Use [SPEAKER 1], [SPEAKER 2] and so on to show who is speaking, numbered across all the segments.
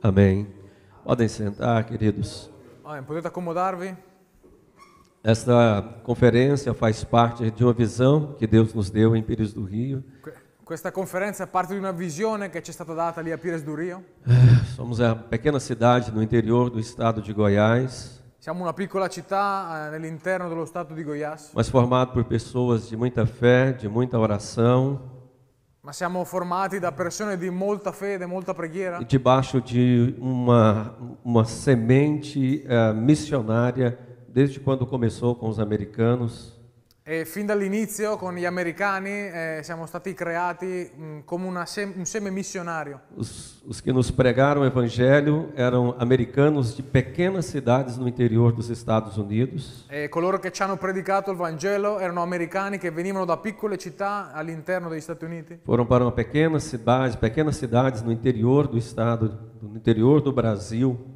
[SPEAKER 1] Amém. Podem sentar, queridos.
[SPEAKER 2] Amém. Potete accomodarvi?
[SPEAKER 1] Esta conferência faz parte de uma visão que Deus nos deu em Pires do Rio.
[SPEAKER 2] Questa conferenza è parte di una visione che ci è stata data lì a Pires do Rio.
[SPEAKER 1] Somos a pequena cidade no interior do estado de Goiás,
[SPEAKER 2] Siamo una piccola città nell'interno dello stato di Goiás,
[SPEAKER 1] mas formado por pessoas de muita fé, de muita oração
[SPEAKER 2] ma siamo formati da persone di molta fede, molta preghiera
[SPEAKER 1] e debaixo de uma semente missionária desde quando começou com os americanos.
[SPEAKER 2] e fin dall'inizio con gli americani siamo stati creati come un seme missionario.
[SPEAKER 1] Os que nos pregaram o evangelho eram americanos de pequenas cidades no interior dos Estados Unidos.
[SPEAKER 2] E coloro che ci hanno predicato il Vangelo erano americani che venivano da piccole città all'interno degli Stati Uniti.
[SPEAKER 1] Foram para uma pequenas cidades no interior do estado, no interior do Brasil.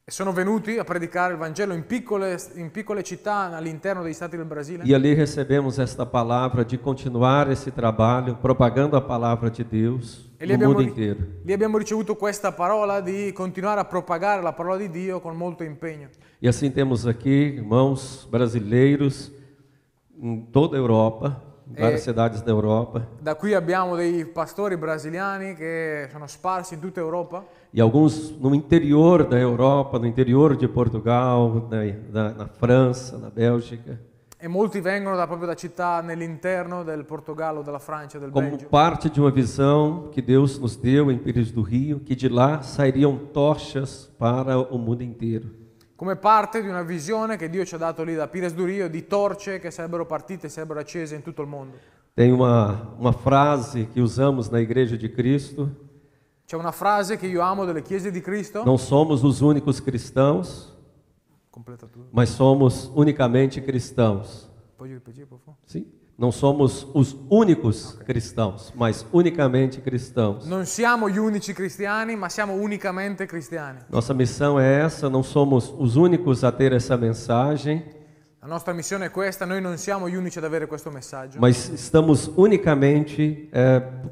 [SPEAKER 2] E sono venuti a predicare il Vangelo in piccole città all'interno degli Stati del Brasile.
[SPEAKER 1] E ali recebemos esta palavra de continuar esse trabalho, propagando a palavra de Deus no mundo inteiro.
[SPEAKER 2] Lì abbiamo ricevuto questa parola di continuare a propagare la parola di Dio con molto impegno.
[SPEAKER 1] E assim temos aqui irmãos brasileiros em toda a Europa, em várias cidades da Europa.
[SPEAKER 2] Da qui abbiamo dei pastori brasiliani che sono sparsi in tutta Europa.
[SPEAKER 1] E alguns no interior da Europa, no interior de Portugal, na França, na Bélgica.
[SPEAKER 2] E molti vengono proprio da città nell'interno del Portogallo, della Francia, del
[SPEAKER 1] Como
[SPEAKER 2] Belgio.
[SPEAKER 1] parte de uma visão que Deus nos deu em Pires do Rio, que de lá sairiam tochas para o mundo inteiro.
[SPEAKER 2] Come parte di una visione che Dio ci ha dato lì da Pires do Rio di torce che sarebbero partite, sarebbero accese in tutto il mondo.
[SPEAKER 1] Tem uma frase que usamos na Igreja de Cristo.
[SPEAKER 2] C'è una frase che io amo delle chiese di Cristo.
[SPEAKER 1] Não somos os únicos cristãos,
[SPEAKER 2] Completa tutto.
[SPEAKER 1] mas somos unicamente cristãos.
[SPEAKER 2] Puoi ripetere, per favore?
[SPEAKER 1] Sim? Não somos os únicos cristãos, mas unicamente cristãos.
[SPEAKER 2] Non siamo gli unici cristiani, ma siamo unicamente cristiani.
[SPEAKER 1] Nossa missão é essa, não somos os únicos a ter essa mensagem,
[SPEAKER 2] La nostra missione è questa, noi non siamo gli unici ad avere questo messaggio,
[SPEAKER 1] mas estamos unicamente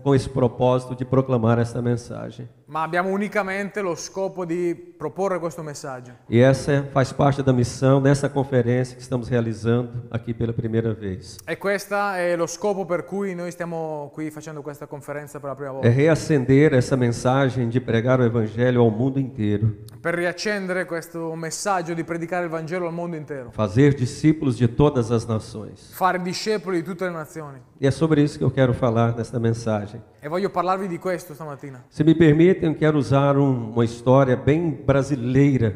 [SPEAKER 1] com esse propósito de proclamar essa mensagem.
[SPEAKER 2] ma abbiamo unicamente lo scopo di proporre questo messaggio.
[SPEAKER 1] E essa faz parte da missão dessa conferência que estamos realizando aqui pela primeira vez.
[SPEAKER 2] E questo è lo scopo per cui noi stiamo qui facendo questa conferenza per la prima
[SPEAKER 1] É
[SPEAKER 2] volta.
[SPEAKER 1] reacender essa mensagem de pregar o evangelho ao mundo inteiro.
[SPEAKER 2] Per riaccendere questo messaggio di predicare il Vangelo al mondo intero.
[SPEAKER 1] Fazer discípulos de todas as nações.
[SPEAKER 2] Fare discepoli di tutte le nazioni.
[SPEAKER 1] E é sobre isso que eu quero falar nesta mensagem.
[SPEAKER 2] E voglio parlarvi di questo stamattina.
[SPEAKER 1] Se me permitem, eu quero usar uma história bem brasileira.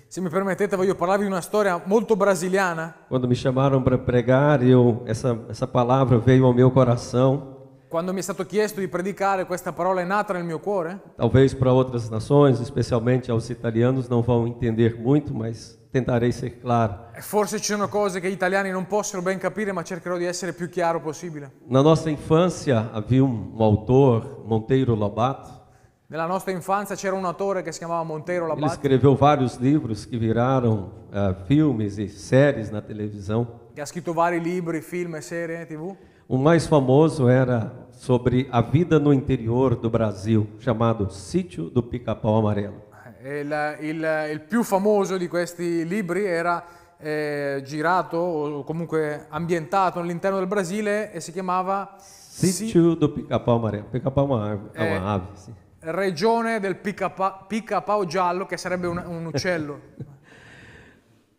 [SPEAKER 2] Se mi permettete, voglio parlarvi di una storia molto brasiliana.
[SPEAKER 1] Quando me chamaram para pregar, essa palavra veio ao meu coração.
[SPEAKER 2] Quando mi è stato chiesto di predicare, questa parola è nata nel mio cuore.
[SPEAKER 1] Talvez para outras nações, especialmente aos italianos, não vão entender muito, mas tentarei ser claro.
[SPEAKER 2] E forse ci sono cose che gli italiani non possono ben capire, ma cercherò di essere più chiaro possibile.
[SPEAKER 1] Na nossa infância havia autor, Monteiro Lobato.
[SPEAKER 2] Nella nostra infanzia c'era un autore che si chiamava Monteiro
[SPEAKER 1] Ele
[SPEAKER 2] Lobato,
[SPEAKER 1] escreveu vários livros que viraram filmes e séries na televisão.
[SPEAKER 2] che ha scritto vari libri, film e serie TV.
[SPEAKER 1] O mais famoso era sobre a vida no interior do Brasil, chamado Sítio do Pica-Pau Amarelo.
[SPEAKER 2] Il più famoso di questi libri era girato o comunque ambientato all'interno del Brasile e si chiamava
[SPEAKER 1] Sítio do Pica-Pau Amarelo. Pica-pau é uma ave, sim.
[SPEAKER 2] Regione del Pica-Pau Giallo, che sarebbe un uccello.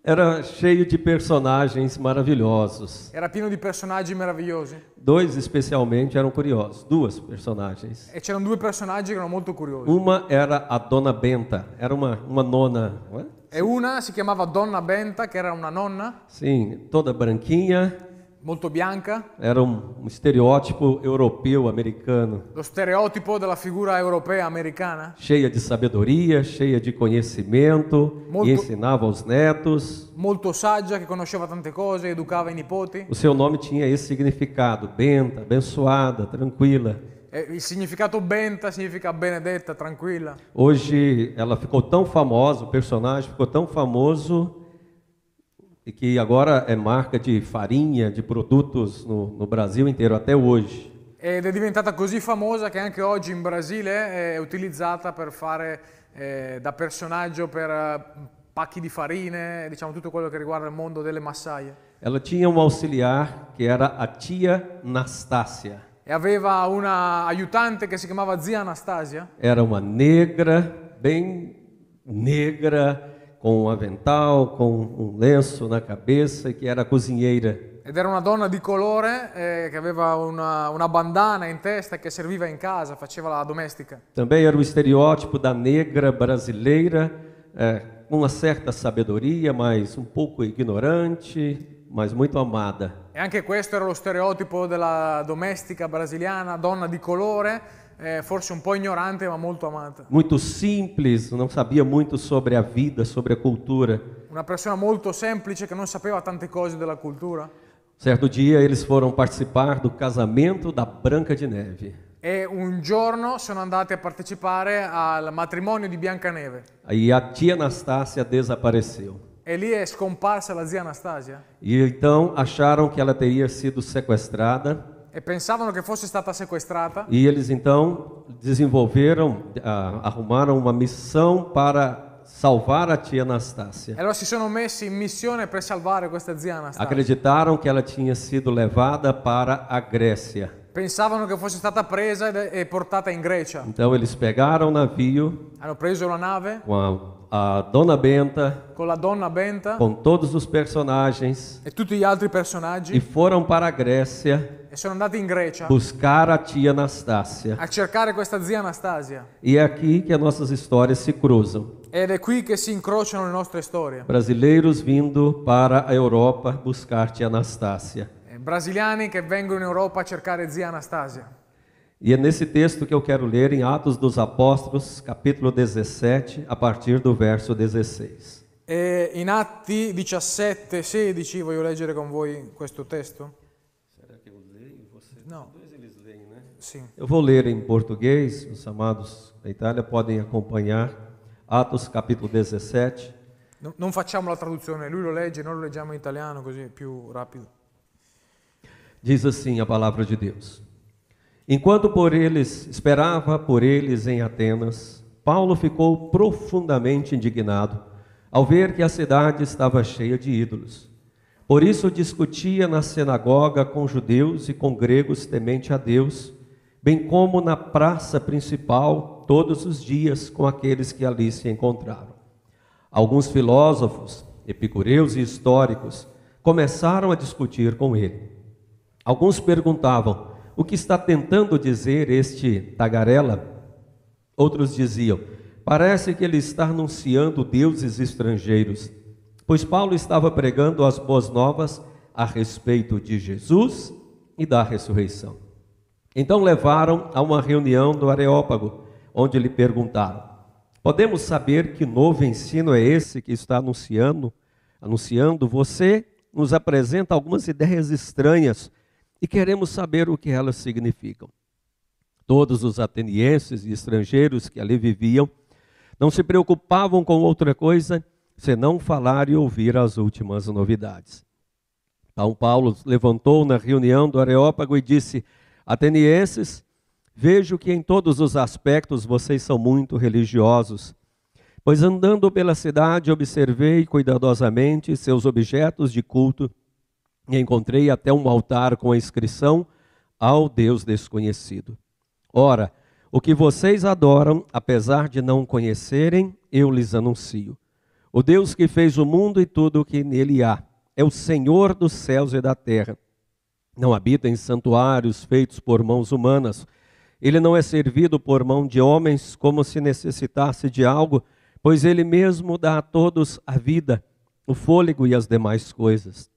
[SPEAKER 1] Era cheio de personagens maravilhosos.
[SPEAKER 2] Era pieno di personaggi meravigliosi.
[SPEAKER 1] Dois especialmente eram curiosos, duas personagens.
[SPEAKER 2] E c'erano due personaggi che erano molto curiosi.
[SPEAKER 1] Uma era a Dona Benta, era uma nona, não é?
[SPEAKER 2] E una si chiamava Donna Benta, che era una nonna,
[SPEAKER 1] Sim, toda branquinha,
[SPEAKER 2] molto bianca,
[SPEAKER 1] era um estereótipo europeu americano,
[SPEAKER 2] lo stereotipo della figura europea americana,
[SPEAKER 1] cheia de sabedoria, cheia de conhecimento,
[SPEAKER 2] Molto-
[SPEAKER 1] e ensinava aos netos.
[SPEAKER 2] molto saggia, che conosceva tante cose, educava i nipoti.
[SPEAKER 1] O seu nome tinha esse significado: Benta, abençoada, tranquila.
[SPEAKER 2] E il significato Benta significa benedetta, tranquilla.
[SPEAKER 1] Hoje ela ficou tão famosa, o personagem ficou tão famoso e que agora é marca de farinha, de produtos no Brasil inteiro, até hoje.
[SPEAKER 2] E ed è diventata così famosa che anche oggi in Brasile è utilizzata per fare da personaggio per pacchi di farine, diciamo tutto quello che riguarda il mondo delle massaie.
[SPEAKER 1] Ela tinha uma auxiliar que era a tia Nastácia.
[SPEAKER 2] E aveva una aiutante che si chiamava zia Anastasia.
[SPEAKER 1] Era uma negra, bem negra, com um avental, com um lenço na cabeça, que era cozinheira.
[SPEAKER 2] Ed era una donna di colore che aveva una bandana in testa, che serviva in casa, faceva la domestica.
[SPEAKER 1] Também era o estereótipo da negra brasileira, com uma certa sabedoria, mas um pouco ignorante, mas muito amada.
[SPEAKER 2] E anche questo era lo stereotipo della domestica brasiliana, donna di colore, forse un po' ignorante ma molto amata.
[SPEAKER 1] Muito simples, não sabia muito sobre a vida, sobre a cultura.
[SPEAKER 2] Una persona molto semplice che non sapeva tante cose della cultura.
[SPEAKER 1] Certo dia eles foram participar do casamento da Branca de Neve.
[SPEAKER 2] E un giorno sono andati a partecipare al matrimonio di Biancaneve.
[SPEAKER 1] Aí a tia Anastácia desapareceu.
[SPEAKER 2] E lì è scomparsa la zia Anastasia.
[SPEAKER 1] E então acharam que ela teria sido sequestrada.
[SPEAKER 2] E pensavano che fosse stata sequestrata.
[SPEAKER 1] E eles então desenvolveram, arrumaram uma missão para salvar a tia Anastácia.
[SPEAKER 2] E allora si sono messi in missione per salvare questa zia Anastasia.
[SPEAKER 1] Acreditaram que ela tinha sido levada para a Grécia.
[SPEAKER 2] Pensavano che fosse stata presa e portata in Grecia.
[SPEAKER 1] Então eles pegaram o navio
[SPEAKER 2] Hanno preso la nave
[SPEAKER 1] com a Dona Benta,
[SPEAKER 2] con la donna Benta
[SPEAKER 1] com todos os personagens,
[SPEAKER 2] e tutti gli altri
[SPEAKER 1] e
[SPEAKER 2] personaggi
[SPEAKER 1] foram para a Grécia
[SPEAKER 2] e sono andati in Grecia
[SPEAKER 1] buscar a tia Anastácia.
[SPEAKER 2] a cercare questa zia Anastasia.
[SPEAKER 1] E é aqui que as nossas histórias se cruzam.
[SPEAKER 2] Ed è qui che si incrociano le nostre storie.
[SPEAKER 1] Brasileiros vindo para a Europa buscar tia Anastácia.
[SPEAKER 2] Brasiliani che vengono in Europa a cercare zia Anastasia.
[SPEAKER 1] E é nesse texto que eu quero ler em Atos dos Apóstolos, capítulo 17, a partir do verso 16.
[SPEAKER 2] E in Atti 17-16 voglio leggere con voi questo testo.
[SPEAKER 1] Será que eu leio?
[SPEAKER 2] No.
[SPEAKER 1] Dois eles leem, né?
[SPEAKER 2] Sì.
[SPEAKER 1] Eu vou ler em português, os amados da Itália podem acompanhar. Atos capítulo 17.
[SPEAKER 2] Non facciamo la traduzione, lui lo legge, noi lo leggiamo in italiano così è più rapido.
[SPEAKER 1] Diz assim a palavra de Deus. Enquanto esperava por eles em Atenas, Paulo ficou profundamente indignado ao ver que a cidade estava cheia de ídolos. Por isso discutia na sinagoga com judeus e com gregos temente a Deus, bem como na praça principal todos os dias com aqueles que ali se encontraram. Alguns filósofos, epicureus e históricos começaram a discutir com ele. Alguns perguntavam: o que está tentando dizer este tagarela? Outros diziam: parece que ele está anunciando deuses estrangeiros, pois Paulo estava pregando as boas novas a respeito de Jesus e da ressurreição. Então levaram a uma reunião do Areópago, onde lhe perguntaram: podemos saber que novo ensino é esse que está anunciando? Você nos apresenta algumas ideias estranhas e queremos saber o que elas significam. Todos os atenienses e estrangeiros que ali viviam não se preocupavam com outra coisa senão falar e ouvir as últimas novidades. Então Paulo levantou na reunião do Areópago e disse: atenienses, vejo que em todos os aspectos vocês são muito religiosos, pois andando pela cidade observei cuidadosamente seus objetos de culto e encontrei até um altar com a inscrição ao Deus desconhecido. Ora, o que vocês adoram, apesar de não conhecerem, eu lhes anuncio. O Deus que fez o mundo e tudo o que nele há é o Senhor dos céus e da terra. Não habita em santuários feitos por mãos humanas. Ele não é servido por mão de homens como se necessitasse de algo, pois ele mesmo dá a todos a vida, o fôlego e as demais coisas.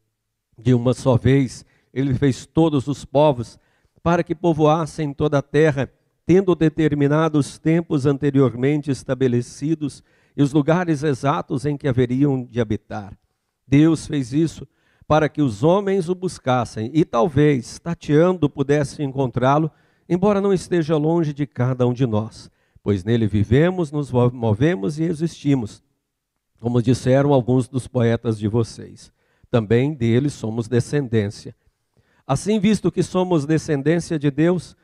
[SPEAKER 1] De uma só vez, ele fez todos os povos para que povoassem toda a terra, tendo determinado os tempos anteriormente estabelecidos e os lugares exatos em que haveriam de habitar. Deus fez isso para que os homens o buscassem e talvez, tateando, pudessem encontrá-lo, embora não esteja longe de cada um de nós, pois nele vivemos, nos movemos e existimos, como disseram alguns dos poetas de vocês. Também deles somos descendência. Assim, visto que somos descendência de Deus,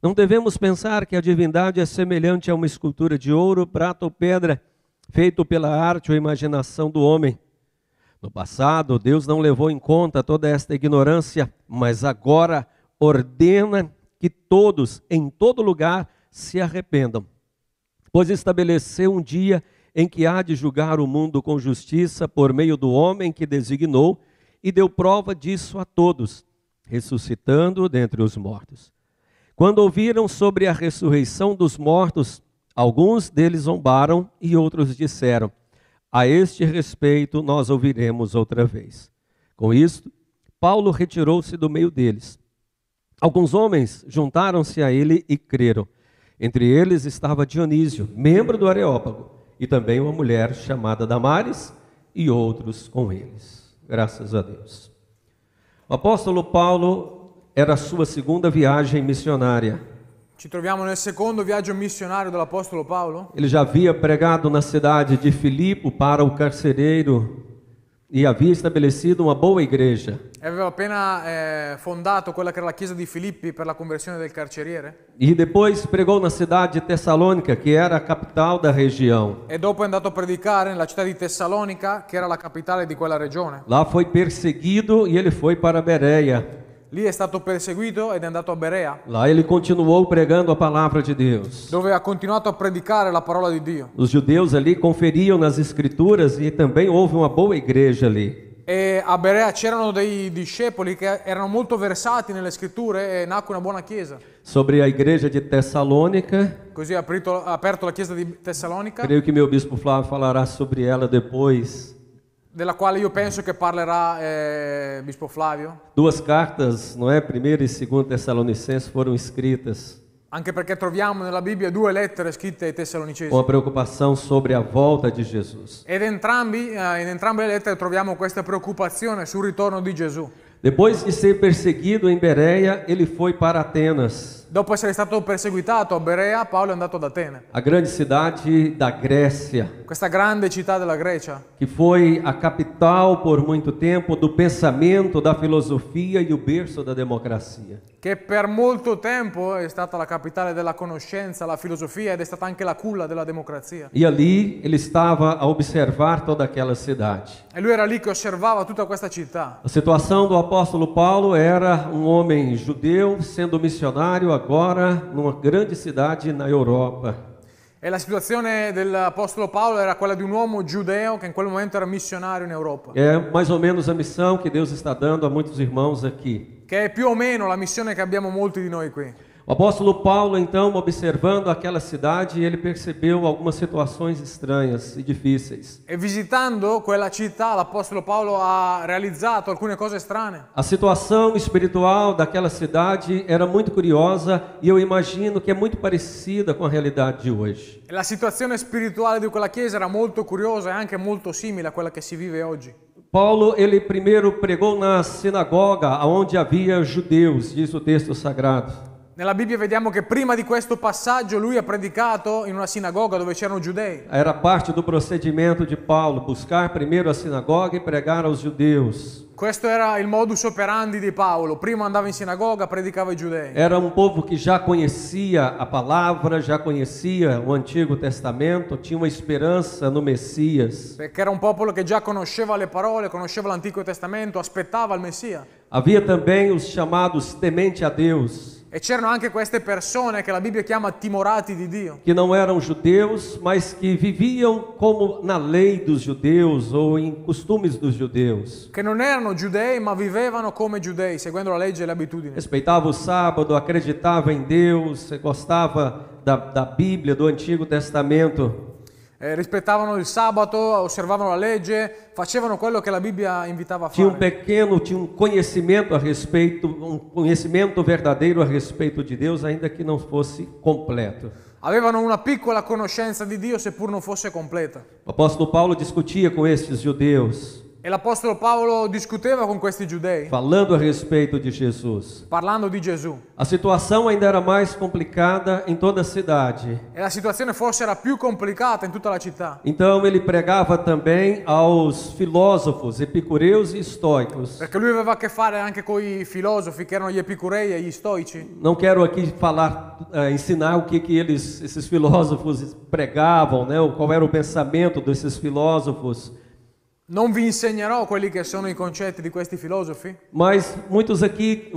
[SPEAKER 1] não devemos pensar que a divindade é semelhante a uma escultura de ouro, prata ou pedra, feito pela arte ou imaginação do homem. No passado, Deus não levou em conta toda esta ignorância, mas agora ordena que todos, em todo lugar, se arrependam. Pois estabeleceu um dia em que há de julgar o mundo com justiça por meio do homem que designou e deu prova disso a todos, ressuscitando dentre os mortos. Quando ouviram sobre a ressurreição dos mortos, alguns deles zombaram e outros disseram: a este respeito nós ouviremos outra vez. Com isto, Paulo retirou-se do meio deles. Alguns homens juntaram-se a ele e creram. Entre eles estava Dionísio, membro do Areópago, e também uma mulher chamada Damares, e outros com eles. Graças a Deus. O apóstolo Paulo era a sua segunda viagem missionária.
[SPEAKER 2] Ci troviamo nel secondo viaggio missionario dell'Apostolo Paolo.
[SPEAKER 1] Ele já havia pregado na cidade de Filipe para o carcereiro e havia estabelecido uma boa igreja.
[SPEAKER 2] Aveva appena fondato quella che era la chiesa di Filippi per la conversione del carceriere.
[SPEAKER 1] E depois pregou na cidade de Tessalônica, que era a capital da região.
[SPEAKER 2] E dopo è andato a predicare nella città di Tessalonica, che era la capitale di quella regione.
[SPEAKER 1] Lá foi perseguido e ele foi para Bereia.
[SPEAKER 2] Lì è stato perseguito ed è andato a Berea,
[SPEAKER 1] Lá ele continuou pregando a palavra de Deus.
[SPEAKER 2] dove ha continuato a predicare la parola di Dio.
[SPEAKER 1] Os judeus ali conferiam nas escrituras e também houve uma boa igreja ali.
[SPEAKER 2] E a Berea c'erano dei discepoli che erano molto versati nelle scritture e nacque una buona chiesa.
[SPEAKER 1] Sobre a igreja de Tessalônica,
[SPEAKER 2] Così ha aperto la chiesa di Tessalonica,
[SPEAKER 1] creio que meu bispo Flávio falará sobre ela depois.
[SPEAKER 2] della quale io penso che parlerà Bispo Flavio,
[SPEAKER 1] Duas cartas, não é? Primeira e segunda Tessalonicenses foram escritas
[SPEAKER 2] anche perché troviamo nella Bibbia 2 lettere scritte ai Tessalonicesi.
[SPEAKER 1] com a preocupação sobre a volta de Jesus.
[SPEAKER 2] Ed in entrambe le lettere troviamo questa preoccupazione sul ritorno di Gesù.
[SPEAKER 1] Depois de ser perseguido em Bereia, ele foi para Atenas,
[SPEAKER 2] Dopo essere stato perseguitato a Berea, Paolo è andato ad Atene,
[SPEAKER 1] a grande cidade da Grécia,
[SPEAKER 2] questa grande città della Grecia,
[SPEAKER 1] que foi a capital por muito tempo do pensamento, da filosofia e o berço da democracia.
[SPEAKER 2] che per molto tempo è stata la capitale della conoscenza, la filosofia ed è stata anche la culla della democrazia.
[SPEAKER 1] E ali ele estava a observar toda aquela cidade.
[SPEAKER 2] E lui era lì che osservava tutta questa città.
[SPEAKER 1] A situação do apóstolo Paulo era um homem judeu sendo missionário agora numa grande cidade na Europa.
[SPEAKER 2] E la situazione dell'Apostolo Paolo era quella di un uomo giudeo che in quel momento era missionario in Europa.
[SPEAKER 1] É mais ou menos a missão que Deus está dando a muitos irmãos aqui.
[SPEAKER 2] Che è più o meno la missione che abbiamo molti di noi qui.
[SPEAKER 1] O apóstolo Paulo, então, observando aquela cidade, ele percebeu algumas situações estranhas e difíceis.
[SPEAKER 2] E visitando quella città, l'Apostolo Paolo ha realizzato alcune cose strane.
[SPEAKER 1] A situação espiritual daquela cidade era muito curiosa e eu imagino que é muito parecida com a realidade de hoje.
[SPEAKER 2] E la situazione spirituale di quella chiesa era molto curiosa e anche molto simile a quella che si vive oggi.
[SPEAKER 1] Paulo, ele primeiro pregou na sinagoga, onde havia judeus, diz o texto sagrado.
[SPEAKER 2] Nella Bibbia vediamo che prima di questo passaggio lui ha predicato in una sinagoga dove c'erano giudei.
[SPEAKER 1] Era parte do procedimento de Paulo, buscar primeiro a sinagoga e pregar aos judeus.
[SPEAKER 2] Questo era il modus operandi di Paolo. Prima andava in sinagoga, predicava ai giudei.
[SPEAKER 1] Era um povo que já conhecia a palavra, já conhecia o Antigo Testamento, tinha uma esperança no Messias.
[SPEAKER 2] Perché era un popolo che già conosceva le parole, conosceva l'Antico Testamento, aspettava il Messia.
[SPEAKER 1] Havia também os chamados temente a Deus,
[SPEAKER 2] E c'erano anche queste persone che la Bibbia chiama timorati di Dio,
[SPEAKER 1] que não eram judeus, mas que viviam como na lei dos judeus ou em costumes dos judeus.
[SPEAKER 2] che non erano giudei ma vivevano come giudei, seguendo la legge e le abitudini.
[SPEAKER 1] Respeitava o sábado, acreditava em Deus, gostava da Bíblia, do Antigo Testamento.
[SPEAKER 2] Rispettavano il sabato, osservavano la legge, facevano quello che la Bibbia invitava a
[SPEAKER 1] Tinha
[SPEAKER 2] fare.
[SPEAKER 1] tinha um conhecimento a respeito, um conhecimento verdadeiro a respeito de Deus, ainda que não fosse completo.
[SPEAKER 2] Avevano una piccola conoscenza di Dio seppur non fosse completa.
[SPEAKER 1] O apóstolo Paulo discutia com estes judeus.
[SPEAKER 2] E l'Apostolo Paolo discuteva con questi giudei,
[SPEAKER 1] falando a respeito de Jesus.
[SPEAKER 2] parlando di Gesù.
[SPEAKER 1] A situação ainda era mais complicada em toda a cidade.
[SPEAKER 2] E la situazione forse era più complicata in tutta la città.
[SPEAKER 1] Então ele pregava também aos filósofos, epicureus e estoicos.
[SPEAKER 2] Perché lui aveva a che fare anche con i filosofi, che erano gli epicurei e gli stoici.
[SPEAKER 1] Não quero aqui falar, ensinar o que esses filósofos pregavam, né? Qual era o pensamento desses filósofos.
[SPEAKER 2] Non vi insegnerò quelli che sono i concetti di questi filosofi,
[SPEAKER 1] Mas muitos aqui,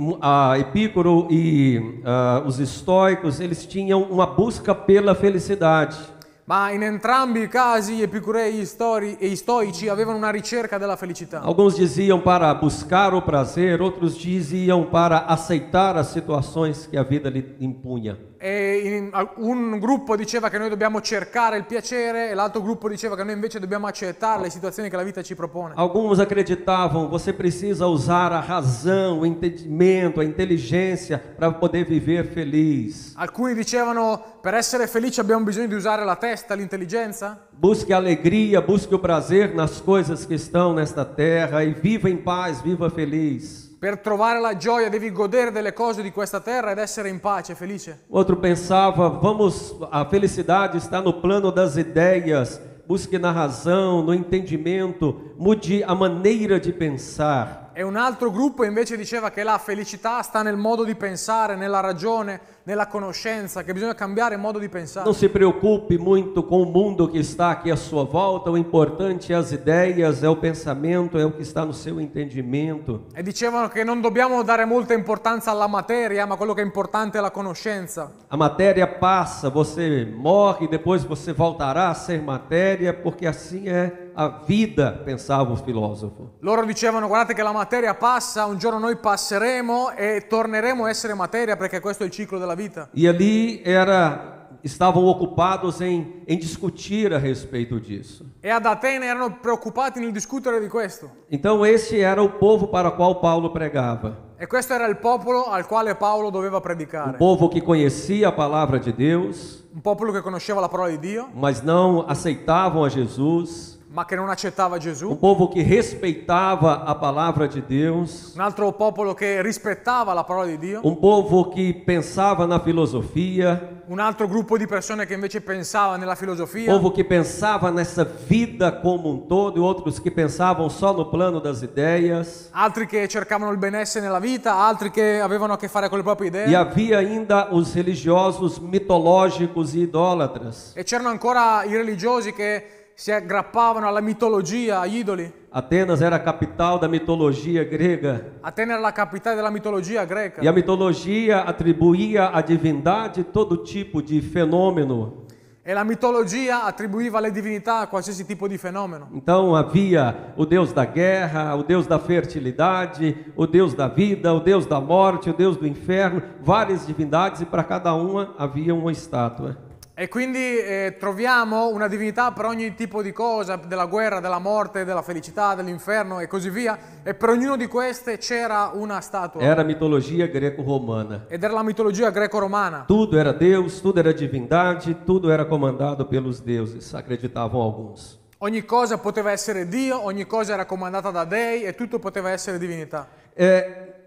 [SPEAKER 1] Epicuro e os estoicos, eles tinham uma busca pela felicidade.
[SPEAKER 2] ma in entrambi i casi gli epicurei e gli stoici avevano una ricerca della felicità.
[SPEAKER 1] Alguns diziam para buscar o prazer, outros diziam para aceitar as situações que a vida lhe impunha.
[SPEAKER 2] E un gruppo diceva che noi dobbiamo cercare il piacere e l'altro gruppo diceva che noi invece dobbiamo accettare le situazioni che la vita ci propone.
[SPEAKER 1] Alguns acreditavam, você precisa usar a razão, o entendimento, a inteligência para poder viver feliz.
[SPEAKER 2] Alcuni dicevano per essere felici abbiamo bisogno di usare la testa, l'intelligenza.
[SPEAKER 1] Busque a alegria, busque o prazer nas coisas que estão nesta terra e viva em paz, viva feliz.
[SPEAKER 2] Per trovare la gioia devi godere delle cose di questa terra ed essere in pace, felice.
[SPEAKER 1] Outro pensava, a felicidade está no plano das ideias, busque na razão, no entendimento, mude a maneira de pensar.
[SPEAKER 2] E un altro gruppo invece diceva che la felicità sta nel modo di pensare, nella ragione, nella conoscenza, che bisogna cambiare il modo di pensare.
[SPEAKER 1] Não se preocupe muito com o mundo que está aqui à sua volta, o importante é as ideias, é o pensamento, é o que está no seu entendimento.
[SPEAKER 2] E dicevano che non dobbiamo dare molta importanza alla materia, ma quello che è importante è la conoscenza.
[SPEAKER 1] A matéria passa, você morre, depois você voltará a ser matéria, porque assim é a vida, pensava o filósofo.
[SPEAKER 2] Loro dicevano guardate che la materia passa, un giorno noi passeremo e torneremo a essere materia perché questo è il ciclo della vita.
[SPEAKER 1] E ali estavam ocupados em discutir a respeito disso.
[SPEAKER 2] E ad Atene erano preoccupati nel discutere di questo.
[SPEAKER 1] Então esse era o povo para o qual Paulo pregava.
[SPEAKER 2] E questo era il popolo al quale Paolo doveva
[SPEAKER 1] Um
[SPEAKER 2] predicare.
[SPEAKER 1] povo que conhecia a palavra de Deus,
[SPEAKER 2] Un popolo che conosceva la parola di Dio,
[SPEAKER 1] mas não aceitavam a Jesus.
[SPEAKER 2] ma che non accettava
[SPEAKER 1] Um
[SPEAKER 2] Gesù.
[SPEAKER 1] povo que respeitava a palavra de Deus.
[SPEAKER 2] Un altro popolo che rispettava la parola di Dio.
[SPEAKER 1] Um povo que pensava na filosofia.
[SPEAKER 2] Un altro gruppo di persone che invece pensava nella filosofia.
[SPEAKER 1] Povo que pensava nessa vida como um todo e outros que pensavam só no plano das ideias.
[SPEAKER 2] Altri che cercavano il benessere nella vita, altri che avevano a che fare con le proprie idee.
[SPEAKER 1] E havia ainda os religiosos mitológicos e idólatras.
[SPEAKER 2] E c'erano ancora i religiosi che si aggrappavano alla mitologia, agli idoli.
[SPEAKER 1] Atenas era a capital da mitologia grega.
[SPEAKER 2] Atene era la capitale della mitologia greca.
[SPEAKER 1] E a mitologia atribuía à divindade todo tipo de fenômeno.
[SPEAKER 2] E la mitologia attribuiva alle divinità qualsiasi tipo di fenomeno.
[SPEAKER 1] Então havia o deus da guerra, o deus da fertilidade, o deus da vida, o deus da morte, o deus do inferno, várias divindades e para cada uma havia uma estátua.
[SPEAKER 2] E quindi troviamo una divinità per ogni tipo di cosa, della guerra, della morte, della felicità, dell'inferno e così via. E per ognuno di queste c'era una statua.
[SPEAKER 1] Era a mitologia greco-romana.
[SPEAKER 2] Ed era la mitologia greco-romana.
[SPEAKER 1] Tudo era Deus, tudo era divindade, tudo era comandado pelos deuses, acreditavam alguns.
[SPEAKER 2] Ogni cosa poteva essere Dio, ogni cosa era comandata da dei e tutto poteva essere divinità.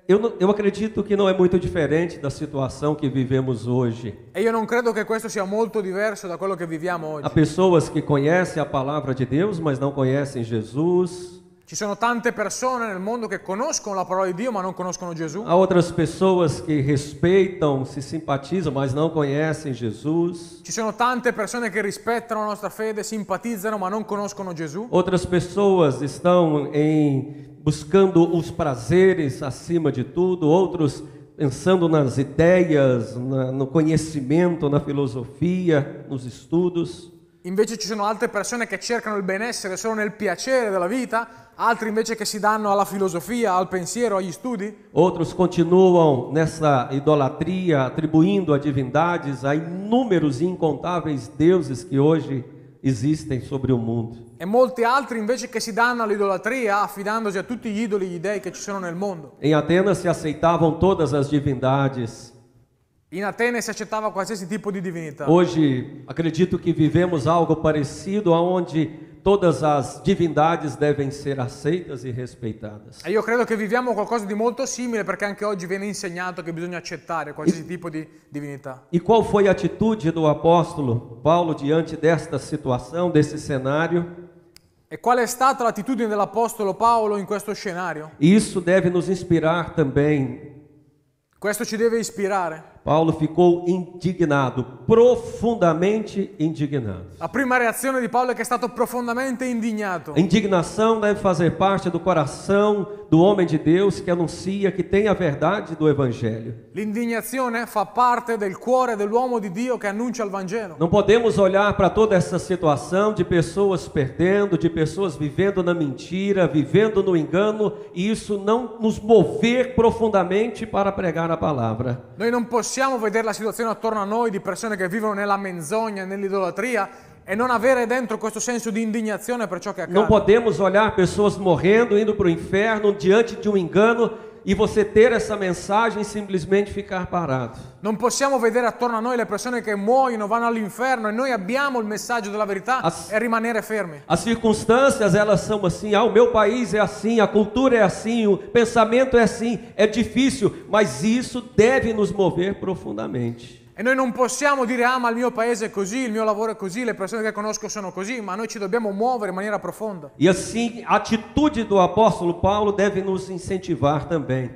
[SPEAKER 1] Eu acredito que não é muito diferente da situação que vivemos hoje.
[SPEAKER 2] E io non credo che questo sia molto diverso da quello che viviamo oggi.
[SPEAKER 1] Há pessoas que conhecem a palavra de Deus, mas não conhecem Jesus.
[SPEAKER 2] Ci sono tante persone nel mondo che conoscono la parola di Dio ma non conoscono Gesù.
[SPEAKER 1] Há outras pessoas que respeitam, se simpatizam, mas não conhecem Jesus.
[SPEAKER 2] Ci sono tante persone che rispettano la nostra fede, simpatizzano ma non conoscono Gesù.
[SPEAKER 1] Outras pessoas estão buscando os prazeres acima de tudo, outros pensando nas ideias, no conhecimento, na filosofia, nos estudos.
[SPEAKER 2] Invece ci sono altre persone che cercano il benessere solo nel piacere della vita, altri invece che si danno alla filosofia, al pensiero, agli studi.
[SPEAKER 1] Outros continuam nessa idolatria, atribuindo a divindades a inúmeros e incontáveis deuses que hoje existem sobre o mundo.
[SPEAKER 2] E molti altri invece che si danno all'idolatria affidandosi a tutti gli idoli, gli dei che ci sono nel mondo.
[SPEAKER 1] Em Atenas se aceitavam todas as divindades.
[SPEAKER 2] In Atene si accettava qualsiasi tipo di divinità.
[SPEAKER 1] Hoje acredito que vivemos algo parecido, onde todas as divindades devem ser aceitas e respeitadas.
[SPEAKER 2] E io credo che viviamo qualcosa di molto simile, perché anche oggi viene insegnato che bisogna accettare qualsiasi tipo di divinità.
[SPEAKER 1] E qual foi a atitude do apóstolo Paulo diante desta situação, desse cenário?
[SPEAKER 2] E qual è stata l'attitudine dell'Apostolo Paolo in questo scenario?
[SPEAKER 1] E isso deve nos inspirar também.
[SPEAKER 2] Questo ci deve ispirare.
[SPEAKER 1] Paulo ficou indignado, profundamente indignado.
[SPEAKER 2] La prima reazione di Paolo è che è stato profondamente indignato.
[SPEAKER 1] A indignação deve fazer parte do coração do homem de Deus que anuncia que tem a verdade do Evangelho.
[SPEAKER 2] L'indignazione fa parte del cuore dell'uomo di Dio che annuncia il Vangelo.
[SPEAKER 1] Não podemos olhar para toda essa situação de pessoas perdendo, de pessoas vivendo na mentira, vivendo no engano, e isso não nos mover profundamente para pregar a palavra.
[SPEAKER 2] Noi non possiamo vedere la situazione attorno a noi di persone che vivono nella menzogna, nell'idolatria e non avere dentro questo senso di indignazione per ciò che accade.
[SPEAKER 1] Não podemos olhar pessoas morrendo, indo para o inferno, diante de um engano, e você ter essa mensagem e simplesmente ficar parado.
[SPEAKER 2] Non possiamo vedere attorno a noi le persone che muoiono, vanno all'inferno e noi abbiamo il messaggio della verità e rimanere fermi.
[SPEAKER 1] As circunstâncias, elas são assim, o meu país é assim, a cultura é assim, o pensamento é assim, é difícil, mas isso deve nos mover profundamente.
[SPEAKER 2] E noi non possiamo dire, ma il mio paese è così, il mio lavoro è così, le persone che conosco sono così, ma noi ci dobbiamo muovere in maniera profonda.
[SPEAKER 1] E assim, a atitude do apóstolo Paulo deve nos incentivar também.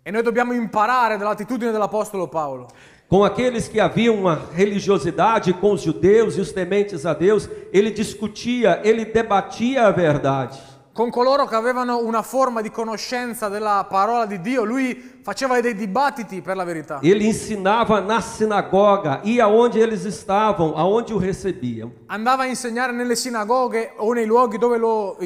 [SPEAKER 2] E noi dobbiamo imparare dall'attitudine dell'Apostolo Paolo.
[SPEAKER 1] Com aqueles que haviam uma religiosidade com os judeus e os tementes a Deus, ele discutia, ele debatia a verdade.
[SPEAKER 2] Con coloro che avevano una forma di conoscenza della parola di Dio, lui faceva dei dibattiti per la verità.
[SPEAKER 1] Ele ensinava na sinagoga, ia aonde eles estavam, aonde o recebiam.
[SPEAKER 2] Andava a insegnare nelle sinagoghe o nei luoghi dove lo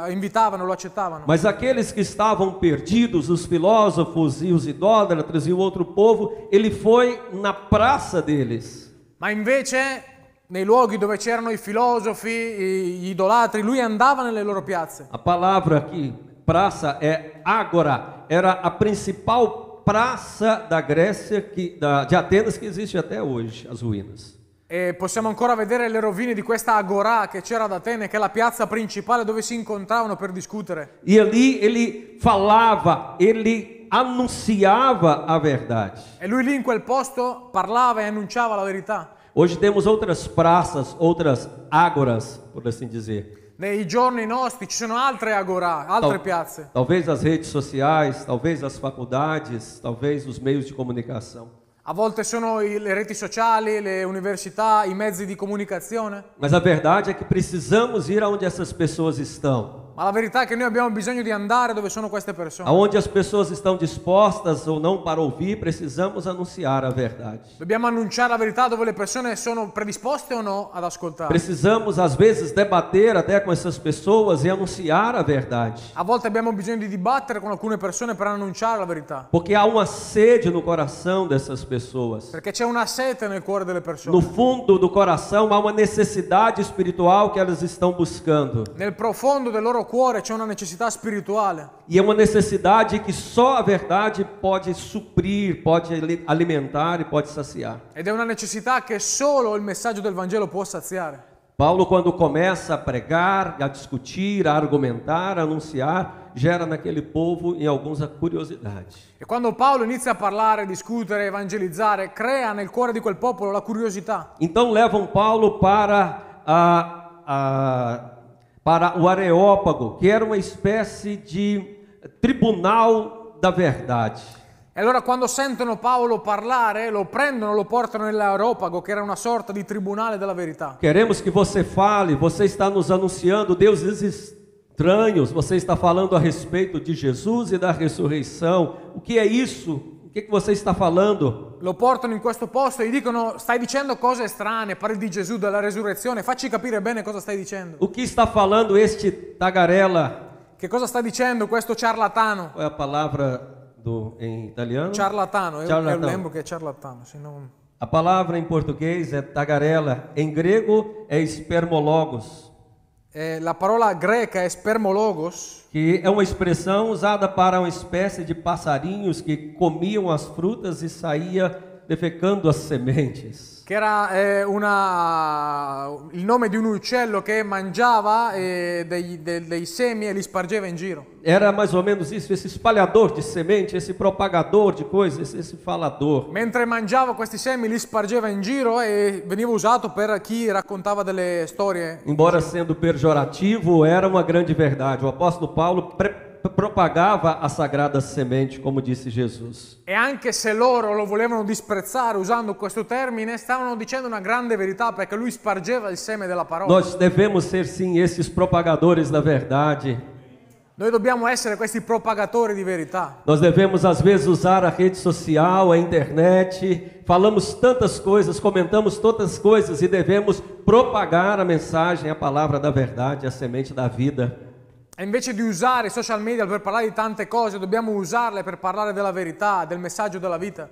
[SPEAKER 2] invitavano, lo accettavano.
[SPEAKER 1] Mas aqueles que estavam perdidos, os filósofos e os idólatras e o outro povo, ele foi na praça deles.
[SPEAKER 2] Ma invece nei luoghi dove c'erano i filosofi, gli idolatri, lui andava nelle loro piazze.
[SPEAKER 1] A palavra aqui, praça, é ágora, era a principal praça da Grécia, de Atenas, que existe até hoje, as ruínas.
[SPEAKER 2] E possiamo ancora vedere le rovine di questa agorà che c'era ad Atene, che è la piazza principale dove si incontravano per discutere.
[SPEAKER 1] E ali ele falava, ele anunciava a verdade.
[SPEAKER 2] E lui lì in quel posto parlava e annunciava la verità.
[SPEAKER 1] Hoje temos outras praças, outras ágoras, por assim dizer.
[SPEAKER 2] Nei giorni nostri ci sono altre agorà, altre piazze.
[SPEAKER 1] Talvez as redes sociais, talvez as faculdades, talvez os meios de comunicação.
[SPEAKER 2] A volte sono le reti sociali, le università, i mezzi di comunicazione.
[SPEAKER 1] Mas a verdade é que precisamos ir aonde essas pessoas estão.
[SPEAKER 2] Ma la verità è che noi abbiamo bisogno di andare dove sono queste persone.
[SPEAKER 1] Aonde as pessoas estão dispostas ou não para ouvir, precisamos anunciar a verdade.
[SPEAKER 2] Dobbiamo annunciare la verità dove le persone sono predisposte o no ad ascoltare.
[SPEAKER 1] Precisamos às vezes debater até com essas pessoas e anunciar a verdade.
[SPEAKER 2] A volte abbiamo bisogno di dibattere con alcune persone per annunciare la verità.
[SPEAKER 1] Porque há uma sede no coração dessas pessoas.
[SPEAKER 2] Perché c'è una sete nel cuore delle persone.
[SPEAKER 1] No fundo do coração há uma necessidade espiritual que elas estão buscando.
[SPEAKER 2] Nel profondo del loro cuore c'è una necessità spirituale.
[SPEAKER 1] E é uma necessidade que só a verdade pode suprir, pode alimentar e pode saciar.
[SPEAKER 2] Ed è una necessità che solo il messaggio del Vangelo può saziare.
[SPEAKER 1] Paulo, quando começa a pregar, a discutir, a argumentar, a anunciar, gera naquele povo em alguns a curiosidade.
[SPEAKER 2] E quando Paolo inizia a parlare, discutere, evangelizzare, crea nel cuore di quel popolo la curiosità.
[SPEAKER 1] Então levam Paulo para o Areópago, que era uma espécie de tribunal da verdade.
[SPEAKER 2] E allora quando sentono Paolo parlare, lo prendono, lo portano nell'Areopago, che era una sorta di tribunale della verità.
[SPEAKER 1] Queremos que você fale, você está nos anunciando deuses estranhos, você está falando a respeito de Jesus e da ressurreição. O que é isso? O que você está falando?
[SPEAKER 2] Lo portano in questo posto e gli dicono: stai dicendo cose strane, parli di Gesù, della resurrezione, facci capire bene cosa stai dicendo.
[SPEAKER 1] O que está falando este tagarela?
[SPEAKER 2] Che cosa sta dicendo questo ciarlatano?
[SPEAKER 1] Qual é a palavra em italiano?
[SPEAKER 2] Ciarlatano, eu lembro che è ciarlatano. Senão...
[SPEAKER 1] A palavra em português é tagarela, em grego é espermologos.
[SPEAKER 2] La parola greca è spermologos,
[SPEAKER 1] que é uma expressão usada para uma espécie de passarinhos que comiam as frutas e saía defecando as sementes.
[SPEAKER 2] che era il nome di un uccello che mangiava dei semi e li spargeva in giro.
[SPEAKER 1] Era mais ou menos isso, esse espalhador de semente, esse propagador de coisas, esse falador.
[SPEAKER 2] Mentre mangiava questi semi li spargeva in giro e veniva usato per chi raccontava delle storie.
[SPEAKER 1] Embora sendo pejorativo, era uma grande verdade. O apóstolo Paulo propagava a sagrada semente, como disse Jesus.
[SPEAKER 2] E anche se loro lo volevano disprezzare usando questo termine, stavano dicendo una grande verità, perché lui spargeva il seme della parola.
[SPEAKER 1] Nós devemos ser sim esses propagadores da verdade.
[SPEAKER 2] Noi dobbiamo essere questi propagatori di verità.
[SPEAKER 1] Nós devemos às vezes usar a rede social, a internet, falamos tantas coisas, comentamos tantas coisas e devemos propagar a mensagem, a palavra da verdade, a semente da vida.
[SPEAKER 2] E invece di usare i social media per parlare di tante cose, dobbiamo usarle per parlare della verità, del messaggio della vita.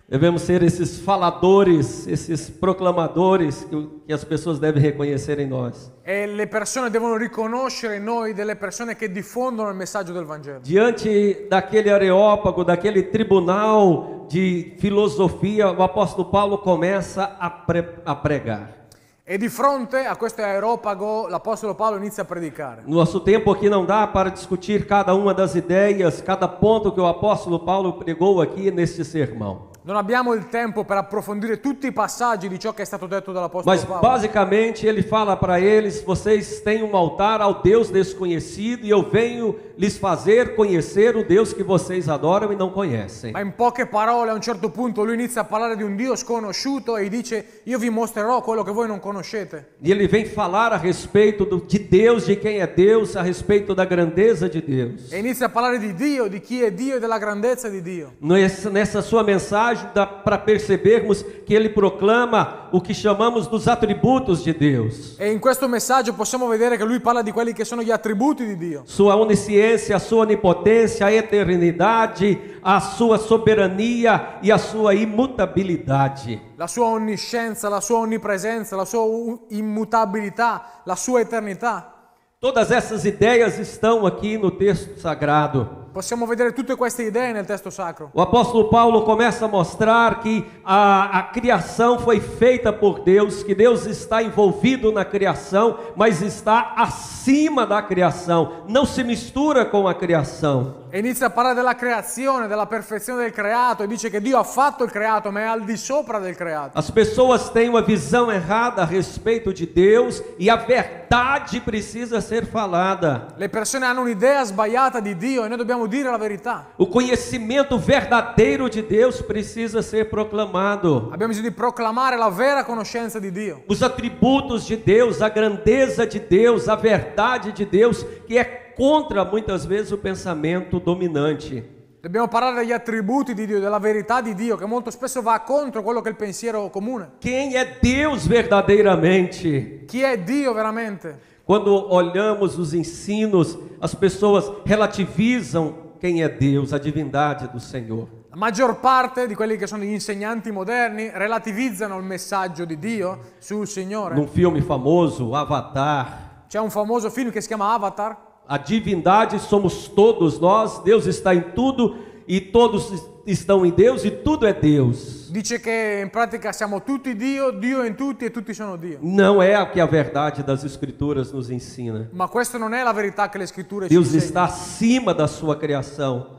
[SPEAKER 1] Devemos ser esses faladores, esses proclamadores que as pessoas devem reconhecer em nós.
[SPEAKER 2] E le persone devono riconoscere in noi delle persone che diffondono il messaggio del Vangelo.
[SPEAKER 1] Diante daquele areópago, daquele tribunal de filosofia, o apóstolo Paulo começa a pregar.
[SPEAKER 2] E di fronte a questo aeropago l'Apostolo Paolo inizia a predicare.
[SPEAKER 1] No nosso tempo aqui não dá para discutir cada uma das ideias, cada ponto que o apóstolo Paulo pregou aqui neste sermão.
[SPEAKER 2] Non abbiamo il tempo per approfondire tutti i passaggi di ciò che è stato detto dall'Apostolo
[SPEAKER 1] Mas
[SPEAKER 2] Paolo.
[SPEAKER 1] basicamente ele fala para eles: vocês têm um altar ao Deus desconhecido e eu venho lhes fazer conhecer o Deus que vocês adoram e não conhecem.
[SPEAKER 2] Ma in poche parole, a un certo punto lui inizia a parlare di un Dio sconosciuto e dice: io vi mostrerò quello che voi non conoscete.
[SPEAKER 1] E ele vem falar a respeito de Deus, de quem é Deus, a respeito da grandeza de Deus.
[SPEAKER 2] E inizia a parlare di Dio, di chi è Dio e della grandezza di Dio.
[SPEAKER 1] Nessa sua mensagem dá para percebermos que ele proclama o que chamamos dos atributos de Deus.
[SPEAKER 2] E in questo messaggio possiamo vedere che lui parla di quelli che sono gli attributi di Dio.
[SPEAKER 1] Sua onisciência, a sua onipotência, a eternidade, a sua soberania e a sua imutabilidade.
[SPEAKER 2] La sua onniscienza, la sua onnipresenza, la sua immutabilità, la sua eternità.
[SPEAKER 1] Todas essas ideias estão aqui no texto sagrado.
[SPEAKER 2] Possiamo vedere tutte queste idee nel testo sacro.
[SPEAKER 1] O apóstolo Paulo começa a mostrar que a criação foi feita por Deus, que Deus está envolvido na criação, mas está acima da criação, não se mistura com a criação.
[SPEAKER 2] E inizia a parlare della creazione, della perfezione del creato e dice che Dio ha fatto il creato, ma è al di sopra del creato.
[SPEAKER 1] As pessoas têm uma visão errada a respeito de Deus e a verdade precisa ser falada.
[SPEAKER 2] Le persone hanno un'idea sbagliata di Dio e noi dobbiamo dire la verità.
[SPEAKER 1] O conhecimento verdadeiro de Deus precisa ser proclamado.
[SPEAKER 2] Abbiamo bisogno di proclamare la vera conoscenza di Dio.
[SPEAKER 1] Os atributos de Deus, a grandeza de Deus, a verdade de Deus, que é contra muitas vezes o pensamento dominante.
[SPEAKER 2] Dobbiamo parlare degli attributi di Dio, della verità di Dio, che molto spesso va contro quello che è il pensiero comune.
[SPEAKER 1] Quem é Deus verdadeiramente?
[SPEAKER 2] Chi è Dio veramente?
[SPEAKER 1] Quando olhamos os ensinos, as pessoas relativizam quem é Deus, a divindade do Senhor.
[SPEAKER 2] La maggior parte di quelli che sono gli insegnanti moderni relativizzano il messaggio di Dio sul Signore.
[SPEAKER 1] Num filme famoso, Avatar,
[SPEAKER 2] C'è un famoso film che si chiama Avatar.
[SPEAKER 1] a divindade somos todos nós, Deus está em tudo e todos estão em Deus e tudo é Deus.
[SPEAKER 2] Dice che in pratica siamo tutti Dio, Dio è in tutti e tutti sono Dio.
[SPEAKER 1] Não é o que a verdade das Escrituras nos ensina.
[SPEAKER 2] Ma questa non è la verità che le scritture ci
[SPEAKER 1] Deus
[SPEAKER 2] insegnano.
[SPEAKER 1] está acima da sua criação.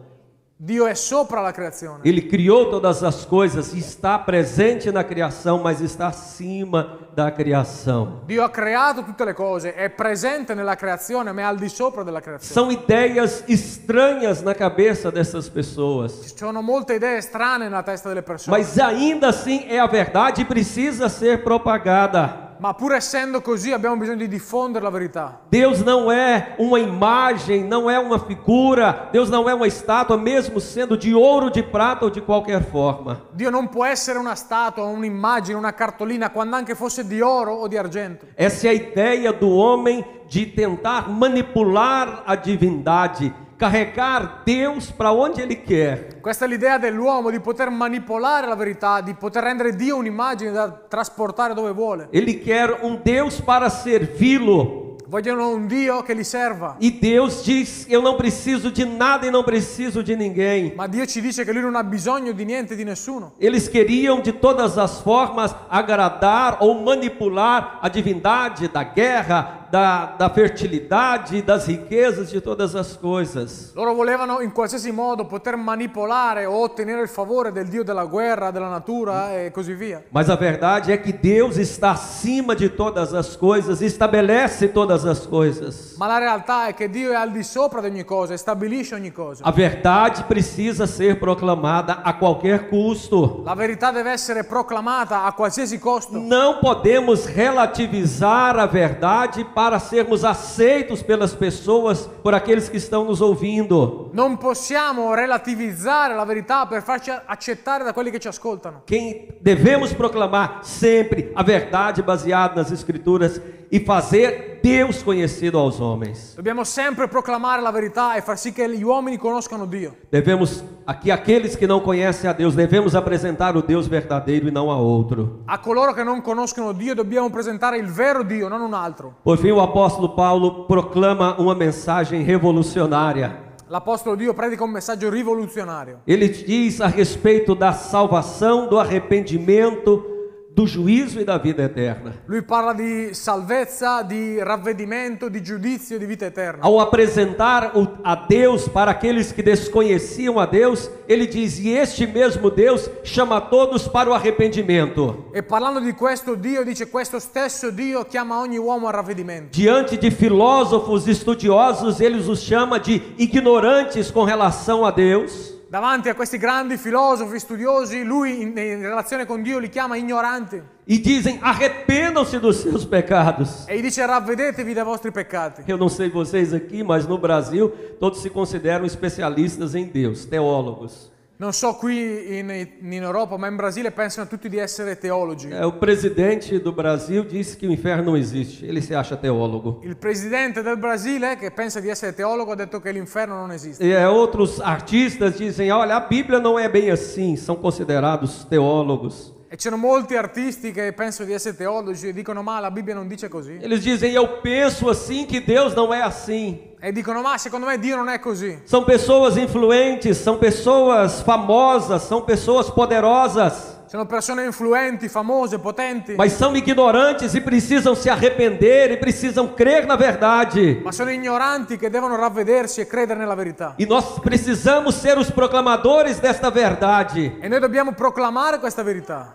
[SPEAKER 2] Dio è sopra la creazione.
[SPEAKER 1] Ele criou todas as coisas, está presente na criação, mas está acima da criação.
[SPEAKER 2] Dio ha creato tutte le cose, è presente nella creazione, ma è al di sopra della creazione.
[SPEAKER 1] São ideias estranhas na cabeça dessas pessoas,
[SPEAKER 2] Ci sono molte idee strane nella testa delle persone.
[SPEAKER 1] mas ainda assim é a verdade e precisa ser propagada.
[SPEAKER 2] Ma pur essendo così abbiamo bisogno di diffondere la verità.
[SPEAKER 1] Deus não é uma imagem, não é uma figura, Deus não é uma estátua, mesmo sendo de ouro, de prata ou de qualquer forma.
[SPEAKER 2] Dio non può essere una statua, un'immagine, una cartolina, quando anche fosse di oro o di argento.
[SPEAKER 1] Essa é a ideia do homem de tentar manipular a divindade, carregar Deus para onde ele quer.
[SPEAKER 2] Questa è l'idea dell'uomo di poter manipolare la verità, di poter rendere Dio un'immagine da trasportare dove vuole.
[SPEAKER 1] Ele quer um Deus para servi-lo.
[SPEAKER 2] Vogliono un Dio che li serva.
[SPEAKER 1] E Deus diz: eu não preciso de nada e não preciso de ninguém.
[SPEAKER 2] Ma Dio ci dice che Lui non ha bisogno di niente e di nessuno.
[SPEAKER 1] Eles queriam de todas as formas agradar ou manipular a divindade da guerra, da fertilidade, das riquezas, de todas as coisas.
[SPEAKER 2] Loro volevano in qualsiasi modo poter manipolare o ottenere il favore del Dio della guerra, della natura e così via.
[SPEAKER 1] Mas a verdade é que Deus está acima de todas as coisas e estabelece todas as coisas.
[SPEAKER 2] Ma la realtà è che Dio è al di sopra di ogni cosa e stabilisce ogni cosa.
[SPEAKER 1] A verdade precisa ser proclamada a qualquer custo.
[SPEAKER 2] La verità deve essere proclamata a qualsiasi costo.
[SPEAKER 1] Não podemos relativizar a verdade para sermos aceitos pelas pessoas, por aqueles que estão nos ouvindo.
[SPEAKER 2] Non possiamo relativizzare la verità per farci accettare da quelli che ci ascoltano.
[SPEAKER 1] Quem devemos proclamar sempre a verdade baseada nas Escrituras e fazer Deus conhecido aos homens.
[SPEAKER 2] Dobbiamo sempre proclamare la verità e far sì che gli uomini conoscano Dio.
[SPEAKER 1] Devemos, aqui aqueles que não conhecem a Deus, devemos apresentar o Deus verdadeiro e não a outro.
[SPEAKER 2] A coloro che non conoscono Dio dobbiamo presentare il vero Dio, non un altro.
[SPEAKER 1] Por fim, o apóstolo Paulo proclama uma mensagem revolucionária.
[SPEAKER 2] L'apostolo Dio predica un messaggio rivoluzionario.
[SPEAKER 1] Ele diz a respeito da salvação, do arrependimento, do juízo e da vida eterna.
[SPEAKER 2] Lui parla di salvezza, di ravvedimento, di giudizio, di vita eterna.
[SPEAKER 1] Ao apresentar a Deus para aqueles que desconheciam a Deus, ele diz: e este mesmo Deus chama todos para o arrependimento.
[SPEAKER 2] E parlando di questo Dio dice: questo stesso Dio chiama ogni uomo al ravvedimento.
[SPEAKER 1] Diante de filósofos estudiosos, ele os chama de ignorantes com relação a Deus.
[SPEAKER 2] Davanti a questi grandi filosofi studiosi, lui in relazione con Dio li chiama ignoranti.
[SPEAKER 1] E dizem: arrependam-se dos seus pecados.
[SPEAKER 2] E gli dice: ravvedetevi dai vostri peccati.
[SPEAKER 1] Eu não sei vocês aqui, mas no Brasil todos se consideram especialistas em Deus, teólogos.
[SPEAKER 2] Non so qui in Europa, ma in Brasile pensano tutti di essere teologi.
[SPEAKER 1] O presidente do Brasil disse que o inferno não existe. Ele se acha teólogo.
[SPEAKER 2] Il presidente del Brasile, che pensa di essere teologo, ha detto che l'inferno non esiste.
[SPEAKER 1] E outros artistas dizem: olha, a Bíblia não é bem assim. São considerados teólogos.
[SPEAKER 2] E c'erano molti artisti che pensano di essere teologi e dicono: ma la Bibbia non dice così.
[SPEAKER 1] Eles dizem: eu penso assim, que Deus não é assim.
[SPEAKER 2] E dicono: ma secondo me Dio non è così.
[SPEAKER 1] São pessoas influentes, são pessoas famosas, são pessoas poderosas.
[SPEAKER 2] Sono persone influenti, famose, potenti.
[SPEAKER 1] Mas são ignorantes e precisam se arrepender e precisam crer na verdade.
[SPEAKER 2] Ma sono ignoranti che devono ravvedersi e credere nella verità.
[SPEAKER 1] E nós precisamos ser os proclamadores desta verdade.
[SPEAKER 2] E noi dobbiamo proclamare questa verità.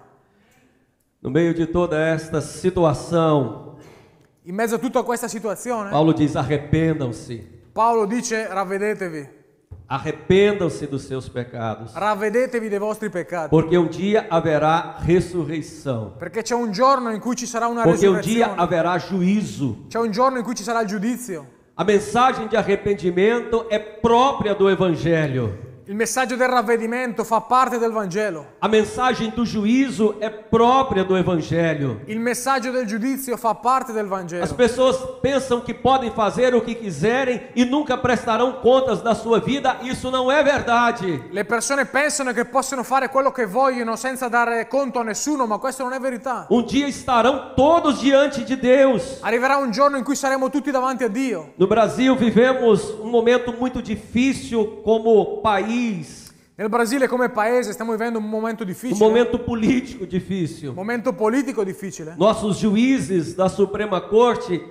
[SPEAKER 1] No meio de toda esta situação,
[SPEAKER 2] in mezzo a tutta questa situazione,
[SPEAKER 1] Paulo diz: arrependam-se.
[SPEAKER 2] Paolo dice: ravvedetevi.
[SPEAKER 1] Arrependam-se dos seus pecados.
[SPEAKER 2] Ravvedetevi dei vostri peccati.
[SPEAKER 1] Porque um dia haverá ressurreição.
[SPEAKER 2] Perché c'è un giorno in cui ci sarà una
[SPEAKER 1] Porque um
[SPEAKER 2] resurrezione.
[SPEAKER 1] dia haverá juízo.
[SPEAKER 2] C'è un giorno in cui ci sarà il giudizio.
[SPEAKER 1] A mensagem de arrependimento é própria do Evangelho.
[SPEAKER 2] Il messaggio del ravvedimento fa parte del Vangelo.
[SPEAKER 1] A mensagem do juízo é própria do Evangelho.
[SPEAKER 2] Il messaggio del giudizio fa parte del Vangelo.
[SPEAKER 1] As pessoas pensam que podem fazer o que quiserem e nunca prestarão contas da sua vida. Isso não é verdade.
[SPEAKER 2] Le persone pensano che possono fare quello che vogliono senza dare conto a nessuno, ma questo non è verità.
[SPEAKER 1] Um dia estarão todos diante de Deus.
[SPEAKER 2] Arriverà un giorno in cui saremo tutti davanti a Dio.
[SPEAKER 1] No Brasil vivemos um momento muito difícil como país.
[SPEAKER 2] Nel Brasile come paese stiamo vivendo un momento difficile.
[SPEAKER 1] Um momento político difícil.
[SPEAKER 2] Un momento politico difficile.
[SPEAKER 1] Nossos juízes da Suprema Corte,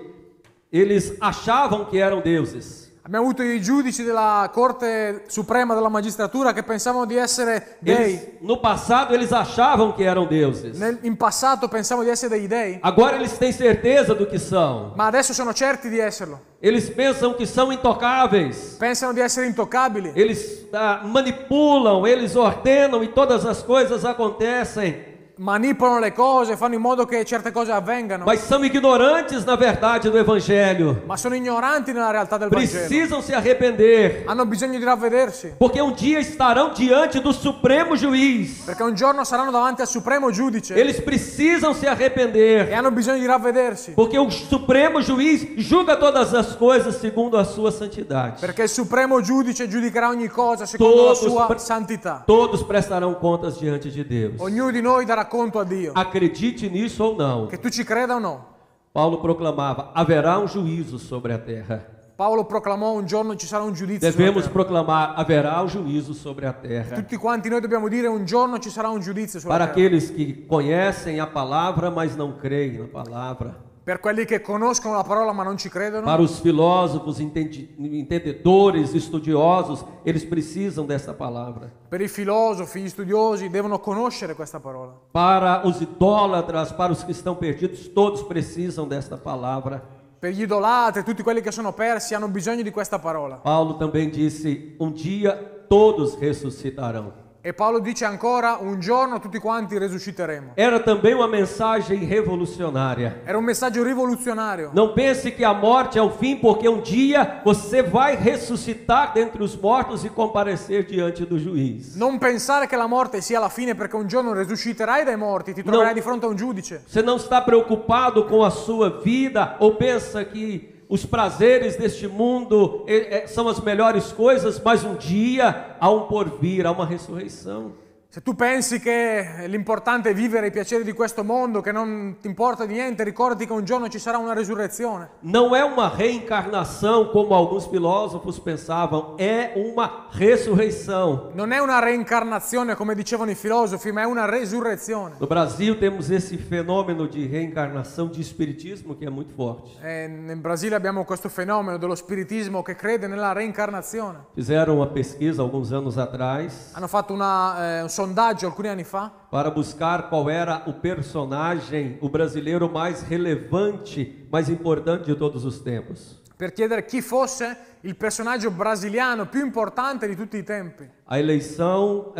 [SPEAKER 1] eles achavam que eram deuses.
[SPEAKER 2] Abbiamo avuto i giudici della Corte Suprema della Magistratura che pensavano di essere dei.
[SPEAKER 1] No passado eles achavam que eram deuses.
[SPEAKER 2] In passato pensavano di essere dei dei.
[SPEAKER 1] Agora eles têm certeza do que são.
[SPEAKER 2] Ma adesso sono certi di esserlo.
[SPEAKER 1] Eles pensam que são intocáveis.
[SPEAKER 2] Pensano di essere intoccabili.
[SPEAKER 1] Eles manipulam, eles ordenam e todas as coisas acontecem.
[SPEAKER 2] Manipolano le cose, fanno in modo che certe cose avvengano.
[SPEAKER 1] Mas são ignorantes na verdade do Evangelho.
[SPEAKER 2] Ma sono ignoranti nella realtà del Vangelo.
[SPEAKER 1] Precisam se arrepender.
[SPEAKER 2] Hanno bisogno di ravvedersi.
[SPEAKER 1] Porque um dia estarão diante do Supremo Juiz.
[SPEAKER 2] Perché un giorno saranno davanti al Supremo Giudice.
[SPEAKER 1] Eles precisam se arrepender.
[SPEAKER 2] E hanno bisogno di ravvedersi.
[SPEAKER 1] Porque o Supremo Juiz julga todas as coisas segundo a sua santidade.
[SPEAKER 2] Perché il Supremo Giudice giudicherà ogni cosa secondo la sua santità.
[SPEAKER 1] Todos prestarão contas diante de Deus.
[SPEAKER 2] Ognuno di noi darà conto a Dio.
[SPEAKER 1] Acredite nisso ou não.
[SPEAKER 2] Che tu ci creda o no.
[SPEAKER 1] Paulo proclamava: haverá um juízo sobre a terra.
[SPEAKER 2] Paolo proclamò un giorno ci sarà un giudizio sulla
[SPEAKER 1] Devemos
[SPEAKER 2] terra.
[SPEAKER 1] proclamar: haverá um juízo sobre a terra.
[SPEAKER 2] Tutti quanti noi dobbiamo dire un giorno ci sarà un giudizio sulla
[SPEAKER 1] Para
[SPEAKER 2] terra.
[SPEAKER 1] aqueles que conhecem a palavra, mas não creem na palavra.
[SPEAKER 2] Per quelli che conoscono la parola ma non ci credono.
[SPEAKER 1] Para os filósofos, entendedores, estudiosos, eles precisam dessa palavra.
[SPEAKER 2] Per i filosofi, gli studiosi devono conoscere questa parola.
[SPEAKER 1] Para os idólatras, para os que estão perdidos, todos precisam desta palavra.
[SPEAKER 2] Per gli idolatri, tutti quelli che sono persi hanno bisogno di questa parola.
[SPEAKER 1] Paulo também disse: um dia todos ressuscitarão.
[SPEAKER 2] E Paolo dice ancora, un giorno tutti quanti risusciteremo.
[SPEAKER 1] Era também uma mensagem revolucionária.
[SPEAKER 2] Era un messaggio rivoluzionario.
[SPEAKER 1] Não pense que a morte é o fim, porque um dia você vai ressuscitar dentre os mortos e comparecer diante do juiz.
[SPEAKER 2] Non pensare che la morte sia la fine, perché un giorno risusciterai dai morti, ti troverai di fronte a un giudice.
[SPEAKER 1] Você não está preocupado com a sua vida ou pensa que os prazeres deste mundo são as melhores coisas, mas um dia há um porvir, há uma ressurreição.
[SPEAKER 2] Se tu pensi che l'importante è vivere i piaceri di questo mondo, che non ti importa di niente, ricordati che un giorno ci sarà una resurrezione.
[SPEAKER 1] Não é uma reencarnação como alguns filósofos pensavam, é uma ressurreição.
[SPEAKER 2] Non è una reincarnazione come dicevano i filosofi, ma è una resurrezione.
[SPEAKER 1] No Brasil temos esse fenômeno de reencarnação de espiritismo que é muito forte.
[SPEAKER 2] In Brasile abbiamo questo fenomeno dello spiritismo che crede nella reincarnazione.
[SPEAKER 1] Fizeram uma pesquisa alguns anos atrás
[SPEAKER 2] Hanno fatto un sondaggio alcuni anni fa
[SPEAKER 1] para buscar qual era o personagem, o brasileiro mais relevante, mais importante de todos os tempos.
[SPEAKER 2] per chiedere chi fosse il personaggio brasiliano più importante di tutti i tempi.
[SPEAKER 1] A eleição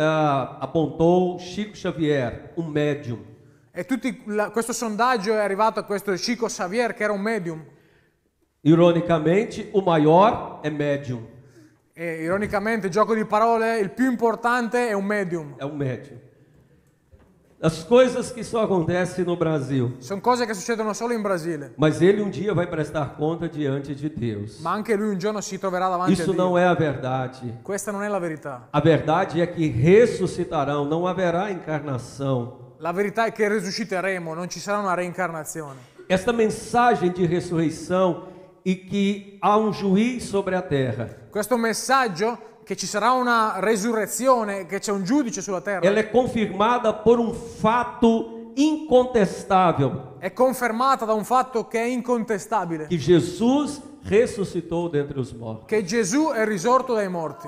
[SPEAKER 1] apontou Chico Xavier, um médium.
[SPEAKER 2] E questo sondaggio è arrivato a questo Chico Xavier, che era un medium.
[SPEAKER 1] Ironicamente, o maior é médium.
[SPEAKER 2] E ironicamente, gioco di parole, il più importante è un medium.
[SPEAKER 1] É um médium. As coisas que só acontecem no Brasil.
[SPEAKER 2] Sono cose che succedono solo in Brasile.
[SPEAKER 1] Mas ele um dia vai prestar conta diante de Deus.
[SPEAKER 2] Ma anche lui un giorno si troverà davanti a
[SPEAKER 1] Isso
[SPEAKER 2] Dio.
[SPEAKER 1] não é a verdade.
[SPEAKER 2] Questa non è la verità.
[SPEAKER 1] A verdade é que ressuscitarão, não haverá encarnação.
[SPEAKER 2] La verità è che risusciteremo, non ci sarà una reincarnazione.
[SPEAKER 1] Esta mensagem de ressurreição e que há um juiz sobre a terra.
[SPEAKER 2] Questo messaggio che ci sarà una resurrezione, che c'è un giudice sulla terra,
[SPEAKER 1] Ela é confirmada por um fato incontestável,
[SPEAKER 2] è confermata da un fatto che è incontestabile,
[SPEAKER 1] que Jesus ressuscitou dentre os mortos.
[SPEAKER 2] che Gesù è risorto dai morti.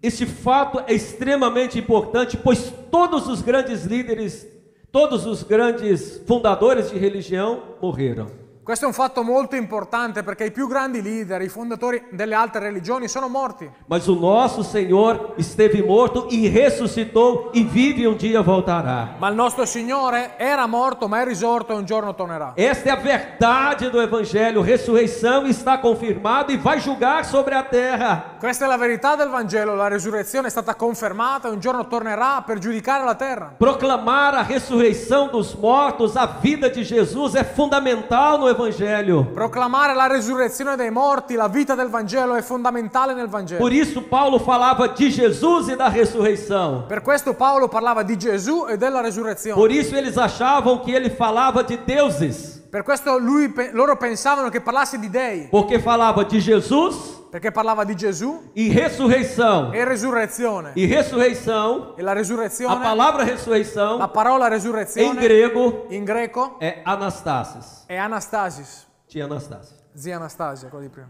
[SPEAKER 1] Este fato é extremamente importante, pois todos os grandes líderes, todos os grandes fundadores de religião morreram.
[SPEAKER 2] Questo è un fatto molto importante perché i più grandi leader, i fondatori delle altre religioni sono morti.
[SPEAKER 1] Mas o nosso Senhor esteve morto e ressuscitou e vive e um dia voltará.
[SPEAKER 2] Ma il nostro Signore era morto ma è risorto e un giorno tornerà.
[SPEAKER 1] Esta é a verdade do Evangelho. Ressurreição está confirmado e vai julgar sobre a terra.
[SPEAKER 2] Questa è la verità del Vangelo, la resurrezione è stata confermata e un giorno tornerà per giudicare la terra.
[SPEAKER 1] Proclamar a ressurreição dos mortos, a vida de Jesus é fundamental no Evangelho.
[SPEAKER 2] Proclamare la resurrezione dei morti, la vita del Vangelo è fondamentale nel Vangelo.
[SPEAKER 1] Por isso Paulo falava de Jesus e da ressurreição.
[SPEAKER 2] Per questo Paolo parlava di Gesù e della resurrezione.
[SPEAKER 1] Por isso eles achavam que ele falava de deuses.
[SPEAKER 2] Per questo loro pensavano che parlasse di dei.
[SPEAKER 1] Porque falava de Jesus
[SPEAKER 2] Perché parlava di Gesù
[SPEAKER 1] e ressurreição.
[SPEAKER 2] e resurrezione.
[SPEAKER 1] E ressurreição,
[SPEAKER 2] E la
[SPEAKER 1] a
[SPEAKER 2] resurrezione,
[SPEAKER 1] palavra
[SPEAKER 2] la
[SPEAKER 1] ressurreição
[SPEAKER 2] parola
[SPEAKER 1] em
[SPEAKER 2] resurrezione
[SPEAKER 1] grego
[SPEAKER 2] in greco
[SPEAKER 1] é anastasis.
[SPEAKER 2] è Anastasis.
[SPEAKER 1] Tia Anastasia.
[SPEAKER 2] Zia Anastasia, quello di prima.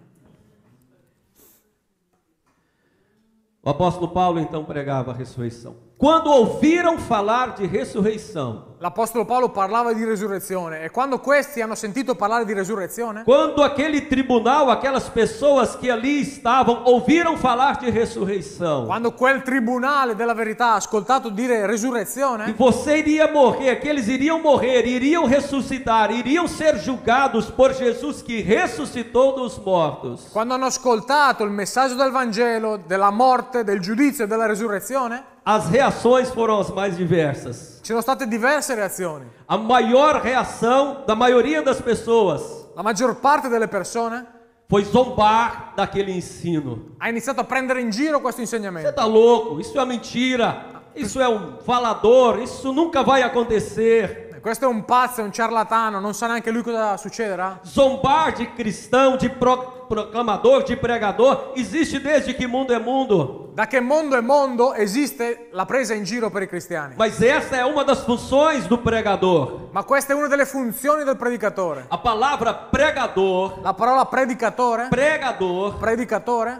[SPEAKER 1] O apóstolo Paulo então pregava a ressurreição. Quando ouviram falar de ressurreição,
[SPEAKER 2] L'Apostolo Paolo parlava di resurrezione e quando questi hanno sentito parlare di resurrezione,
[SPEAKER 1] quando aquele tribunal, aquelas pessoas que ali estavam, ouviram falar de ressurreição,
[SPEAKER 2] quando quel tribunale della verità ha ascoltato dire
[SPEAKER 1] que
[SPEAKER 2] resurrezione,
[SPEAKER 1] você iria morrer, que eles iriam morrer, iriam ressuscitar, iriam ser julgados por Jesus que ressuscitou dos mortos.
[SPEAKER 2] quando hanno ascoltato il messaggio del Vangelo, della morte, del giudizio e della resurrezione,
[SPEAKER 1] As reações foram as mais diversas.
[SPEAKER 2] ci sono state diverse reazioni.
[SPEAKER 1] A maior reação da maioria das pessoas
[SPEAKER 2] La maggior parte delle persone
[SPEAKER 1] foi zombar daquele ensino.
[SPEAKER 2] ha iniziato a prendere in giro questo
[SPEAKER 1] Você
[SPEAKER 2] insegnamento.
[SPEAKER 1] está louco? Isso é mentira. isso é um falador, isso nunca vai acontecer.
[SPEAKER 2] Questo è un pazzo, è un ciarlatano, non sa neanche lui cosa succederà.
[SPEAKER 1] Zombar de cristão, de proclamador, de pregador, existe desde que mundo é mundo.
[SPEAKER 2] Da che mondo è mondo esiste la presa in giro per i cristiani.
[SPEAKER 1] Mas essa é uma das funções do pregador.
[SPEAKER 2] Ma questa è una delle funzioni del predicatore.
[SPEAKER 1] A palavra pregador,
[SPEAKER 2] La parola predicatore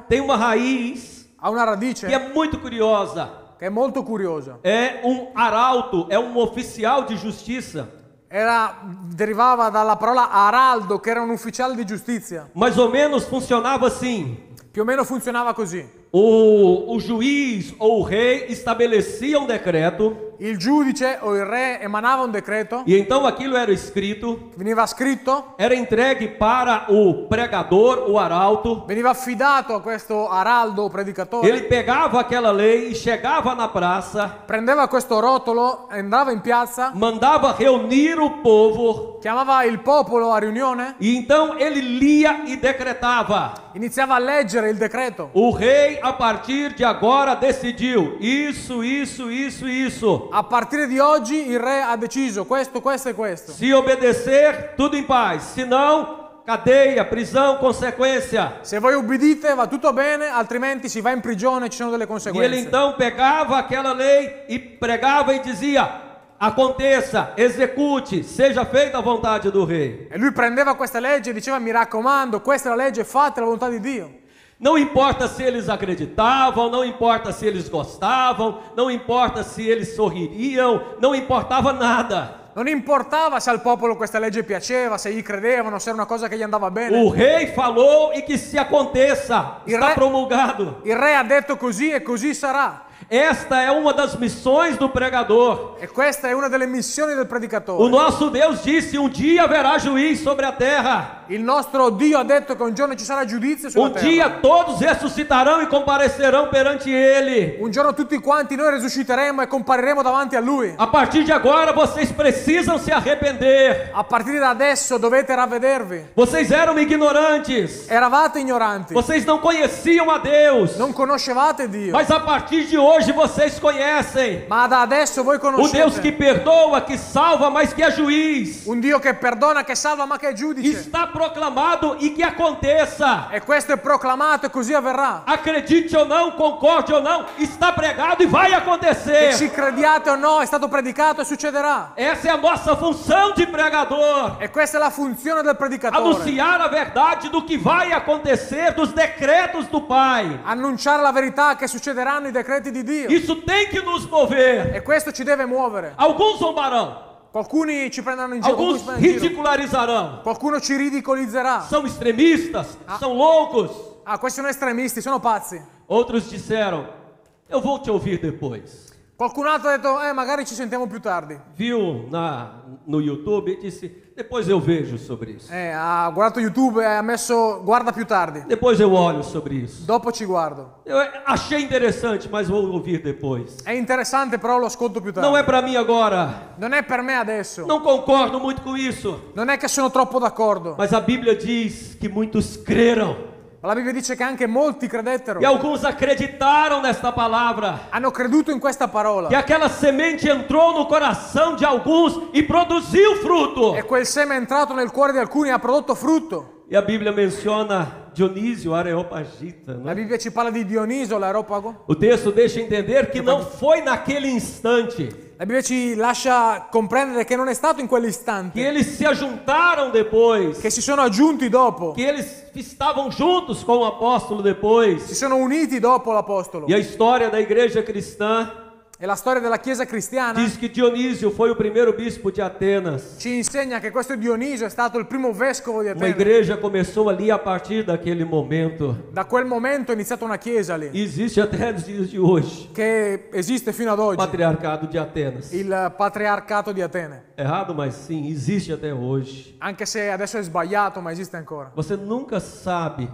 [SPEAKER 1] tem uma raiz
[SPEAKER 2] ha una
[SPEAKER 1] que
[SPEAKER 2] radice
[SPEAKER 1] é muito curiosa.
[SPEAKER 2] che è molto curiosa.
[SPEAKER 1] É um arauto, é um oficial de justiça.
[SPEAKER 2] Derivava dalla parola araldo, che era un ufficiale di giustizia.
[SPEAKER 1] Mais ou menos funcionava assim.
[SPEAKER 2] Più o meno funzionava così.
[SPEAKER 1] O juiz ou o rei estabelecia um decreto.
[SPEAKER 2] Il giudice o il re emanava un decreto,
[SPEAKER 1] E então aquilo era escrito,
[SPEAKER 2] veniva scritto,
[SPEAKER 1] era entregue para o pregador, o arauto.
[SPEAKER 2] veniva affidato a questo araldo o predicatore,
[SPEAKER 1] Ele pegava aquela lei e chegava na praça,
[SPEAKER 2] prendeva questo rotolo, andava in piazza,
[SPEAKER 1] mandava reunir o povo,
[SPEAKER 2] chiamava il popolo a riunione,
[SPEAKER 1] e então ele lia e decretava.
[SPEAKER 2] iniziava a leggere il decreto.
[SPEAKER 1] O rei, a partir de agora, decidiu isso, isso, isso, isso.
[SPEAKER 2] A partire di oggi il re ha deciso questo, questo e questo.
[SPEAKER 1] Se obedecer, tudo em paz. Se não, cadeia, prisão, consequência.
[SPEAKER 2] Se voi ubbidite va tutto bene, altrimenti si va in prigione, ci sono delle
[SPEAKER 1] E ele
[SPEAKER 2] conseguenze.
[SPEAKER 1] então pegava aquela lei e pregava e dizia: aconteça, execute, seja feita a vontade do rei.
[SPEAKER 2] E lui prendeva questa legge e diceva: mi raccomando, questa è la legge, fate la volontà di Dio.
[SPEAKER 1] Não importa se eles acreditavam, não importa se eles gostavam, não importa se eles sorririam, não importava nada.
[SPEAKER 2] Non importava se al popolo questa legge piaceva, se gli credevano, se era una cosa che gli andava bene.
[SPEAKER 1] O rei falou e que se aconteça, está promulgado.
[SPEAKER 2] Il re ha detto così e così sarà.
[SPEAKER 1] Esta é uma das missões do pregador.
[SPEAKER 2] E questa è una delle missioni del
[SPEAKER 1] O
[SPEAKER 2] predicatore.
[SPEAKER 1] nosso Deus disse: um dia haverá juiz sobre a terra.
[SPEAKER 2] Il nostro Dio ha detto che un giorno ci sarà giudizio sulla
[SPEAKER 1] Um
[SPEAKER 2] terra.
[SPEAKER 1] dia todos ressuscitarão e comparecerão perante Ele.
[SPEAKER 2] Un giorno tutti quanti noi risusciteremo e compariremo davanti a Lui.
[SPEAKER 1] A partir de agora vocês precisam se arrepender.
[SPEAKER 2] A partire da adesso dovete ravvedervi.
[SPEAKER 1] Vocês eram ignorantes.
[SPEAKER 2] Eravate ignoranti,
[SPEAKER 1] Vocês não conheciam a Deus.
[SPEAKER 2] non conoscevate Dio.
[SPEAKER 1] Mas a partir de hoje vocês conhecem.
[SPEAKER 2] Ma da adesso voi
[SPEAKER 1] O Deus que
[SPEAKER 2] conoscete
[SPEAKER 1] perdoa, que salva, mas que é juiz.
[SPEAKER 2] un Dio che perdona, che salva, ma che è giudice.
[SPEAKER 1] Está proclamado e que aconteça.
[SPEAKER 2] E questo è proclamato e così avverrà.
[SPEAKER 1] Acredite ou não, concorde ou não, está pregado e vai
[SPEAKER 2] Che
[SPEAKER 1] acontecer.
[SPEAKER 2] ci crediate o no, è stato predicato e succederà.
[SPEAKER 1] Essa é a nossa função de pregador.
[SPEAKER 2] E questa è la funzione del predicatore.
[SPEAKER 1] Anunciar a verdade do que vai acontecer, dos decretos do Pai.
[SPEAKER 2] Annunciare la verità che succederanno i decreti di Dio.
[SPEAKER 1] Isso tem que nos mover.
[SPEAKER 2] E questo ci deve muovere.
[SPEAKER 1] Alguns zombarão,
[SPEAKER 2] Qualcuno ci prenderanno in giro, qualcuno
[SPEAKER 1] alguns
[SPEAKER 2] ci prende in giro.
[SPEAKER 1] ridicularizarão.
[SPEAKER 2] Qualcuno ci ridicolizzerà.
[SPEAKER 1] São extremistas, são loucos.
[SPEAKER 2] Ah, questi sono estremisti, sono pazzi.
[SPEAKER 1] Outros disseram: eu vou te ouvir depois.
[SPEAKER 2] Qualcun altro ha detto, magari ci sentiamo più tardi.
[SPEAKER 1] Viu no YouTube e disse: depois eu vejo sobre isso.
[SPEAKER 2] Ha guardato YouTube e ha messo, guarda più tardi.
[SPEAKER 1] Depois eu olho sobre isso.
[SPEAKER 2] Dopo ci guardo.
[SPEAKER 1] Eu achei interessante, mas vou ouvir depois.
[SPEAKER 2] È interessante, però lo ascolto più tardi.
[SPEAKER 1] Não é para mim agora.
[SPEAKER 2] Non è per me adesso.
[SPEAKER 1] Não concordo muito com isso.
[SPEAKER 2] Non è che sono troppo d'accordo.
[SPEAKER 1] Mas a Bíblia diz que muitos creram.
[SPEAKER 2] Ma la Bibbia dice che anche molti credettero.
[SPEAKER 1] E alguns acreditaram nesta palavra.
[SPEAKER 2] Hanno creduto in questa parola.
[SPEAKER 1] Que aquela semente entrou no coração de alguns e produziu fruto.
[SPEAKER 2] E quel seme è entrato nel cuore di alcuni e ha prodotto frutto.
[SPEAKER 1] E a Bíblia menciona Dionísio, Areopagita,
[SPEAKER 2] La
[SPEAKER 1] né?
[SPEAKER 2] Bibbia ci parla di Dioniso, l'aeropago.
[SPEAKER 1] O texto deixa entender que não foi naquele instante,
[SPEAKER 2] La Bibbia ci lascia comprendere che non è stato in
[SPEAKER 1] que
[SPEAKER 2] quell'istante,
[SPEAKER 1] eles se ajuntaram depois,
[SPEAKER 2] che si sono aggiunti dopo,
[SPEAKER 1] que eles estavam juntos com o apóstolo depois.
[SPEAKER 2] si sono uniti dopo l'apostolo.
[SPEAKER 1] E a história da igreja cristã
[SPEAKER 2] E la storia della Chiesa cristiana
[SPEAKER 1] diz que Dionísio foi o primeiro bispo de Atenas.
[SPEAKER 2] ci insegna che questo Dionisio è stato il primo vescovo di
[SPEAKER 1] Uma
[SPEAKER 2] Atene.
[SPEAKER 1] igreja começou ali a partir daquele momento.
[SPEAKER 2] Da quel momento è iniziata una chiesa lì,
[SPEAKER 1] E existe até nos dias de hoje.
[SPEAKER 2] che esiste fino ad
[SPEAKER 1] O
[SPEAKER 2] oggi,
[SPEAKER 1] patriarcado de Atenas.
[SPEAKER 2] il patriarcato di Atene.
[SPEAKER 1] Errado, mas sim, existe até hoje.
[SPEAKER 2] Anche se adesso è sbagliato, ma esiste ancora.
[SPEAKER 1] Você nunca sabe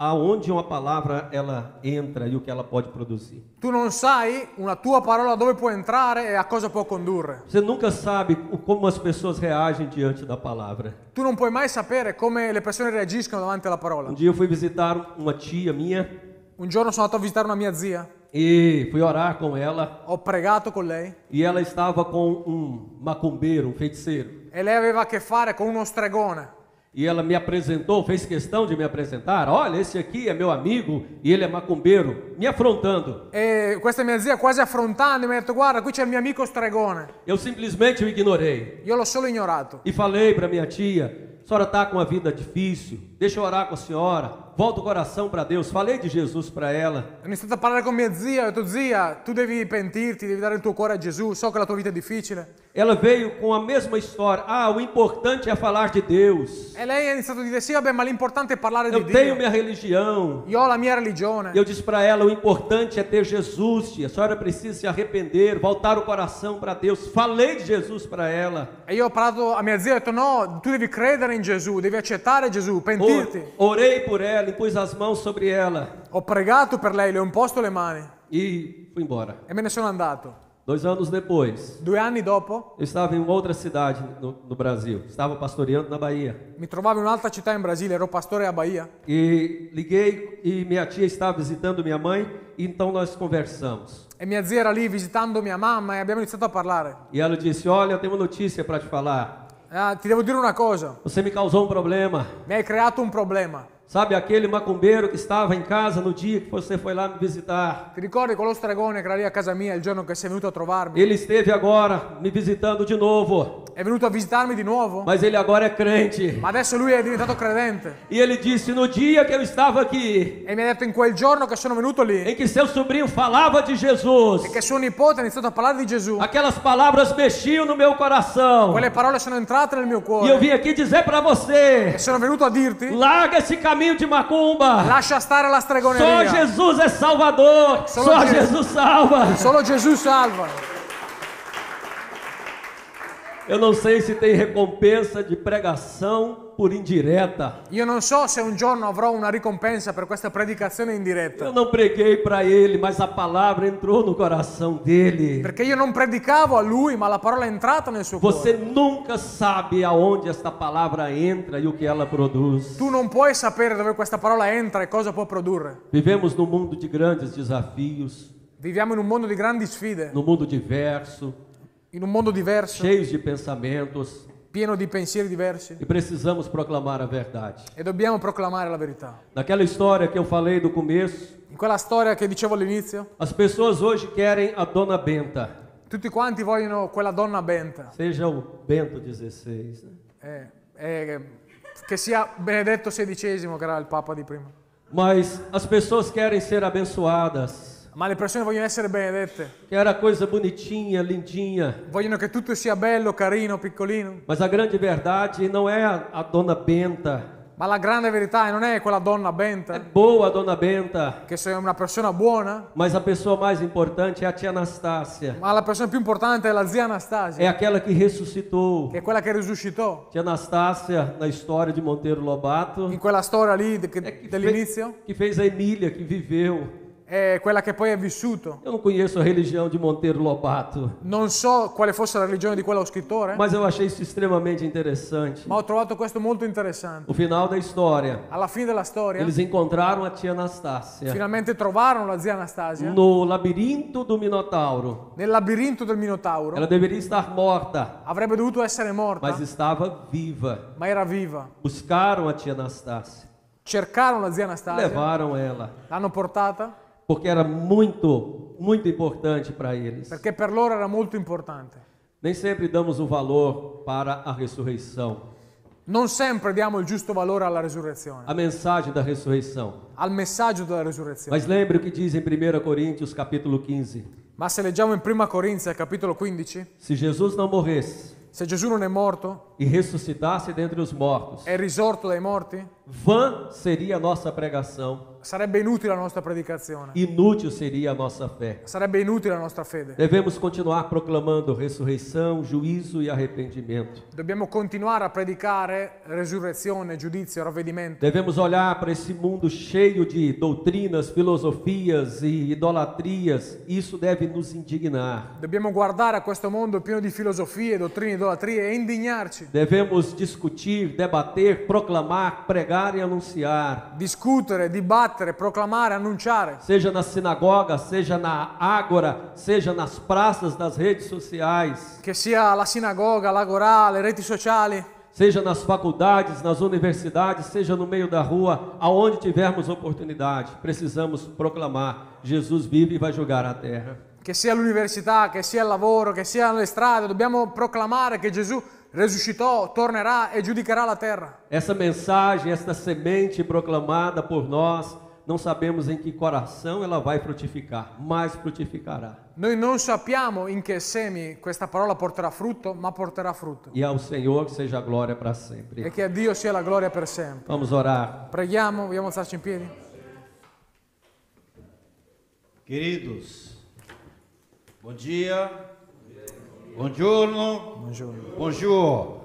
[SPEAKER 1] aonde uma palavra ela entra e o que ela pode produzir.
[SPEAKER 2] Tu non sai una tua parola dove può entrare e a cosa può condurre.
[SPEAKER 1] Você nunca sabe como as pessoas reagem diante da palavra.
[SPEAKER 2] Tu non puoi mai sapere come le persone reagiscono davanti alla parola.
[SPEAKER 1] Um dia eu fui visitar uma tia minha
[SPEAKER 2] Un giorno sono andato a visitare una mia zia
[SPEAKER 1] e fui orar com ela.
[SPEAKER 2] ho pregato con lei
[SPEAKER 1] E ela estava com um macumbeiro, um feiticeiro.
[SPEAKER 2] e lei aveva a che fare con uno stregone.
[SPEAKER 1] E ela me apresentou, fez questão de me apresentar. Olha, esse aqui é meu amigo e ele é macumbeiro, me afrontando.
[SPEAKER 2] E questa mia zia, quasi affrontando, mi ha detto: guarda, qui c'è il mio amico stregone.
[SPEAKER 1] Eu simplesmente o ignorei
[SPEAKER 2] Io l'ho solo ignorato.
[SPEAKER 1] e falei para minha tia: a senhora está com uma vida difícil, deixa eu orar com a senhora. Volta o coração para Deus. Falei de Jesus para ela.
[SPEAKER 2] Ho iniziato a parlare con mia zia, ho detto: zia, tu devi pentirti, devi dare il tuo cuore a Gesù, so che la tua vita è difficile.
[SPEAKER 1] Ela veio com a mesma história. Ah, o importante é falar de Deus.
[SPEAKER 2] E lei ha iniziato a dire: sì, vabbè, ma l'importante è parlare
[SPEAKER 1] Eu
[SPEAKER 2] di
[SPEAKER 1] tenho
[SPEAKER 2] Dio.
[SPEAKER 1] minha religião.
[SPEAKER 2] Io ho la mia religione.
[SPEAKER 1] Eu disse para ela: o importante é ter Jesus, tia. A senhora precisa se arrepender, voltar o coração para Deus. Falei de Jesus para ela.
[SPEAKER 2] E io ho parlato a mia zia e ho detto: no, tu devi credere in Gesù, devi accettare Gesù, pentirti.
[SPEAKER 1] Orei por ela, impus as mãos sobre ela
[SPEAKER 2] Ho pregato per lei, le ho imposto le mani
[SPEAKER 1] e fui embora.
[SPEAKER 2] e me ne sono andato.
[SPEAKER 1] 2 anos depois,
[SPEAKER 2] 2 anni dopo
[SPEAKER 1] eu estava em outra cidade no Brasil. Estava pastoreando na Bahia.
[SPEAKER 2] mi trovavo in un'altra città in Brasile, ero pastore a Bahia.
[SPEAKER 1] E liguei e minha tia estava visitando minha mãe, e então nós conversamos.
[SPEAKER 2] E mia zia era lì visitando mia mamma e abbiamo iniziato a parlare.
[SPEAKER 1] E ela disse: olha, eu tenho uma notícia para te falar.
[SPEAKER 2] Ah, ti devo dire una cosa,
[SPEAKER 1] Você me causou um problema.
[SPEAKER 2] mi hai creato un problema.
[SPEAKER 1] Sabe aquele macumbeiro que estava em casa no dia que você foi lá me visitar?
[SPEAKER 2] Ti ricordi quello stregone che era lì a casa mia il giorno che sei venuto a trovarmi?
[SPEAKER 1] Ele esteve agora me visitando de novo,
[SPEAKER 2] È venuto a visitarmi di nuovo?
[SPEAKER 1] mas ele agora é crente.
[SPEAKER 2] Ma adesso lui è diventato credente.
[SPEAKER 1] E ele disse: no dia que eu estava aqui,
[SPEAKER 2] E mi ha detto: in quel giorno che sono venuto lì
[SPEAKER 1] em que seu sobrinho falava de Jesus,
[SPEAKER 2] e che suo nipote ha iniziato a parlare di Gesù,
[SPEAKER 1] aquelas palavras mexiam no meu coração.
[SPEAKER 2] quelle parole sono entrate nel mio
[SPEAKER 1] E eu
[SPEAKER 2] cuore.
[SPEAKER 1] vim aqui dizer para você:
[SPEAKER 2] E sono venuto a dirti:
[SPEAKER 1] larga esse caminho de macumba.
[SPEAKER 2] lascia stare la
[SPEAKER 1] Só
[SPEAKER 2] stregoneria.
[SPEAKER 1] Jesus é Salvador.
[SPEAKER 2] Solo
[SPEAKER 1] Só
[SPEAKER 2] Jesus.
[SPEAKER 1] Jesus salva.
[SPEAKER 2] Solo Gesù salva.
[SPEAKER 1] Eu não sei se tem recompensa de pregação por indireta.
[SPEAKER 2] Io non so se un giorno avrò una ricompensa per questa predicazione in diretta.
[SPEAKER 1] Eu não preguei para ele, mas a palavra entrou no coração dele.
[SPEAKER 2] Perché io non predicavo a lui, ma la parola è entrata nel suo
[SPEAKER 1] Você
[SPEAKER 2] cuore.
[SPEAKER 1] nunca sabe aonde esta palavra entra e o que ela produz.
[SPEAKER 2] Tu non puoi sapere dove questa parola entra e cosa può produrre.
[SPEAKER 1] Vivemos num mundo de grandes desafios,
[SPEAKER 2] Viviamo in un mondo di grandi sfide,
[SPEAKER 1] num mundo diverso,
[SPEAKER 2] in un mondo diverso,
[SPEAKER 1] cheios de pensamentos,
[SPEAKER 2] pieno di pensieri diversi,
[SPEAKER 1] e precisamos proclamar a verdade.
[SPEAKER 2] e dobbiamo proclamare la verità.
[SPEAKER 1] Naquela história que eu falei do começo,
[SPEAKER 2] In quella storia che dicevo all'inizio,
[SPEAKER 1] as pessoas hoje querem a Dona Benta,
[SPEAKER 2] tutti quanti vogliono quella donna benta,
[SPEAKER 1] seja o Bento XVI, né?
[SPEAKER 2] che sia Benedetto XVI, che era il Papa di prima.
[SPEAKER 1] Mas as pessoas querem ser abençoadas,
[SPEAKER 2] Ma le persone vogliono essere benedette,
[SPEAKER 1] quer a coisa bonitinha, lindinha.
[SPEAKER 2] vogliono che tutto sia bello, carino, piccolino.
[SPEAKER 1] Mas a grande verdade não é a Dona Benta.
[SPEAKER 2] Ma la grande verità non è quella donna
[SPEAKER 1] É
[SPEAKER 2] benta,
[SPEAKER 1] boa a Dona Benta,
[SPEAKER 2] che sei una persona buona,
[SPEAKER 1] mas a pessoa mais importante é a tia Anastácia.
[SPEAKER 2] ma la persona più importante è la zia
[SPEAKER 1] É
[SPEAKER 2] Anastasia,
[SPEAKER 1] aquela que ressuscitou.
[SPEAKER 2] che è quella che risuscitò.
[SPEAKER 1] Tia Anastácia, na história de Monteiro Lobato,
[SPEAKER 2] In quella storia lì
[SPEAKER 1] que
[SPEAKER 2] dell'inizio,
[SPEAKER 1] que fez a Emília, que viveu.
[SPEAKER 2] è quella che poi è vissuto.
[SPEAKER 1] Eu não conheço a religião de Monteiro Lobato,
[SPEAKER 2] Non so quale fosse la religione di quello scrittore,
[SPEAKER 1] mas eu achei isso extremamente interessante.
[SPEAKER 2] ma ho trovato questo molto interessante.
[SPEAKER 1] O final da história,
[SPEAKER 2] Alla fine della storia,
[SPEAKER 1] eles encontraram a tia Anastácia
[SPEAKER 2] finalmente trovarono la zia Anastasia
[SPEAKER 1] no labirinto do Minotauro.
[SPEAKER 2] nel labirinto del Minotauro.
[SPEAKER 1] Ela deveria estar morta,
[SPEAKER 2] Avrebbe dovuto essere morta,
[SPEAKER 1] mas estava viva.
[SPEAKER 2] ma era viva.
[SPEAKER 1] Buscaram a tia Anastácia,
[SPEAKER 2] Cercarono la zia Anastasia,
[SPEAKER 1] levaram ela,
[SPEAKER 2] l'hanno portata
[SPEAKER 1] porque era muito, muito importante para eles.
[SPEAKER 2] perché per loro era molto importante.
[SPEAKER 1] Nem sempre damos o valor para a ressurreição,
[SPEAKER 2] Non sempre diamo il giusto valore alla resurrezione,
[SPEAKER 1] a mensagem da ressurreição.
[SPEAKER 2] al messaggio della resurrezione.
[SPEAKER 1] Mas lembre o que diz em 1 Coríntios capítulo 15.
[SPEAKER 2] Ma se leggiamo in Prima Corinzi, capitolo 15,
[SPEAKER 1] Se Jesus não morresse
[SPEAKER 2] se Gesù non è morto,
[SPEAKER 1] e ressuscitasse dentre os mortos,
[SPEAKER 2] è risorto dai morti,
[SPEAKER 1] vã seria a nossa pregação,
[SPEAKER 2] sarebbe inutile la nostra predicazione,
[SPEAKER 1] inútil seria a nossa fé.
[SPEAKER 2] sarebbe inutile la nostra fede.
[SPEAKER 1] Devemos continuar proclamando ressurreição, juízo e arrependimento.
[SPEAKER 2] Dobbiamo continuare a predicare resurrezione, giudizio, ravvedimento.
[SPEAKER 1] Devemos olhar para esse mundo cheio de doutrinas, filosofias e idolatrias. Isso deve nos indignar.
[SPEAKER 2] Dobbiamo guardare a questo mondo pieno di filosofie, dottrine, idolatrie e indignarci.
[SPEAKER 1] Devemos discutir, debater, proclamar, pregar e anunciar.
[SPEAKER 2] discutere, dibattere, proclamare, annunciare.
[SPEAKER 1] Seja na sinagoga, seja na ágora, seja nas praças das redes sociais,
[SPEAKER 2] Che sia la sinagoga, l'agorà, le reti sociali,
[SPEAKER 1] seja nas faculdades, nas universidades, seja no meio da rua, aonde tivermos oportunidade, precisamos proclamar: Jesus vive e vai julgar a terra.
[SPEAKER 2] che sia all'università, che sia al lavoro, che sia nelle strade, dobbiamo proclamare che Gesù risuscitò, tornerà e giudicherà la terra.
[SPEAKER 1] Essa mensagem, esta semente proclamada por nós, não sabemos em que coração ela vai frutificar, mas frutificará.
[SPEAKER 2] Noi non sappiamo in che semi questa parola porterà frutto, ma porterà frutto.
[SPEAKER 1] E ao Senhor seja a glória para sempre.
[SPEAKER 2] E che a Dio sia la gloria per sempre.
[SPEAKER 1] Vamos orar.
[SPEAKER 2] Preghiamo, vogliamo alzarci in piedi?
[SPEAKER 3] Queridos, bom dia, buongiorno,
[SPEAKER 2] Buongiorno.
[SPEAKER 3] bonjour.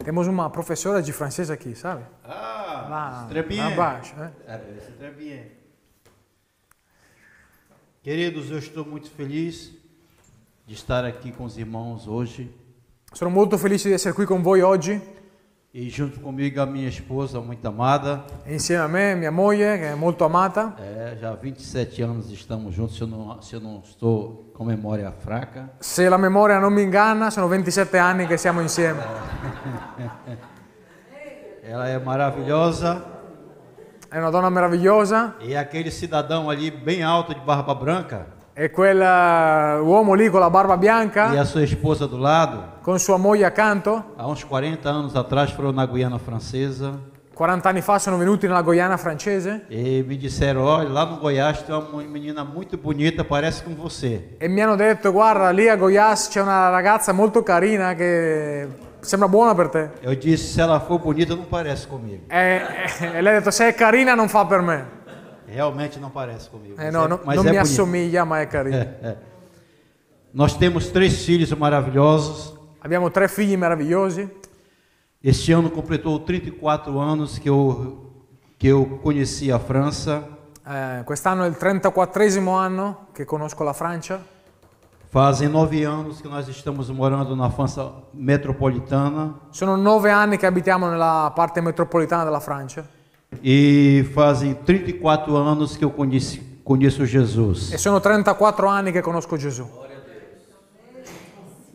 [SPEAKER 2] Temos uma professora de francês aqui, sabe?
[SPEAKER 3] Ah,
[SPEAKER 2] Lá,
[SPEAKER 3] très bien.
[SPEAKER 2] lá abaixo, né?
[SPEAKER 3] C'est très bien. Queridos, eu estou muito feliz de estar aqui com os irmãos hoje
[SPEAKER 2] Sono molto felice di essere qui con voi oggi,
[SPEAKER 3] e junto comigo a minha esposa muito amada.
[SPEAKER 2] e insieme a me, mia moglie, che è molto amata.
[SPEAKER 3] Já há 27 anos estamos juntos, se eu não estou com memória fraca.
[SPEAKER 2] Se la memoria non mi inganna, sono 27 anni che siamo insieme.
[SPEAKER 3] Ela é maravilhosa.
[SPEAKER 2] È una donna meravigliosa,
[SPEAKER 3] E aquele cidadão ali bem alto de barba branca
[SPEAKER 2] e quell'uomo lì con la barba
[SPEAKER 3] e
[SPEAKER 2] bianca,
[SPEAKER 3] a sua esposa do lado,
[SPEAKER 2] con sua moglie accanto,
[SPEAKER 3] há uns 40 anos atrás foram na Guiana Francesa
[SPEAKER 2] 40 anni fa sono venuti nella Guyana francese
[SPEAKER 3] e me disseram: olha, lá no Goiás tem uma menina muito bonita, parece com você.
[SPEAKER 2] e mi hanno detto: guarda, lì a Goiás c'è una ragazza molto carina che sembra buona per te.
[SPEAKER 3] Eu disse: se ela for bonita, não parece comigo.
[SPEAKER 2] E lei ha detto: se è carina non fa per me.
[SPEAKER 3] Realmente não parece comigo.
[SPEAKER 2] No, non mi
[SPEAKER 3] bonita.
[SPEAKER 2] assomiglia, ma è carina.
[SPEAKER 3] Nós temos 3 filhos maravilhosos.
[SPEAKER 2] Abbiamo 3 figli meravigliosi.
[SPEAKER 3] Este ano completou 34 anos que eu conheci a França.
[SPEAKER 2] Quest'anno è il 34esimo anno che conosco la Francia.
[SPEAKER 3] Fazem 9 anos que nós estamos morando na França metropolitana.
[SPEAKER 2] Sono 9 anni che abitiamo nella parte metropolitana della Francia.
[SPEAKER 3] E fazem 34 anos que eu conheço Jesus.
[SPEAKER 2] E sono 34 anni che conosco Gesù.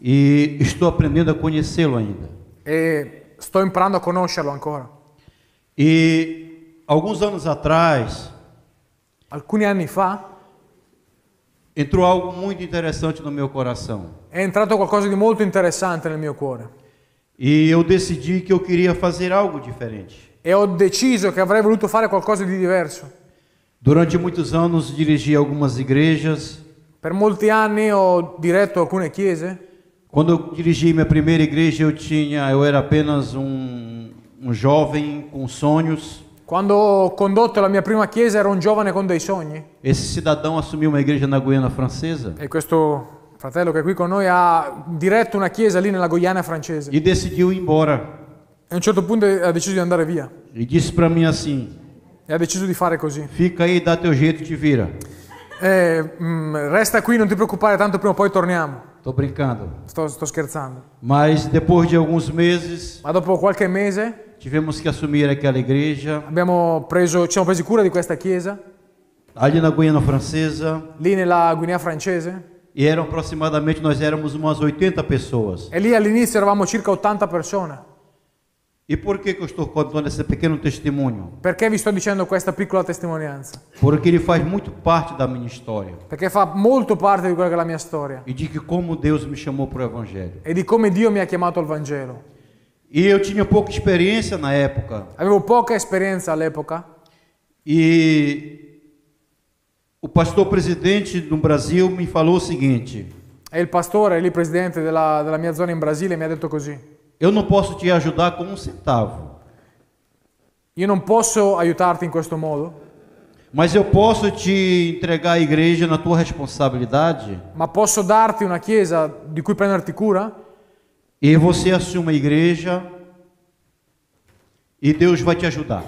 [SPEAKER 3] E estou aprendendo a conhecê-lo ainda.
[SPEAKER 2] E sto imparando a conoscerlo ancora.
[SPEAKER 3] E alguns anos atrás
[SPEAKER 2] Alcuni anni fa
[SPEAKER 3] entrou algo muito interessante no meu coração.
[SPEAKER 2] è entrato qualcosa di molto interessante nel mio cuore.
[SPEAKER 3] E eu decidi que eu queria fazer algo diferente.
[SPEAKER 2] E ho deciso che avrei voluto fare qualcosa di diverso.
[SPEAKER 3] Durante muitos anos dirigi algumas igrejas.
[SPEAKER 2] Per molti anni ho diretto alcune chiese.
[SPEAKER 3] Quando eu dirigi minha primeira igreja, eu era apenas jovem com sonhos.
[SPEAKER 2] Quando ho condotto la mia prima chiesa ero un giovane con dei sogni.
[SPEAKER 3] Esse cidadão assumiu uma igreja na Guiana Francesa
[SPEAKER 2] E questo fratello che è qui con noi ha diretto una chiesa lì nella Guyana francese.
[SPEAKER 3] e decidiu ir embora.
[SPEAKER 2] E a un certo punto ha deciso di andare via.
[SPEAKER 3] E disse para mim assim:
[SPEAKER 2] E ha deciso di fare così.
[SPEAKER 3] fica aí, dá teu jeito, te vira.
[SPEAKER 2] Resta qui, non ti preoccupare, tanto prima o poi torniamo.
[SPEAKER 3] Tô brincando.
[SPEAKER 2] Sto scherzando.
[SPEAKER 3] Mas depois de alguns meses,
[SPEAKER 2] Ma dopo qualche mese
[SPEAKER 3] tivemos que assumir aquela igreja
[SPEAKER 2] ci siamo presi cura di questa chiesa,
[SPEAKER 3] ali na Guiana Francesa.
[SPEAKER 2] lì nella Guinea francese.
[SPEAKER 3] E nós éramos umas 80 pessoas.
[SPEAKER 2] E lì all'inizio eravamo circa 80 persone.
[SPEAKER 3] E por que eu estou contando esse pequeno testemunho?
[SPEAKER 2] Perché vi sto dicendo questa piccola testimonianza?
[SPEAKER 3] Porque ele faz muito parte da minha história.
[SPEAKER 2] Perché fa molto parte di quella che è la mia storia
[SPEAKER 3] E de que como Deus me chamou para o Evangelho.
[SPEAKER 2] e di come Dio mi ha chiamato al Vangelo.
[SPEAKER 3] E eu tinha pouca experiência na época.
[SPEAKER 2] Avevo poca esperienza all'epoca
[SPEAKER 3] E o pastor presidente do Brasil me falou o seguinte:
[SPEAKER 2] e il pastore, lì presidente della mia zona in Brasile, mi ha detto così:
[SPEAKER 3] eu não posso te ajudar com 1 centavo,
[SPEAKER 2] io non posso aiutarti in questo modo,
[SPEAKER 3] mas eu posso te entregar a igreja na tua responsabilidade
[SPEAKER 2] ma posso darti una chiesa di cui prenderti cura
[SPEAKER 3] e você assume a igreja e Deus vai te ajudar.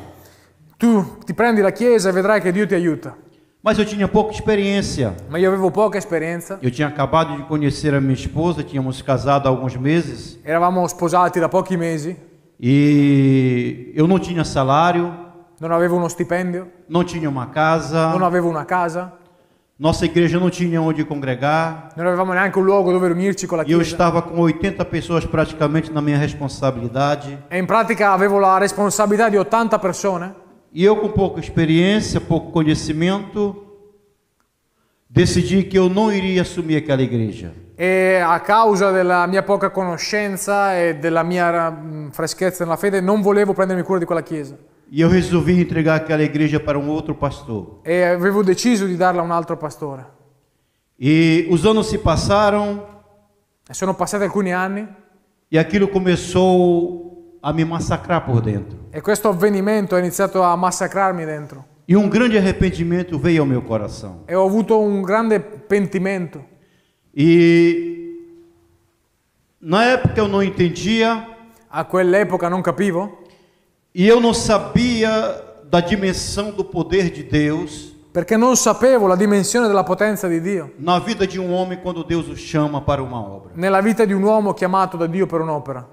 [SPEAKER 2] tu ti prendi la chiesa e vedrai che Dio ti aiuta.
[SPEAKER 3] Mas eu tinha pouca experiência.
[SPEAKER 2] ma io avevo poca esperienza.
[SPEAKER 3] Eu tinha acabado de conhecer a minha esposa, tínhamos casado há alguns meses.
[SPEAKER 2] Eravamo sposati da pochi mesi,
[SPEAKER 3] E eu não tinha salário,
[SPEAKER 2] non avevo uno stipendio,
[SPEAKER 3] não tinha uma casa,
[SPEAKER 2] non avevo una casa,
[SPEAKER 3] nossa igreja não tinha onde congregar.
[SPEAKER 2] non avevamo neanche un luogo dove riunirci con la
[SPEAKER 3] E eu
[SPEAKER 2] chiesa.
[SPEAKER 3] estava com 80 pessoas praticamente na minha responsabilidade.
[SPEAKER 2] E in pratica avevo la responsabilità di 80 persone.
[SPEAKER 3] E eu, com pouca experiência, pouco conhecimento, decidi que eu não iria assumir aquela igreja.
[SPEAKER 2] E a causa della mia poca conoscenza e della mia freschezza nella fede non volevo prendermi cura di quella chiesa.
[SPEAKER 3] E eu resolvi entregar aquela igreja para um outro pastor.
[SPEAKER 2] E avevo deciso di darla a un altro pastore.
[SPEAKER 3] E os anos se passaram
[SPEAKER 2] E sono passati alcuni anni
[SPEAKER 3] e aquilo começou a me massacrar por dentro.
[SPEAKER 2] e questo avvenimento ha iniziato a massacrarmi dentro.
[SPEAKER 3] E um grande arrependimento veio ao meu coração.
[SPEAKER 2] E ho avuto un grande pentimento.
[SPEAKER 3] E na época eu não entendia
[SPEAKER 2] A quell'epoca non capivo,
[SPEAKER 3] e eu não sabia da dimensão do poder de Deus
[SPEAKER 2] perché non sapevo la dimensione della potenza di Dio
[SPEAKER 3] na vida de um homem quando Deus o chama para uma obra.
[SPEAKER 2] nella vita di un uomo chiamato da Dio per un'opera.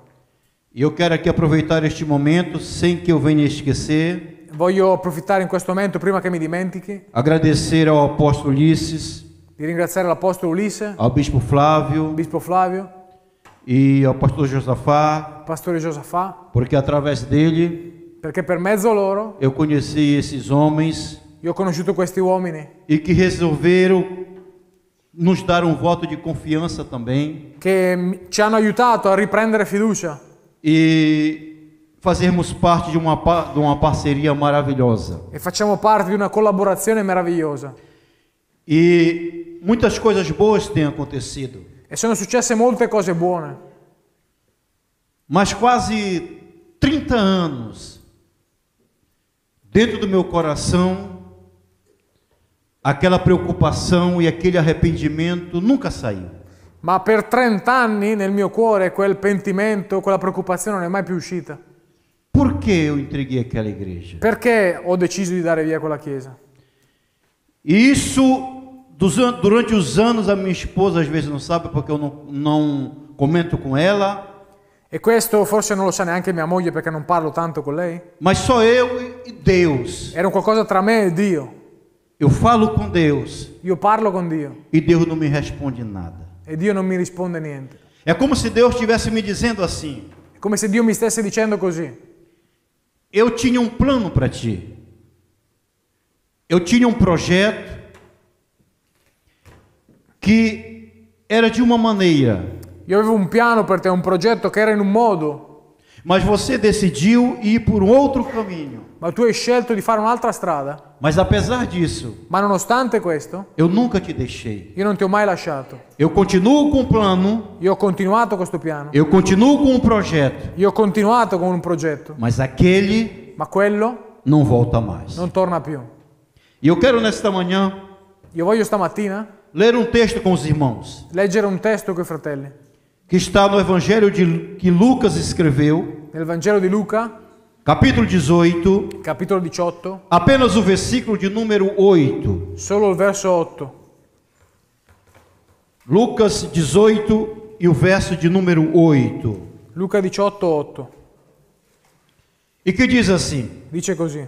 [SPEAKER 3] E eu quero aqui aproveitar este momento, sem que eu venha esquecer,
[SPEAKER 2] Voglio approfittare in questo momento, prima che mi dimentichi,
[SPEAKER 3] agradecer ao apóstolo Ulisses,
[SPEAKER 2] di ringraziare l'Apostolo Ulisse,
[SPEAKER 3] ao bispo Flávio
[SPEAKER 2] il Bispo Flavio,
[SPEAKER 3] e ao pastor Josafá,
[SPEAKER 2] il Pastore Giosafà,
[SPEAKER 3] porque através dele
[SPEAKER 2] perché per mezzo loro
[SPEAKER 3] eu conheci esses homens
[SPEAKER 2] io ho conosciuto questi uomini
[SPEAKER 3] e que resolveram nos dar um voto de confiança também
[SPEAKER 2] che ci hanno aiutato a riprendere fiducia
[SPEAKER 3] e fazermos parte de uma parceria maravilhosa.
[SPEAKER 2] e facciamo parte di una collaborazione meravigliosa.
[SPEAKER 3] E muitas coisas boas têm acontecido,
[SPEAKER 2] E sono successe molte cose buone,
[SPEAKER 3] mas quase 30 anos dentro do meu coração aquela preocupação e aquele arrependimento nunca saiu.
[SPEAKER 2] ma per 30 anni nel mio cuore quel pentimento, quella preoccupazione non è mai più uscita.
[SPEAKER 3] Por que eu entreguei aquela igreja?
[SPEAKER 2] Perché ho deciso di dare via quella chiesa?
[SPEAKER 3] E isso, durante os anos, a minha esposa às vezes não sabe porque eu não comento com ela,
[SPEAKER 2] E questo forse non lo sa neanche mia moglie perché non parlo tanto con lei.
[SPEAKER 3] mas só eu e Deus.
[SPEAKER 2] Era un qualcosa tra me e Dio.
[SPEAKER 3] Eu falo com Deus
[SPEAKER 2] Io parlo con Dio
[SPEAKER 3] e Deus não me responde nada.
[SPEAKER 2] e Dio non mi risponde niente.
[SPEAKER 3] É como se Deus estivesse me dizendo assim:
[SPEAKER 2] È come se Dio mi stesse dicendo così.
[SPEAKER 3] eu tinha um plano para ti, eu tinha um projeto que era de uma maneira,
[SPEAKER 2] Io avevo un piano per te, un progetto che era in un modo,
[SPEAKER 3] mas você decidiu ir por um outro caminho.
[SPEAKER 2] ma tu hai scelto di fare un'altra strada.
[SPEAKER 3] Mas apesar disso,
[SPEAKER 2] Ma nonostante questo,
[SPEAKER 3] eu nunca te deixei.
[SPEAKER 2] io non ti ho mai lasciato.
[SPEAKER 3] Eu continuo com o plano,
[SPEAKER 2] Io ho continuato questo piano.
[SPEAKER 3] eu continuo com o projeto,
[SPEAKER 2] Io ho continuato con un progetto,
[SPEAKER 3] mas aquele
[SPEAKER 2] ma quello
[SPEAKER 3] não volta mais.
[SPEAKER 2] non torna più.
[SPEAKER 3] E eu quero nesta manhã
[SPEAKER 2] Io voglio stamattina
[SPEAKER 3] ler um texto com os irmãos,
[SPEAKER 2] leggere un testo con i fratelli.
[SPEAKER 3] que está no Evangelho que Lucas escreveu,
[SPEAKER 2] Nel Vangelo di Luca,
[SPEAKER 3] capítulo 18,
[SPEAKER 2] capitolo 18,
[SPEAKER 3] apenas o versículo de número 8.
[SPEAKER 2] solo il verso 8.
[SPEAKER 3] Lucas 18 e o verso de número 8.
[SPEAKER 2] Luca 18, 8.
[SPEAKER 3] E que diz assim:
[SPEAKER 2] Dice così: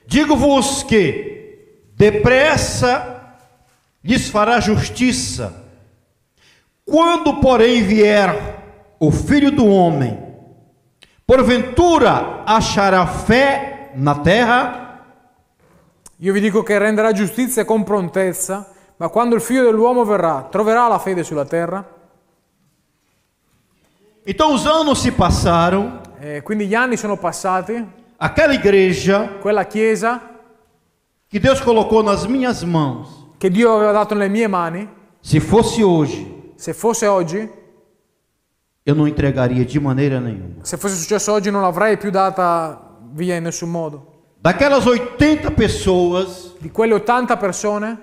[SPEAKER 3] digo-vos que depressa lhes fará justiça. Quando, porém, vier o Filho do Homem, porventura achará fé na terra?
[SPEAKER 2] Io vi dico che renderà giustizia con prontezza, ma quando il Figlio dell'uomo verrà, troverà la fede sulla terra?
[SPEAKER 3] Então os anos se passaram,
[SPEAKER 2] Quindi gli anni sono passati,
[SPEAKER 3] aquela igreja
[SPEAKER 2] quella chiesa
[SPEAKER 3] que Deus colocou nas minhas mãos,
[SPEAKER 2] che Dio aveva dato nelle mie mani,
[SPEAKER 3] se fosse hoje,
[SPEAKER 2] se fosse oggi,
[SPEAKER 3] eu não entregaria de maneira nenhuma.
[SPEAKER 2] se fosse successo oggi non l'avrei più data via in nessun modo.
[SPEAKER 3] Daquelas 80 pessoas,
[SPEAKER 2] Di quelle 80 persone,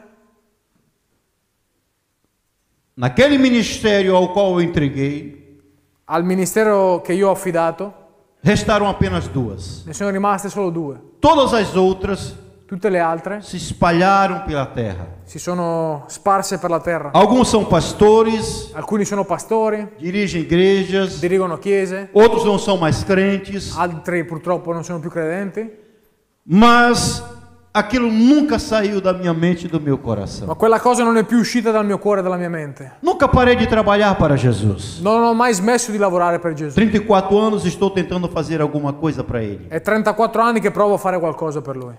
[SPEAKER 3] naquele ministério ao qual eu entreguei,
[SPEAKER 2] al ministero che io ho affidato,
[SPEAKER 3] restaram apenas duas.
[SPEAKER 2] ne sono rimaste solo 2.
[SPEAKER 3] Todas as outras
[SPEAKER 2] tutte le altre
[SPEAKER 3] se espalharam pela terra.
[SPEAKER 2] si sono sparse per la terra.
[SPEAKER 3] Alguns são pastores,
[SPEAKER 2] Alcuni sono pastori,
[SPEAKER 3] dirigem igrejas,
[SPEAKER 2] dirigono chiese,
[SPEAKER 3] outros não são mais crentes,
[SPEAKER 2] altri purtroppo non sono più credenti,
[SPEAKER 3] mas aquilo nunca saiu da minha mente e do meu
[SPEAKER 2] ma
[SPEAKER 3] coração.
[SPEAKER 2] quella cosa non è più uscita dal mio cuore e dalla mia mente.
[SPEAKER 3] Nunca parei de trabalhar para Jesus.
[SPEAKER 2] Non ho mai smesso di lavorare per Gesù.
[SPEAKER 3] 34 anos estou tentando fazer alguma coisa para Ele.
[SPEAKER 2] È 34 anni che provo a fare qualcosa per Lui.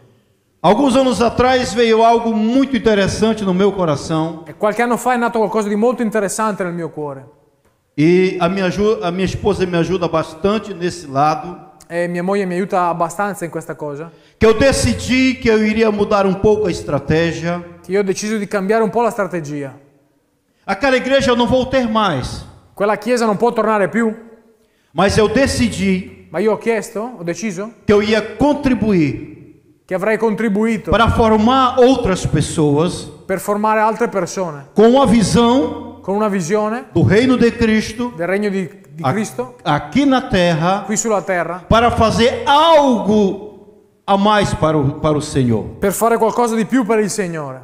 [SPEAKER 3] Alguns anos atrás veio algo muito interessante no meu coração
[SPEAKER 2] E qualche anno fa è nato qualcosa di molto interessante nel mio cuore.
[SPEAKER 3] e a minha esposa me ajuda bastante nesse lado.
[SPEAKER 2] E mia moglie mi aiuta abbastanza in questa cosa.
[SPEAKER 3] Que eu decidi que eu iria mudar um pouco a estratégia.
[SPEAKER 2] Che io ho deciso di cambiare un po' la strategia.
[SPEAKER 3] Aquela igreja eu não vou ter mais,
[SPEAKER 2] Quella chiesa non può tornare più,
[SPEAKER 3] mas eu decidi
[SPEAKER 2] ma io ho chiesto, ho deciso
[SPEAKER 3] que eu ia contribuir
[SPEAKER 2] che avrei contribuito
[SPEAKER 3] para formar outras pessoas
[SPEAKER 2] per formare altre persone
[SPEAKER 3] com a visão
[SPEAKER 2] con una visione
[SPEAKER 3] do reino de Cristo
[SPEAKER 2] del regno di Cristo
[SPEAKER 3] aqui na terra
[SPEAKER 2] qui sulla terra,
[SPEAKER 3] para fazer algo a mais para o Senhor,
[SPEAKER 2] per fare qualcosa di più per il Signore,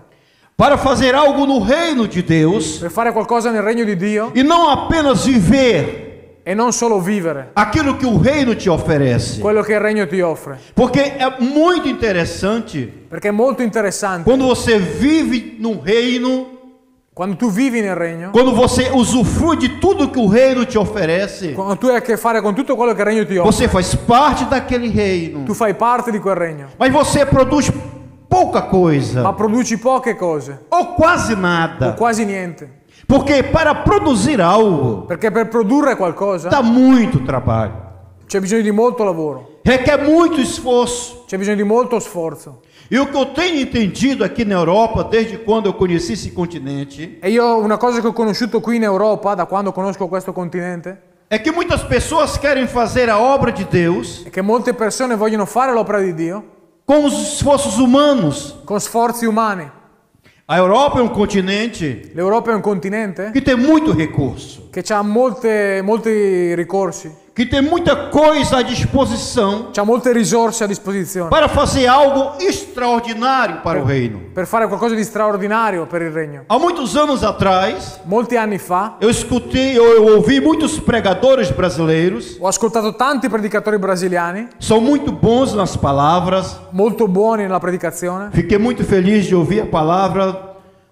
[SPEAKER 3] para fazer algo no reino de Deus
[SPEAKER 2] per fare qualcosa nel regno di Dio
[SPEAKER 3] e não apenas viver
[SPEAKER 2] e non solo vivere
[SPEAKER 3] aquilo que o reino te oferece.
[SPEAKER 2] quello che il regno ti offre.
[SPEAKER 3] Porque é muito interessante
[SPEAKER 2] Perché è molto interessante
[SPEAKER 3] quando você vive num reino,
[SPEAKER 2] quando tu vivi nel regno,
[SPEAKER 3] quando você usufrui de tudo que o reino te oferece,
[SPEAKER 2] quando tu hai a che fare con tutto quello che il regno ti offre,
[SPEAKER 3] você faz parte daquele reino,
[SPEAKER 2] tu fai parte di quel regno,
[SPEAKER 3] mas você produz pouca
[SPEAKER 2] ma
[SPEAKER 3] coisa,
[SPEAKER 2] produci poche cose
[SPEAKER 3] ou quase
[SPEAKER 2] o
[SPEAKER 3] nada.
[SPEAKER 2] quasi niente.
[SPEAKER 3] Porque para produzir algo,
[SPEAKER 2] Perché per produrre qualcosa
[SPEAKER 3] dá muito trabalho,
[SPEAKER 2] c'è bisogno di molto lavoro,
[SPEAKER 3] requer muito esforço.
[SPEAKER 2] c'è bisogno di molto sforzo.
[SPEAKER 3] E o que eu tenho entendido aqui na Europa, desde quando eu conheci esse continente,
[SPEAKER 2] E io una cosa che ho conosciuto qui in Europa, da quando conosco questo continente,
[SPEAKER 3] é que muitas pessoas querem fazer a obra de Deus
[SPEAKER 2] è che molte persone vogliono fare l'opera di Dio
[SPEAKER 3] com os esforços humanos.
[SPEAKER 2] con sforzi umani.
[SPEAKER 3] A Europa é um continente
[SPEAKER 2] L'Europa è un continente
[SPEAKER 3] que tem muito recurso,
[SPEAKER 2] che ha molti ricorsi,
[SPEAKER 3] que tem muita coisa à disposição
[SPEAKER 2] ha molte risorse a disposizione
[SPEAKER 3] para fazer algo extraordinário para o reino.
[SPEAKER 2] per fare qualcosa di straordinario per il regno.
[SPEAKER 3] Há muitos anos atrás,
[SPEAKER 2] Molti anni fa
[SPEAKER 3] eu ouvi muitos pregadores brasileiros,
[SPEAKER 2] ho ascoltato tanti predicatori brasiliani,
[SPEAKER 3] são muito bons nas palavras.
[SPEAKER 2] molto buoni nella predicazione.
[SPEAKER 3] Fiquei muito feliz de ouvir a palavra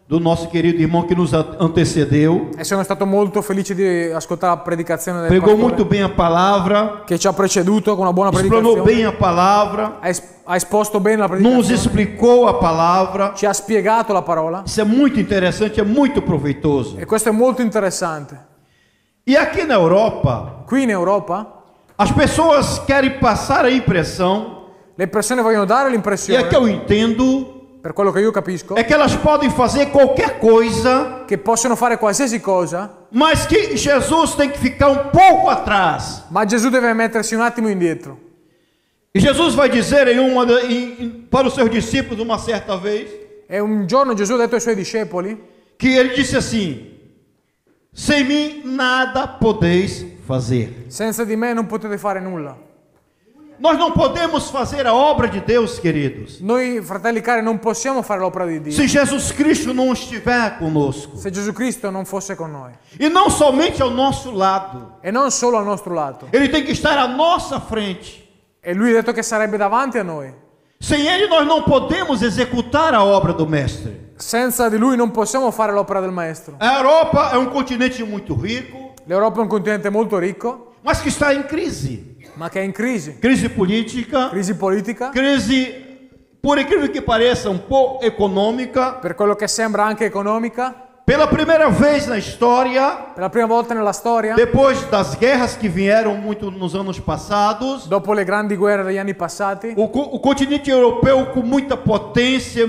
[SPEAKER 3] do nosso querido irmão que nos antecedeu.
[SPEAKER 2] E sono stato molto felice di ascoltare la predicazione del
[SPEAKER 3] Pregou
[SPEAKER 2] pastore
[SPEAKER 3] muito bem a palavra,
[SPEAKER 2] che ci ha preceduto con una buona
[SPEAKER 3] explanou
[SPEAKER 2] predicazione.
[SPEAKER 3] bem a palavra,
[SPEAKER 2] Ha esposto bene la
[SPEAKER 3] nos
[SPEAKER 2] predicazione,
[SPEAKER 3] explicou a palavra.
[SPEAKER 2] ci ha spiegato la parola
[SPEAKER 3] Isso é muito interessante, é muito proveitoso.
[SPEAKER 2] e questo è molto interessante.
[SPEAKER 3] E aqui na Europa,
[SPEAKER 2] Qui in Europa
[SPEAKER 3] as pessoas querem passar a impressão,
[SPEAKER 2] le persone vogliono dare
[SPEAKER 3] e
[SPEAKER 2] l'impressione,
[SPEAKER 3] é que eu entendo,
[SPEAKER 2] per quello che io capisco,
[SPEAKER 3] é que elas podem fazer qualquer coisa,
[SPEAKER 2] che possono fare qualsiasi cosa,
[SPEAKER 3] mas que Jesus tem que ficar um pouco atrás.
[SPEAKER 2] ma Gesù deve mettersi un attimo indietro.
[SPEAKER 3] E Jesus vai dizer para os seus discípulos uma certa vez,
[SPEAKER 2] E un giorno Gesù ha detto ai suoi discepoli
[SPEAKER 3] que ele disse assim: sem mim nada podeis fazer.
[SPEAKER 2] senza di me non potete fare nulla.
[SPEAKER 3] Nós não podemos fazer a obra de Deus, queridos,
[SPEAKER 2] Noi fratelli cari non possiamo fare l'opera di Dio
[SPEAKER 3] se Jesus Cristo não estiver conosco.
[SPEAKER 2] se Gesù Cristo non fosse con noi,
[SPEAKER 3] E não somente ao nosso lado,
[SPEAKER 2] e non solo al nostro lato.
[SPEAKER 3] ele tem que estar à nossa frente.
[SPEAKER 2] E lui ha detto che sarebbe davanti a noi.
[SPEAKER 3] Sem ele nós não podemos executar a obra do mestre.
[SPEAKER 2] Senza di lui non possiamo fare l'opera del maestro.
[SPEAKER 3] A Europa é um continente muito rico,
[SPEAKER 2] L'Europa è un continente molto ricco,
[SPEAKER 3] mas que está em crise.
[SPEAKER 2] ma che è in crisi.
[SPEAKER 3] Crise política,
[SPEAKER 2] Crisi politica,
[SPEAKER 3] crise, por incrível que pareça, um pouco econômica.
[SPEAKER 2] per quello che sembra anche economica.
[SPEAKER 3] Pela primeira vez na história,
[SPEAKER 2] Per la prima volta nella storia,
[SPEAKER 3] depois das guerras que vieram muito nos anos passados,
[SPEAKER 2] dopo le grandi guerre degli anni passati,
[SPEAKER 3] o continente europeu com muita potência,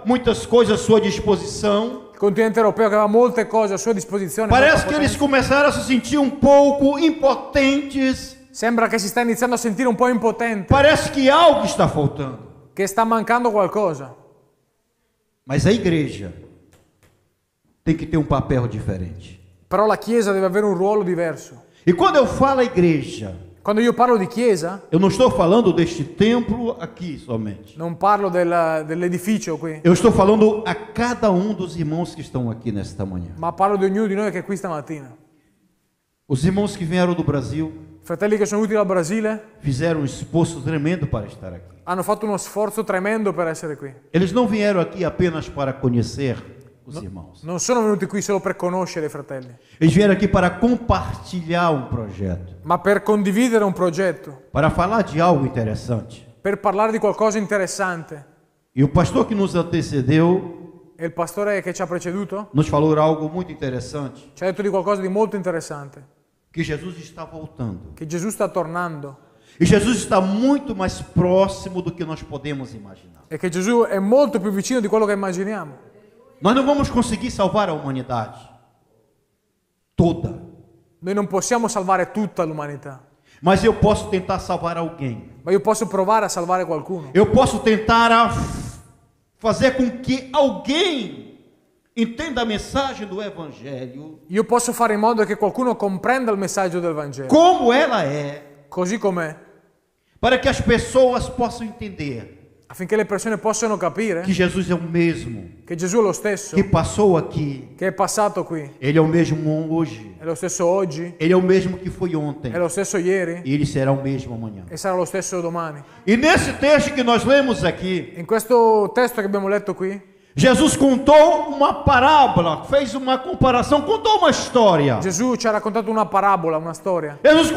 [SPEAKER 3] muitas coisas à sua disposição.
[SPEAKER 2] il continente europeo che aveva molte cose a sua disposizione,
[SPEAKER 3] Parece
[SPEAKER 2] molta
[SPEAKER 3] que eles
[SPEAKER 2] potenza,
[SPEAKER 3] começaram a se sentir um pouco impotentes.
[SPEAKER 2] sembra che si sta iniziando a sentire un po' impotente,
[SPEAKER 3] Parece que algo está faltando.
[SPEAKER 2] che sta mancando qualcosa.
[SPEAKER 3] Mas a igreja tem que ter um papel diferente.
[SPEAKER 2] Però la Chiesa deve avere un ruolo diverso.
[SPEAKER 3] E quando eu falo igreja,
[SPEAKER 2] Quando io parlo di chiesa,
[SPEAKER 3] eu não estou falando deste templo aqui somente.
[SPEAKER 2] non parlo dell'edificio qui,
[SPEAKER 3] Eu estou falando a cada um dos irmãos que estão aqui nesta manhã.
[SPEAKER 2] ma parlo di ognuno di noi che è qui stamattina.
[SPEAKER 3] Os irmãos que vieram do Brasil
[SPEAKER 2] Fratelli che sono venuti dal Brasile
[SPEAKER 3] fizeram um esforço tremendo para estar aqui.
[SPEAKER 2] hanno fatto uno sforzo tremendo per essere qui.
[SPEAKER 3] Eles não vieram aqui apenas para conhecer os irmãos.
[SPEAKER 2] Non sono venuti qui solo per conoscere i fratelli,
[SPEAKER 3] Eles vieram aqui para compartilhar um projeto,
[SPEAKER 2] ma per condividere un progetto,
[SPEAKER 3] para falar de algo interessante.
[SPEAKER 2] per parlare di qualcosa interessante.
[SPEAKER 3] E o pastor que nos antecedeu
[SPEAKER 2] E il pastore che ci ha preceduto
[SPEAKER 3] nos falou algo muito interessante,
[SPEAKER 2] ci ha detto di qualcosa di molto interessante,
[SPEAKER 3] que Jesus está voltando.
[SPEAKER 2] che Gesù sta tornando
[SPEAKER 3] E Jesus está muito mais próximo do que nós podemos imaginar.
[SPEAKER 2] e che Gesù è molto più vicino di quello che immaginiamo.
[SPEAKER 3] Nós não vamos conseguir salvar a humanidade toda,
[SPEAKER 2] Noi non possiamo salvare tutta l'umanità,
[SPEAKER 3] mas eu posso tentar salvar alguém.
[SPEAKER 2] ma io posso provare a salvare qualcuno.
[SPEAKER 3] Eu posso tentar fazer com que alguém entenda a mensagem do Evangelho
[SPEAKER 2] Io posso fare in modo che qualcuno comprenda il messaggio del Vangelo,
[SPEAKER 3] como ela é,
[SPEAKER 2] così com'è,
[SPEAKER 3] para que as pessoas possam entender
[SPEAKER 2] affinché le persone possano capire
[SPEAKER 3] que Jesus é o mesmo
[SPEAKER 2] che Gesù è lo stesso,
[SPEAKER 3] que passou aqui,
[SPEAKER 2] che è passato qui,
[SPEAKER 3] ele é o mesmo hoje,
[SPEAKER 2] è lo stesso oggi,
[SPEAKER 3] ele é o mesmo que foi ontem
[SPEAKER 2] è lo stesso ieri
[SPEAKER 3] e ele será o mesmo amanhã.
[SPEAKER 2] e sarà lo stesso domani.
[SPEAKER 3] E nesse texto que nós lemos aqui,
[SPEAKER 2] In questo testo che abbiamo letto qui,
[SPEAKER 3] Jesus contou uma parábola, fez uma comparação, contou uma história.
[SPEAKER 2] Gesù ci ha raccontato una parabola, una storia.
[SPEAKER 3] Jesus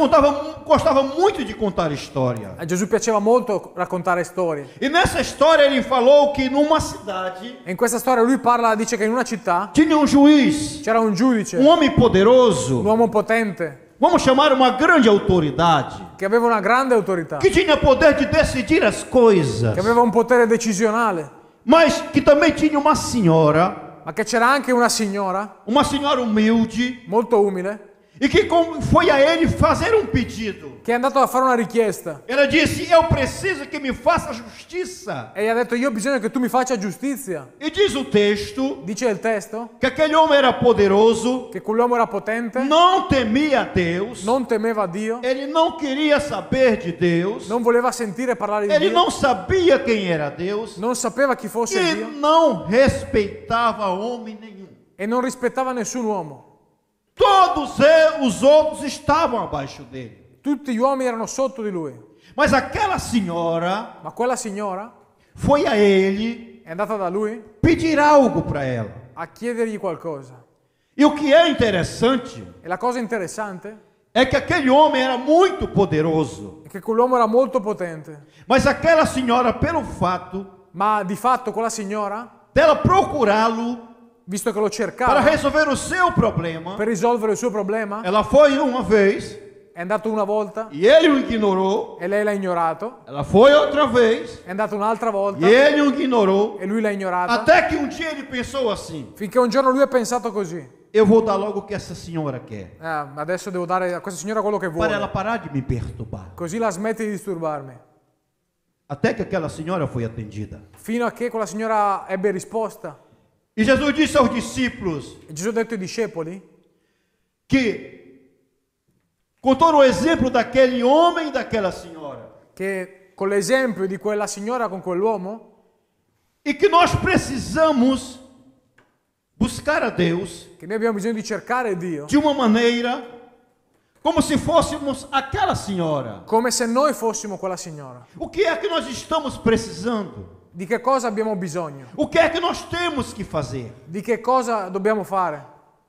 [SPEAKER 3] gostava muito de contar história.
[SPEAKER 2] A Gesù piaceva molto raccontare storie.
[SPEAKER 3] E nessa história ele falou que numa cidade
[SPEAKER 2] E in questa storia lui dice che in una città
[SPEAKER 3] tinha um juiz,
[SPEAKER 2] c'era un giudice,
[SPEAKER 3] um homem
[SPEAKER 2] un
[SPEAKER 3] poderoso,
[SPEAKER 2] uomo potente,
[SPEAKER 3] vamos chamar uma grande autoridade,
[SPEAKER 2] che aveva una grande autorità,
[SPEAKER 3] que tinha poder de decidir as coisas,
[SPEAKER 2] che aveva un potere decisionale,
[SPEAKER 3] mas que também tinha uma senhora,
[SPEAKER 2] ma che c'era anche una signora
[SPEAKER 3] humilde,
[SPEAKER 2] molto umile
[SPEAKER 3] e que foi a ele fazer um pedido.
[SPEAKER 2] che è andato a fare una richiesta
[SPEAKER 3] Ela disse: eu preciso que me faça justiça.
[SPEAKER 2] e gli ha detto: io ho bisogno che tu mi faccia giustizia.
[SPEAKER 3] E diz o texto
[SPEAKER 2] Dice il testo
[SPEAKER 3] que aquele homem era poderoso,
[SPEAKER 2] che quell'uomo era potente,
[SPEAKER 3] não temia Deus,
[SPEAKER 2] non temeva Dio,
[SPEAKER 3] ele não queria saber de Deus,
[SPEAKER 2] non voleva sentire parlare di
[SPEAKER 3] ele
[SPEAKER 2] Dio,
[SPEAKER 3] não sabia quem era Deus
[SPEAKER 2] non sapeva chi fosse
[SPEAKER 3] e
[SPEAKER 2] Dio
[SPEAKER 3] não respeitava homem nenhum.
[SPEAKER 2] e non rispettava nessun uomo.
[SPEAKER 3] Todos os outros estavam abaixo dele.
[SPEAKER 2] Tutti gli uomini erano sotto di lui,
[SPEAKER 3] Mas aquela senhora
[SPEAKER 2] ma quella signora
[SPEAKER 3] foi a ele
[SPEAKER 2] è andata da lui
[SPEAKER 3] pedir algo para ela.
[SPEAKER 2] a chiedergli qualcosa.
[SPEAKER 3] E o que é interessante
[SPEAKER 2] E la cosa interessante
[SPEAKER 3] é que aquele homem era muito poderoso.
[SPEAKER 2] è che quell'uomo era molto potente,
[SPEAKER 3] Mas aquela senhora, pelo fato
[SPEAKER 2] ma di fatto quella signora,
[SPEAKER 3] dela procurá-lo
[SPEAKER 2] visto che lo
[SPEAKER 3] para
[SPEAKER 2] cercava
[SPEAKER 3] resolver o seu problema,
[SPEAKER 2] per risolvere il suo problema,
[SPEAKER 3] ela foi uma vez
[SPEAKER 2] è andato una volta
[SPEAKER 3] e ele o ignorou.
[SPEAKER 2] e lei l'ha ignorato,
[SPEAKER 3] Ela foi outra vez
[SPEAKER 2] è andato un'altra volta
[SPEAKER 3] e ele o ignorou.
[SPEAKER 2] e lui l'ha ignorata,
[SPEAKER 3] Até que um dia ele pensou assim:
[SPEAKER 2] finché un giorno lui ha pensato così:
[SPEAKER 3] eu vou dar logo o que essa senhora quer,
[SPEAKER 2] adesso devo dare a questa signora quello che
[SPEAKER 3] para ela
[SPEAKER 2] vuole,
[SPEAKER 3] parar de me perturbar.
[SPEAKER 2] così la smette di disturbarmi.
[SPEAKER 3] Até que aquela senhora foi atendida.
[SPEAKER 2] Fino a che quella signora ebbe risposta.
[SPEAKER 3] E Jesus disse aos discípulos
[SPEAKER 2] E Gesù ha detto ai discepoli
[SPEAKER 3] que contou o exemplo daquele homem e daquela senhora.
[SPEAKER 2] che con l'esempio di quella signora con quell'uomo,
[SPEAKER 3] E que nós precisamos buscar a Deus
[SPEAKER 2] che noi abbiamo bisogno di cercare Dio
[SPEAKER 3] de uma maneira como se fôssemos aquela senhora.
[SPEAKER 2] come se noi fossimo quella signora.
[SPEAKER 3] O que é que nós estamos precisando?
[SPEAKER 2] Di che cosa abbiamo bisogno?
[SPEAKER 3] O que é que nós temos que fazer?
[SPEAKER 2] Di che cosa dobbiamo fare?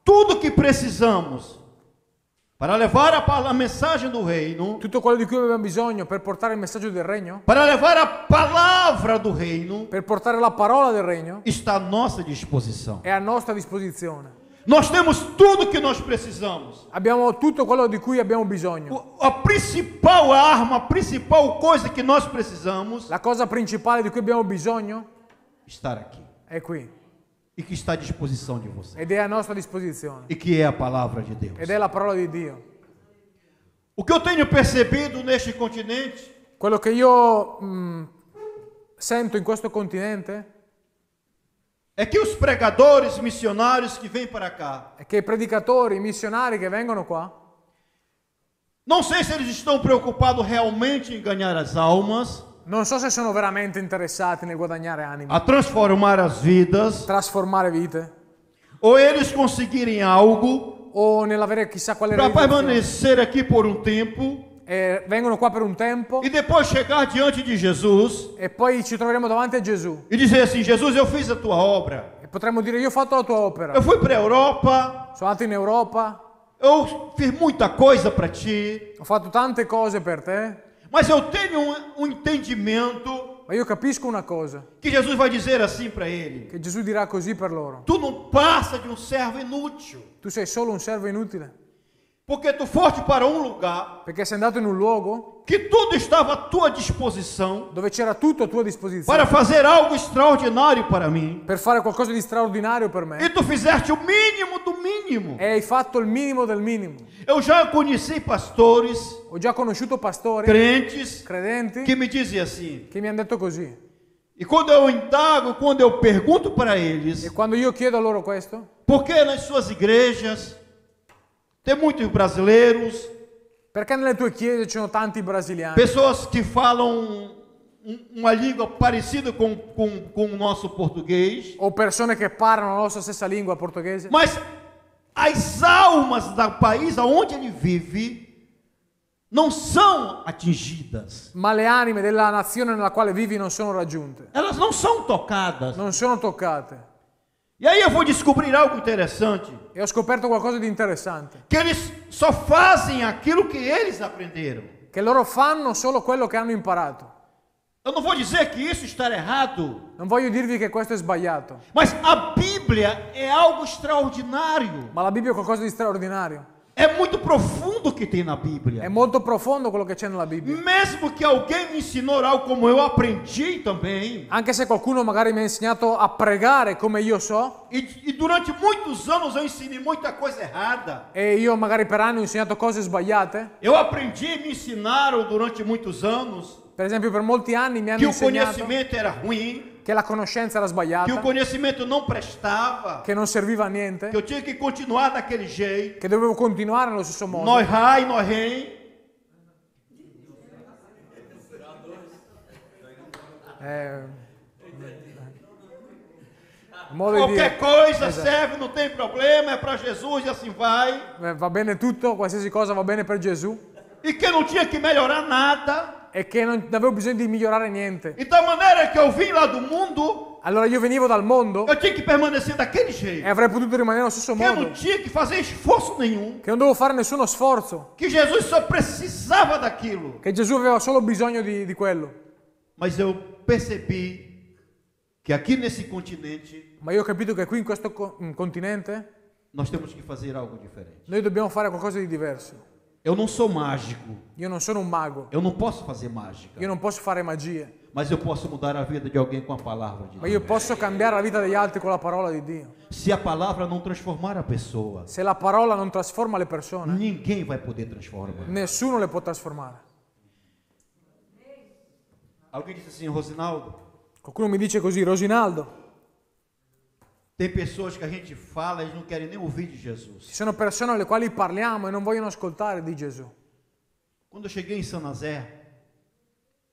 [SPEAKER 3] Tudo que precisamos para levar a mensagem do reino,
[SPEAKER 2] Tutto quello di cui abbiamo bisogno per portare il messaggio del regno,
[SPEAKER 3] para levar a palavra do reino,
[SPEAKER 2] per portare la parola del regno,
[SPEAKER 3] está à nossa disposição.
[SPEAKER 2] è a nostra disposizione.
[SPEAKER 3] Nós temos tudo que nós precisamos.
[SPEAKER 2] Abbiamo tutto quello di cui abbiamo bisogno.
[SPEAKER 3] A principal arma, a principal coisa que nós precisamos,
[SPEAKER 2] La cosa principale di cui abbiamo bisogno
[SPEAKER 3] estar aqui.
[SPEAKER 2] è qui
[SPEAKER 3] E que está à disposição de você.
[SPEAKER 2] ed è a nostra disposizione
[SPEAKER 3] E que é a palavra de Deus.
[SPEAKER 2] ed è la parola di Dio.
[SPEAKER 3] O que eu tenho percebido neste continente
[SPEAKER 2] Quello che io sento in questo continente
[SPEAKER 3] é que os pregadores missionários que vêm para cá,
[SPEAKER 2] è che i predicatori, i missionari che vengono qua,
[SPEAKER 3] Não sei se eles estão preocupados realmente em ganhar as almas,
[SPEAKER 2] Non so se sono veramente interessati nel guadagnare anime,
[SPEAKER 3] a transformar as vidas,
[SPEAKER 2] trasformare vite,
[SPEAKER 3] ou eles conseguirem algo
[SPEAKER 2] o nell'avere chissà quale
[SPEAKER 3] para
[SPEAKER 2] realizzazione.
[SPEAKER 3] permanecer aqui por um tempo
[SPEAKER 2] Vengono qua per un tempo
[SPEAKER 3] e depois chegar diante de Jesus
[SPEAKER 2] e poi ci troveremo davanti a Gesù
[SPEAKER 3] e dizer assim: Jesus, eu fiz a tua obra.
[SPEAKER 2] e potremmo dire io ho fatto la tua opera,
[SPEAKER 3] Eu fui para a Europa,
[SPEAKER 2] sono andato in Europa,
[SPEAKER 3] eu fiz muita coisa para ti,
[SPEAKER 2] ho fatto tante cose per te,
[SPEAKER 3] mas eu tenho um entendimento
[SPEAKER 2] ma io capisco una cosa,
[SPEAKER 3] que Jesus vai dizer assim para ele:
[SPEAKER 2] che Gesù dirà così per loro:
[SPEAKER 3] tu não passa de um servo inútil,
[SPEAKER 2] tu sei solo un servo inutile,
[SPEAKER 3] porque tu foste para um lugar
[SPEAKER 2] perché sei andato in un luogo
[SPEAKER 3] que tudo estava à tua disposição
[SPEAKER 2] dove c'era tutto a tua disposizione
[SPEAKER 3] para fazer algo extraordinário para mim,
[SPEAKER 2] per fare qualcosa di straordinario per me
[SPEAKER 3] e tu fizeste o mínimo do mínimo.
[SPEAKER 2] e hai fatto il minimo del minimo.
[SPEAKER 3] Eu já conheci pastores,
[SPEAKER 2] Ho già conosciuto pastori,
[SPEAKER 3] crentes,
[SPEAKER 2] credenti,
[SPEAKER 3] que me diziam assim,
[SPEAKER 2] che mi hanno detto così.
[SPEAKER 3] e quando eu indago, quando eu pergunto para eles,
[SPEAKER 2] E quando io chiedo a loro questo,
[SPEAKER 3] por que nas suas igrejas tem muitos brasileiros,
[SPEAKER 2] perché nelle tue chiese ci sono tanti brasiliani,
[SPEAKER 3] pessoas que falam uma língua parecida com o nosso português,
[SPEAKER 2] o persone che parlano la nostra stessa lingua portoghese,
[SPEAKER 3] mas as almas do país onde ele vive não são atingidas,
[SPEAKER 2] ma le anime della nazione nella quale vivi non sono raggiunte,
[SPEAKER 3] elas não são tocadas.
[SPEAKER 2] non sono toccate.
[SPEAKER 3] E aí eu vou descobrir algo interessante,
[SPEAKER 2] E ho scoperto qualcosa di interessante,
[SPEAKER 3] que eles só fazem aquilo que eles aprenderam.
[SPEAKER 2] che loro fanno solo quello che hanno imparato.
[SPEAKER 3] Eu não vou dizer que isso está errado,
[SPEAKER 2] Non voglio dirvi che questo è sbagliato,
[SPEAKER 3] mas a Bíblia é algo extraordinário.
[SPEAKER 2] ma la Bibbia è qualcosa di straordinario.
[SPEAKER 3] É muito profundo o que tem na
[SPEAKER 2] È
[SPEAKER 3] Bíblia.
[SPEAKER 2] molto profondo quello che c'è nella Bibbia.
[SPEAKER 3] Mesmo que alguém me ensinou algo como eu aprendi também,
[SPEAKER 2] Anche se qualcuno magari mi ha insegnato a pregare come io so,
[SPEAKER 3] e durante muitos anos eu ensinei muita coisa errada.
[SPEAKER 2] e io magari per anni ho insegnato cose sbagliate,
[SPEAKER 3] Eu aprendi e me ensinaram durante muitos anos
[SPEAKER 2] per esempio per molti anni mi hanno
[SPEAKER 3] que o
[SPEAKER 2] insegnato
[SPEAKER 3] conhecimento era ruim,
[SPEAKER 2] che la conoscenza era
[SPEAKER 3] que o
[SPEAKER 2] sbagliata,
[SPEAKER 3] conhecimento não prestava,
[SPEAKER 2] che non serviva a niente,
[SPEAKER 3] que eu tinha que continuar daquele jeito.
[SPEAKER 2] che dovevo continuare nello stesso modo.
[SPEAKER 3] Nós rai, nós rei.
[SPEAKER 2] Modo di
[SPEAKER 3] Qualquer
[SPEAKER 2] dire,
[SPEAKER 3] coisa serve, não tem problema, é para Jesus e assim vai.
[SPEAKER 2] va bene tutto, qualsiasi cosa va bene per Gesù,
[SPEAKER 3] E que eu não tinha que melhorar nada.
[SPEAKER 2] e che non avevo bisogno di migliorare niente.
[SPEAKER 3] E da maneira que eu vim lá do mundo,
[SPEAKER 2] Allora io venivo dal mondo
[SPEAKER 3] eu tinha que permanecer daquele
[SPEAKER 2] e
[SPEAKER 3] jeito.
[SPEAKER 2] avrei potuto rimanere nello stesso
[SPEAKER 3] Que eu
[SPEAKER 2] modo,
[SPEAKER 3] não tinha que fazer esforço nenhum.
[SPEAKER 2] che non dovevo fare nessuno sforzo,
[SPEAKER 3] Que Jesus só precisava daquilo.
[SPEAKER 2] che Gesù aveva solo bisogno di quello.
[SPEAKER 3] Mas eu percebi que aqui nesse continente
[SPEAKER 2] Ma io ho capito che qui in questo continente
[SPEAKER 3] nós temos que fazer algo diferente.
[SPEAKER 2] noi dobbiamo fare qualcosa di diverso.
[SPEAKER 3] Eu não sou mágico.
[SPEAKER 2] Io non sono un mago,
[SPEAKER 3] Eu não posso fazer mágica.
[SPEAKER 2] io non posso fare magie,
[SPEAKER 3] Mas eu posso mudar a vida de alguém com a palavra de
[SPEAKER 2] ma io
[SPEAKER 3] Deus.
[SPEAKER 2] posso cambiare la vita degli altri con la parola di Dio.
[SPEAKER 3] Se a palavra não transformar a pessoa,
[SPEAKER 2] Se la parola non trasforma le persone,
[SPEAKER 3] ninguém vai poder transformar.
[SPEAKER 2] nessuno le può trasformare.
[SPEAKER 3] Alguém disse assim, Rosinaldo,
[SPEAKER 2] Qualcuno mi dice così: Rosinaldo,
[SPEAKER 3] tem pessoas que a gente fala e eles não querem nem ouvir de
[SPEAKER 2] ci
[SPEAKER 3] Jesus.
[SPEAKER 2] sono persone alle quali parliamo e non vogliono ascoltare di Gesù.
[SPEAKER 3] Quando eu cheguei em São Nazé,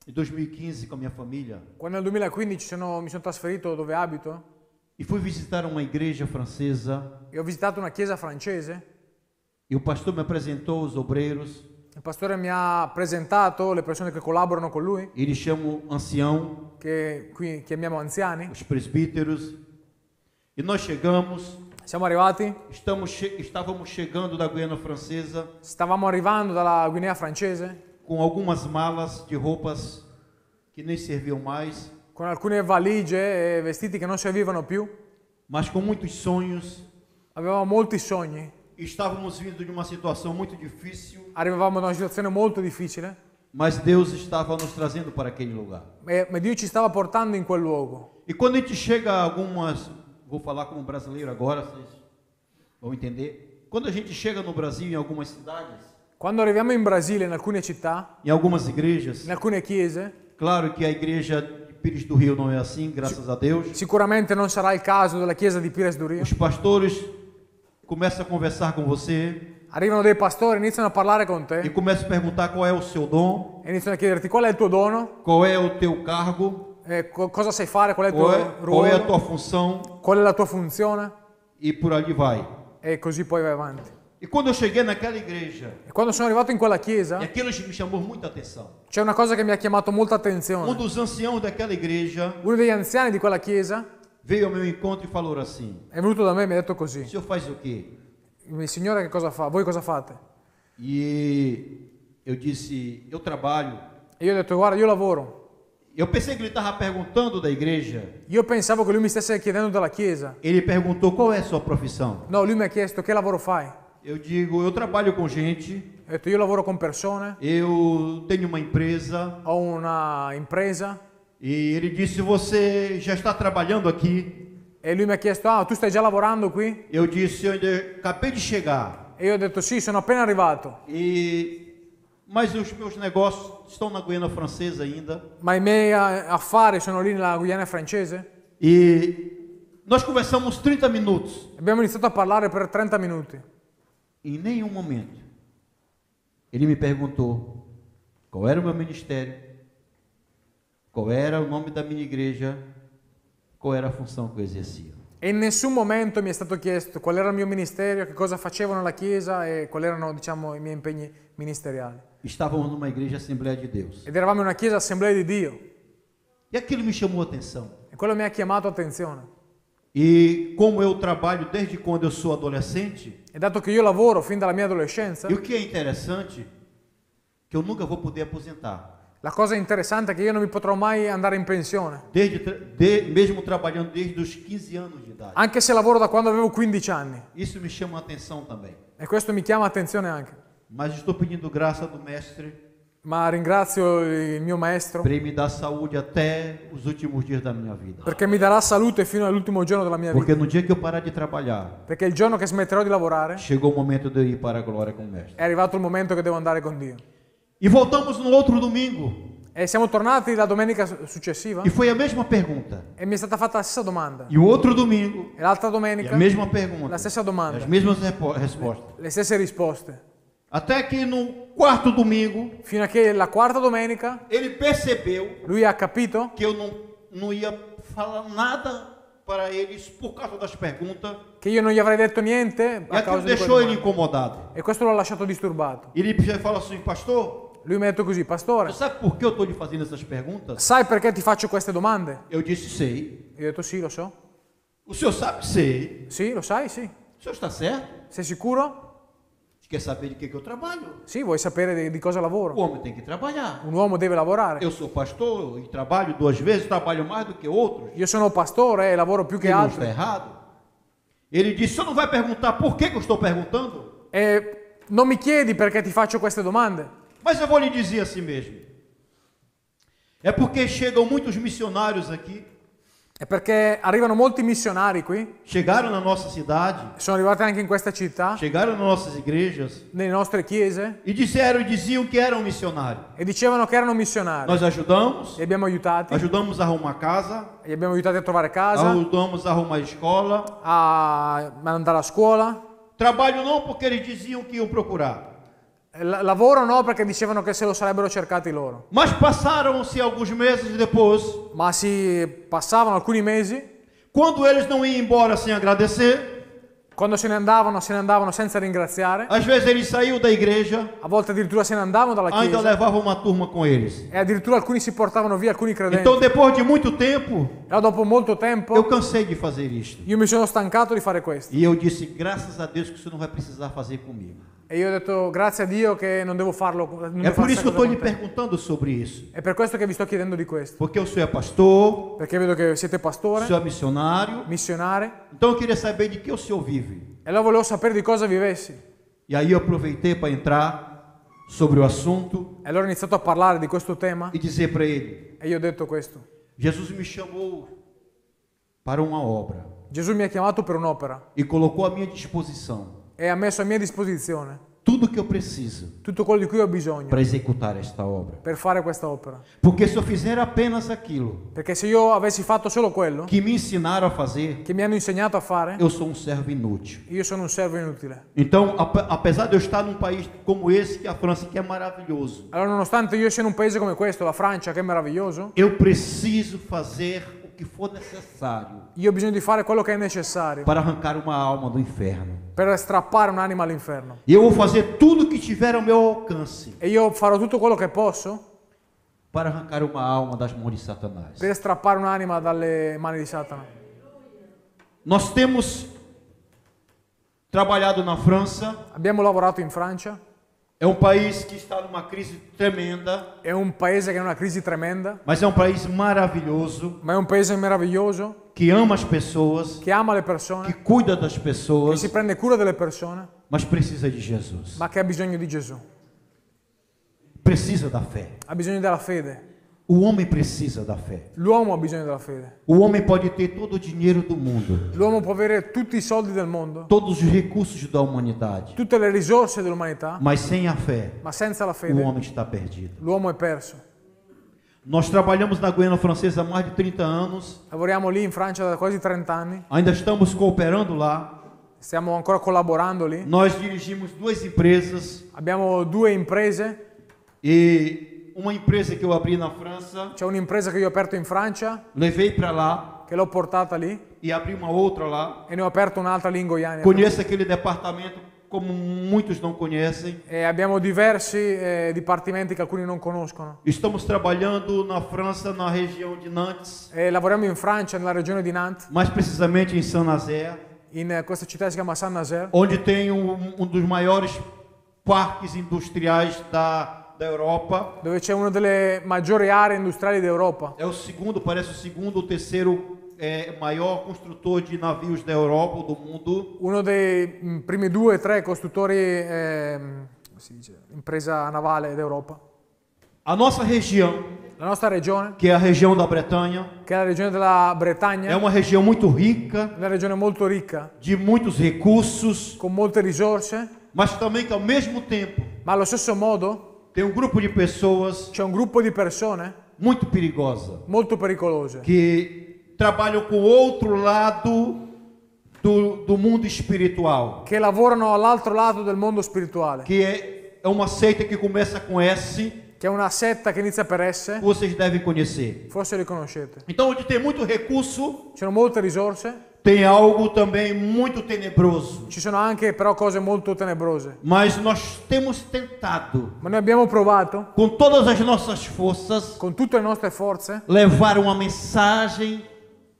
[SPEAKER 3] em 2015 com a minha família,
[SPEAKER 2] Quando nel 2015 mi sono trasferito dove abito
[SPEAKER 3] e fui visitar uma igreja francesa,
[SPEAKER 2] e ho visitato una chiesa francese,
[SPEAKER 3] e o pastor me apresentou os obreiros,
[SPEAKER 2] il pastore mi ha presentato le persone che collaborano con lui,
[SPEAKER 3] eles chamam ancião,
[SPEAKER 2] che qui chiamiamo anziani.
[SPEAKER 3] os presbíteros, e nós chegamos,
[SPEAKER 2] Siamo arrivati,
[SPEAKER 3] estávamos chegando da Guiana Francesa
[SPEAKER 2] stavamo arrivando dalla Guinea francese
[SPEAKER 3] com algumas malas de roupas que nem serviam mais,
[SPEAKER 2] con alcune valigie e vestiti che non servivano più.
[SPEAKER 3] mas com muitos sonhos.
[SPEAKER 2] Avevamo molti sogni,
[SPEAKER 3] Estávamos vindo de uma situação muito difícil,
[SPEAKER 2] arrivavamo da una situazione molto difficile,
[SPEAKER 3] mas Deus estava nos trazendo para aquele lugar.
[SPEAKER 2] ma Dio ci stava portando in quel luogo.
[SPEAKER 3] E quando a gente chega a algumas, vou falar como brasileiro agora, vocês vão entender. Quando a gente chega no Brasil, em algumas cidades,
[SPEAKER 2] Quando arriviamo in Brasile, in alcune città,
[SPEAKER 3] em algumas igrejas,
[SPEAKER 2] in alcune chiese,
[SPEAKER 3] claro que a igreja de Pires do Rio não é assim, graças a Deus.
[SPEAKER 2] sicuramente non sarà il caso della chiesa di Pires do Rio.
[SPEAKER 3] Os pastores começam a conversar com você,
[SPEAKER 2] Arrivano dei pastori, iniziano a parlare con
[SPEAKER 3] e
[SPEAKER 2] te,
[SPEAKER 3] começam a perguntar qual é o seu dom,
[SPEAKER 2] e iniziano a chiederti qual è il tuo dono,
[SPEAKER 3] qual é o teu cargo,
[SPEAKER 2] cosa sai fare, qual è il tuo
[SPEAKER 3] qual é a
[SPEAKER 2] ruolo,
[SPEAKER 3] tua função
[SPEAKER 2] qual è la tua funzione,
[SPEAKER 3] e por ali vai.
[SPEAKER 2] e così poi vai avanti.
[SPEAKER 3] E quando eu cheguei naquela igreja,
[SPEAKER 2] E quando sono arrivato in quella
[SPEAKER 3] e
[SPEAKER 2] chiesa,
[SPEAKER 3] aquilo me chamou muita atenção.
[SPEAKER 2] c'è una cosa che mi ha chiamato molta
[SPEAKER 3] Um
[SPEAKER 2] attenzione.
[SPEAKER 3] dos anciãos daquela igreja
[SPEAKER 2] Uno degli anziani di quella chiesa
[SPEAKER 3] veio ao meu encontro e falou assim:
[SPEAKER 2] è venuto da me e mi ha detto
[SPEAKER 3] o
[SPEAKER 2] così:
[SPEAKER 3] senhor faz o quê?
[SPEAKER 2] il Signore che cosa fa? Voi cosa fate?
[SPEAKER 3] E eu disse: eu trabalho.
[SPEAKER 2] E io ho detto: guarda, io lavoro.
[SPEAKER 3] Eu pensei que ele estava perguntando da igreja.
[SPEAKER 2] Io pensavo che lui mi stesse chiedendo della chiesa.
[SPEAKER 3] Ele perguntou qual é a sua profissão.
[SPEAKER 2] No, lui mi ha chiesto: che lavoro fai?
[SPEAKER 3] Eu digo: eu trabalho com gente,
[SPEAKER 2] Ho detto: io lavoro con persone,
[SPEAKER 3] eu tenho uma empresa.
[SPEAKER 2] ho una impresa.
[SPEAKER 3] E ele disse: você já está trabalhando aqui?
[SPEAKER 2] E lui mi ha chiesto: ah, tu stai già lavorando qui?
[SPEAKER 3] Eu disse: eu ainda acabei de chegar.
[SPEAKER 2] E io ho detto: sì, sono appena arrivato,
[SPEAKER 3] Mas os meus negócios estão na Guiana Francesa ainda.
[SPEAKER 2] ma i miei affari sono lì nella Guyana francese.
[SPEAKER 3] E nós conversamos 30 minutos.
[SPEAKER 2] Abbiamo iniziato a parlare per 30 minuti.
[SPEAKER 3] Em nenhum momento ele me perguntou qual era o meu ministério, qual era o nome da minha igreja, qual era a função que eu exercia.
[SPEAKER 2] E in nessun momento mi è stato chiesto qual era il mio ministero, che cosa facevo nella chiesa e quali erano, diciamo, i miei impegni ministeriali.
[SPEAKER 3] Estávamos numa igreja Assembleia de Deus.
[SPEAKER 2] Ed eravamo in una chiesa Assemblea di Dio.
[SPEAKER 3] E aquilo me chamou a atenção.
[SPEAKER 2] E quello mi ha chiamato attenzione.
[SPEAKER 3] E como eu trabalho desde quando eu sou adolescente,
[SPEAKER 2] E dato che io lavoro fin dalla mia adolescenza,
[SPEAKER 3] e o que é interessante, que eu nunca vou poder aposentar.
[SPEAKER 2] la cosa interessante è che io non mi potrò mai andare in pensione.
[SPEAKER 3] Mesmo trabalhando desde os 15 anos de idade.
[SPEAKER 2] Anche se lavoro da quando avevo 15 anni.
[SPEAKER 3] Isso me chama a atenção também.
[SPEAKER 2] E questo mi chiama attenzione anche.
[SPEAKER 3] Mas estou pedindo graça do Mestre
[SPEAKER 2] Ma ringrazio il mio maestro
[SPEAKER 3] para ele me dar saúde até os últimos dias da minha vida.
[SPEAKER 2] perché mi darà salute fino all'ultimo giorno della mia vita.
[SPEAKER 3] Porque no dia que eu parar de trabalhar,
[SPEAKER 2] Perché il giorno che smetterò di lavorare
[SPEAKER 3] chegou o momento de eu ir para a glória com o Mestre.
[SPEAKER 2] è arrivato il momento che devo andare con Dio.
[SPEAKER 3] E voltamos no outro domingo.
[SPEAKER 2] E siamo tornati la domenica successiva
[SPEAKER 3] E foi a mesma pergunta.
[SPEAKER 2] e mi è stata fatta la stessa domanda.
[SPEAKER 3] E o outro domingo,
[SPEAKER 2] E l'altra
[SPEAKER 3] e
[SPEAKER 2] domenica
[SPEAKER 3] a mesma pergunta.
[SPEAKER 2] la stessa domanda,
[SPEAKER 3] As mesmas respostas.
[SPEAKER 2] le stesse risposte.
[SPEAKER 3] Até que no quarto domingo,
[SPEAKER 2] Fino a che la quarta domenica
[SPEAKER 3] ele percebeu
[SPEAKER 2] lui ha capito
[SPEAKER 3] que eu não ia falar nada para eles por causa das perguntas.
[SPEAKER 2] che io non gli avrei detto niente
[SPEAKER 3] E
[SPEAKER 2] a
[SPEAKER 3] aquilo
[SPEAKER 2] causa di
[SPEAKER 3] deixou
[SPEAKER 2] quelle
[SPEAKER 3] ele
[SPEAKER 2] domande.
[SPEAKER 3] incomodado.
[SPEAKER 2] E questo l'ha lasciato disturbato.
[SPEAKER 3] Ele fala assim: pastor,
[SPEAKER 2] Lui mi ha detto così: pastore,
[SPEAKER 3] você sabe por que eu estou lhe fazendo essas perguntas?
[SPEAKER 2] sai perché ti faccio queste domande?
[SPEAKER 3] Eu disse: sei.
[SPEAKER 2] Io ho detto: sì, lo so.
[SPEAKER 3] O senhor sabe? Sei.
[SPEAKER 2] Sì, lo sai, sì.
[SPEAKER 3] O senhor está certo?
[SPEAKER 2] Sei sicuro?
[SPEAKER 3] Quer saber de que eu trabalho?
[SPEAKER 2] Sì, vuoi sapere di cosa
[SPEAKER 3] O
[SPEAKER 2] lavoro?
[SPEAKER 3] homem tem que trabalhar.
[SPEAKER 2] Un uomo deve lavorare.
[SPEAKER 3] Eu sou pastor e trabalho 2 vezes, trabalho mais do que outros.
[SPEAKER 2] Io sono pastore e lavoro più che
[SPEAKER 3] Que não está
[SPEAKER 2] altri.
[SPEAKER 3] errado. Ele disse: o senhor não vai perguntar por que eu estou perguntando?
[SPEAKER 2] E non mi chiedi perché ti faccio queste domande,
[SPEAKER 3] Mas eu vou lhe dizer assim mesmo. É porque chegam muitos missionários aqui,
[SPEAKER 2] è perché arrivano molti missionari qui,
[SPEAKER 3] chegaram na nossa cidade,
[SPEAKER 2] sono arrivati anche in questa città,
[SPEAKER 3] chegaram nas nossas igrejas
[SPEAKER 2] nelle nostre chiese,
[SPEAKER 3] e diziam que eram missionários.
[SPEAKER 2] e dicevano che erano missionari.
[SPEAKER 3] Nós ajudamos,
[SPEAKER 2] Li abbiamo aiutati,
[SPEAKER 3] ajudamos a arrumar casa,
[SPEAKER 2] li abbiamo aiutati a trovare casa,
[SPEAKER 3] ajudamos a arrumar escola.
[SPEAKER 2] a andare a scuola.
[SPEAKER 3] Trabalho não porque eles diziam que iam procurar.
[SPEAKER 2] Lavoro no, perché dicevano che se lo sarebbero cercati loro.
[SPEAKER 3] Mas passaram-se alguns meses depois,
[SPEAKER 2] Ma si passavano alcuni mesi,
[SPEAKER 3] quando eles não iam embora sem agradecer,
[SPEAKER 2] quando se ne andavano senza ringraziare,
[SPEAKER 3] às vezes eles saíam da igreja,
[SPEAKER 2] a volte addirittura se ne andavano dalla
[SPEAKER 3] ainda
[SPEAKER 2] chiesa,
[SPEAKER 3] levavam uma turma com eles.
[SPEAKER 2] e addirittura alcuni si portavano via alcuni credenti.
[SPEAKER 3] Então, depois de muito tempo,
[SPEAKER 2] E dopo molto tempo
[SPEAKER 3] eu cansei de fazer isto.
[SPEAKER 2] io mi sono stancato di fare questo.
[SPEAKER 3] E eu disse: graças a Deus que você não vai precisar fazer comigo.
[SPEAKER 2] E io ho detto: grazie a Dio che non devo farlo. Non
[SPEAKER 3] É
[SPEAKER 2] devo
[SPEAKER 3] por
[SPEAKER 2] fare
[SPEAKER 3] isso que eu
[SPEAKER 2] questa
[SPEAKER 3] estou
[SPEAKER 2] cosa
[SPEAKER 3] lhe
[SPEAKER 2] con te.
[SPEAKER 3] perguntando sobre isso.
[SPEAKER 2] È per questo che vi sto chiedendo di questo.
[SPEAKER 3] Porque o senhor é pastor,
[SPEAKER 2] Perché vedo che siete
[SPEAKER 3] o
[SPEAKER 2] pastore,
[SPEAKER 3] senhor é missionário.
[SPEAKER 2] missionari,
[SPEAKER 3] Então eu queria saber de que o senhor vive.
[SPEAKER 2] e allora volevo sapere di cosa vivessi.
[SPEAKER 3] E aí eu aproveitei para entrar sobre o assunto
[SPEAKER 2] E allora ho iniziato a parlare di questo tema
[SPEAKER 3] e dizer para ele:
[SPEAKER 2] e io ho detto questo.
[SPEAKER 3] Jesus me chamou para uma obra
[SPEAKER 2] Gesù mi ha chiamato per un'opera
[SPEAKER 3] e colocou à minha disposição
[SPEAKER 2] e ha messo a mia disposizione
[SPEAKER 3] tudo tudo que eu preciso
[SPEAKER 2] tutto quello di cui ho bisogno
[SPEAKER 3] para executar esta obra.
[SPEAKER 2] per fare questa opera.
[SPEAKER 3] Porque se eu fizer apenas aquilo
[SPEAKER 2] Perché se io avessi fatto solo quello
[SPEAKER 3] que me ensinaram a fazer,
[SPEAKER 2] che mi hanno insegnato a fare,
[SPEAKER 3] eu sou um servo inútil.
[SPEAKER 2] io sono un servo inutile.
[SPEAKER 3] Então, apesar de eu estar num país como esse, que é a França, que é maravilhoso,
[SPEAKER 2] Allora, nonostante io sia in un paese come questo, la Francia, che è meraviglioso,
[SPEAKER 3] eu preciso fazer o que for necessário
[SPEAKER 2] io ho bisogno di fare quello che è necessario
[SPEAKER 3] para arrancar uma alma do inferno.
[SPEAKER 2] per strappare un'anima all'inferno.
[SPEAKER 3] E eu vou fazer tudo que tiver ao meu alcance
[SPEAKER 2] E io farò tutto quello che posso
[SPEAKER 3] para arrancar uma alma das mãos de Satanás.
[SPEAKER 2] per strappare un'anima dalle mani di Satana.
[SPEAKER 3] Nós temos trabalhado na França,
[SPEAKER 2] Abbiamo lavorato in Francia,
[SPEAKER 3] é um país que está numa crise tremenda,
[SPEAKER 2] è un paese che è in una crisi tremenda,
[SPEAKER 3] mas é um país maravilhoso,
[SPEAKER 2] ma è un paese meraviglioso,
[SPEAKER 3] que ama as pessoas,
[SPEAKER 2] che ama le
[SPEAKER 3] que
[SPEAKER 2] persone,
[SPEAKER 3] cuida das
[SPEAKER 2] che
[SPEAKER 3] pessoas,
[SPEAKER 2] si prende cura delle persone,
[SPEAKER 3] mas precisa de Jesus.
[SPEAKER 2] ma che ha bisogno di Gesù.
[SPEAKER 3] Precisa da fé.
[SPEAKER 2] Ha bisogno della fede.
[SPEAKER 3] O homem precisa da fé.
[SPEAKER 2] L'uomo ha bisogno della fede.
[SPEAKER 3] O homem pode ter todo o dinheiro do mundo,
[SPEAKER 2] L'uomo può avere tutti i soldi del mondo,
[SPEAKER 3] todos os recursos da humanidade,
[SPEAKER 2] tutte le risorse dell'umanità,
[SPEAKER 3] mas sem a fé,
[SPEAKER 2] ma senza la
[SPEAKER 3] o
[SPEAKER 2] fede
[SPEAKER 3] homem está perdido.
[SPEAKER 2] l'uomo è perso.
[SPEAKER 3] Nós trabalhamos na Guiana Francesa há mais de 30 anos,
[SPEAKER 2] Lavoriamo lì in Francia da quasi 30 anni,
[SPEAKER 3] ainda estamos cooperando lá.
[SPEAKER 2] stiamo ancora collaborando lì.
[SPEAKER 3] Nós dirigimos duas empresas
[SPEAKER 2] Abbiamo 2 imprese,
[SPEAKER 3] e uma empresa que eu abri na França,
[SPEAKER 2] c'è un'impresa che io ho aperto in Francia,
[SPEAKER 3] levei para lá
[SPEAKER 2] che l'ho portata lì,
[SPEAKER 3] e abri uma outra lá.
[SPEAKER 2] e ne ho aperto un'altra lì in Goiânia.
[SPEAKER 3] Conheço aquele departamento como muitos não conhecem.
[SPEAKER 2] E abbiamo diversi dipartimenti che alcuni non conoscono.
[SPEAKER 3] Estamos trabalhando na França, na região de Nantes,
[SPEAKER 2] E lavoriamo in Francia, nella regione di Nantes,
[SPEAKER 3] mais precisamente em Saint-Nazaire,
[SPEAKER 2] in questa città che si chiama Saint-Nazaire,
[SPEAKER 3] onde tem um dos maiores parques industriais da Europa.
[SPEAKER 2] dove c'è una delle maggiori aree industriali d'Europa.
[SPEAKER 3] É o segundo, parece o segundo ou terceiro maior construtor de navios da Europa ou do mundo.
[SPEAKER 2] Uno dei primi 2 o 3 costruttori, come si dice, impresa navale d'Europa.
[SPEAKER 3] A nossa região,
[SPEAKER 2] La nostra regione,
[SPEAKER 3] que é a região da Bretanha,
[SPEAKER 2] che è la regione della
[SPEAKER 3] é
[SPEAKER 2] Bretagna,
[SPEAKER 3] uma região muito rica,
[SPEAKER 2] è una regione molto ricca,
[SPEAKER 3] de muitos recursos,
[SPEAKER 2] con molte risorse,
[SPEAKER 3] mas também que ao mesmo tempo
[SPEAKER 2] ma allo stesso modo
[SPEAKER 3] tem um grupo de pessoas
[SPEAKER 2] c'è un gruppo di persone
[SPEAKER 3] muito perigosa,
[SPEAKER 2] molto pericolose,
[SPEAKER 3] que trabalham com o outro lado do mundo espiritual,
[SPEAKER 2] che lavorano all'altro lato del mondo spirituale,
[SPEAKER 3] que é uma seita que começa com S,
[SPEAKER 2] che è una setta che inizia per S,
[SPEAKER 3] que vocês devem conhecer.
[SPEAKER 2] forse li conoscete.
[SPEAKER 3] Então, onde tem muito recurso,
[SPEAKER 2] Ci sono molte risorse,
[SPEAKER 3] tem algo também muito tenebroso.
[SPEAKER 2] ci sono anche però cose molto tenebrose.
[SPEAKER 3] Mas nós temos tentado,
[SPEAKER 2] Ma noi abbiamo provato,
[SPEAKER 3] com todas as nossas forças,
[SPEAKER 2] con tutte le nostre forze,
[SPEAKER 3] levar uma mensagem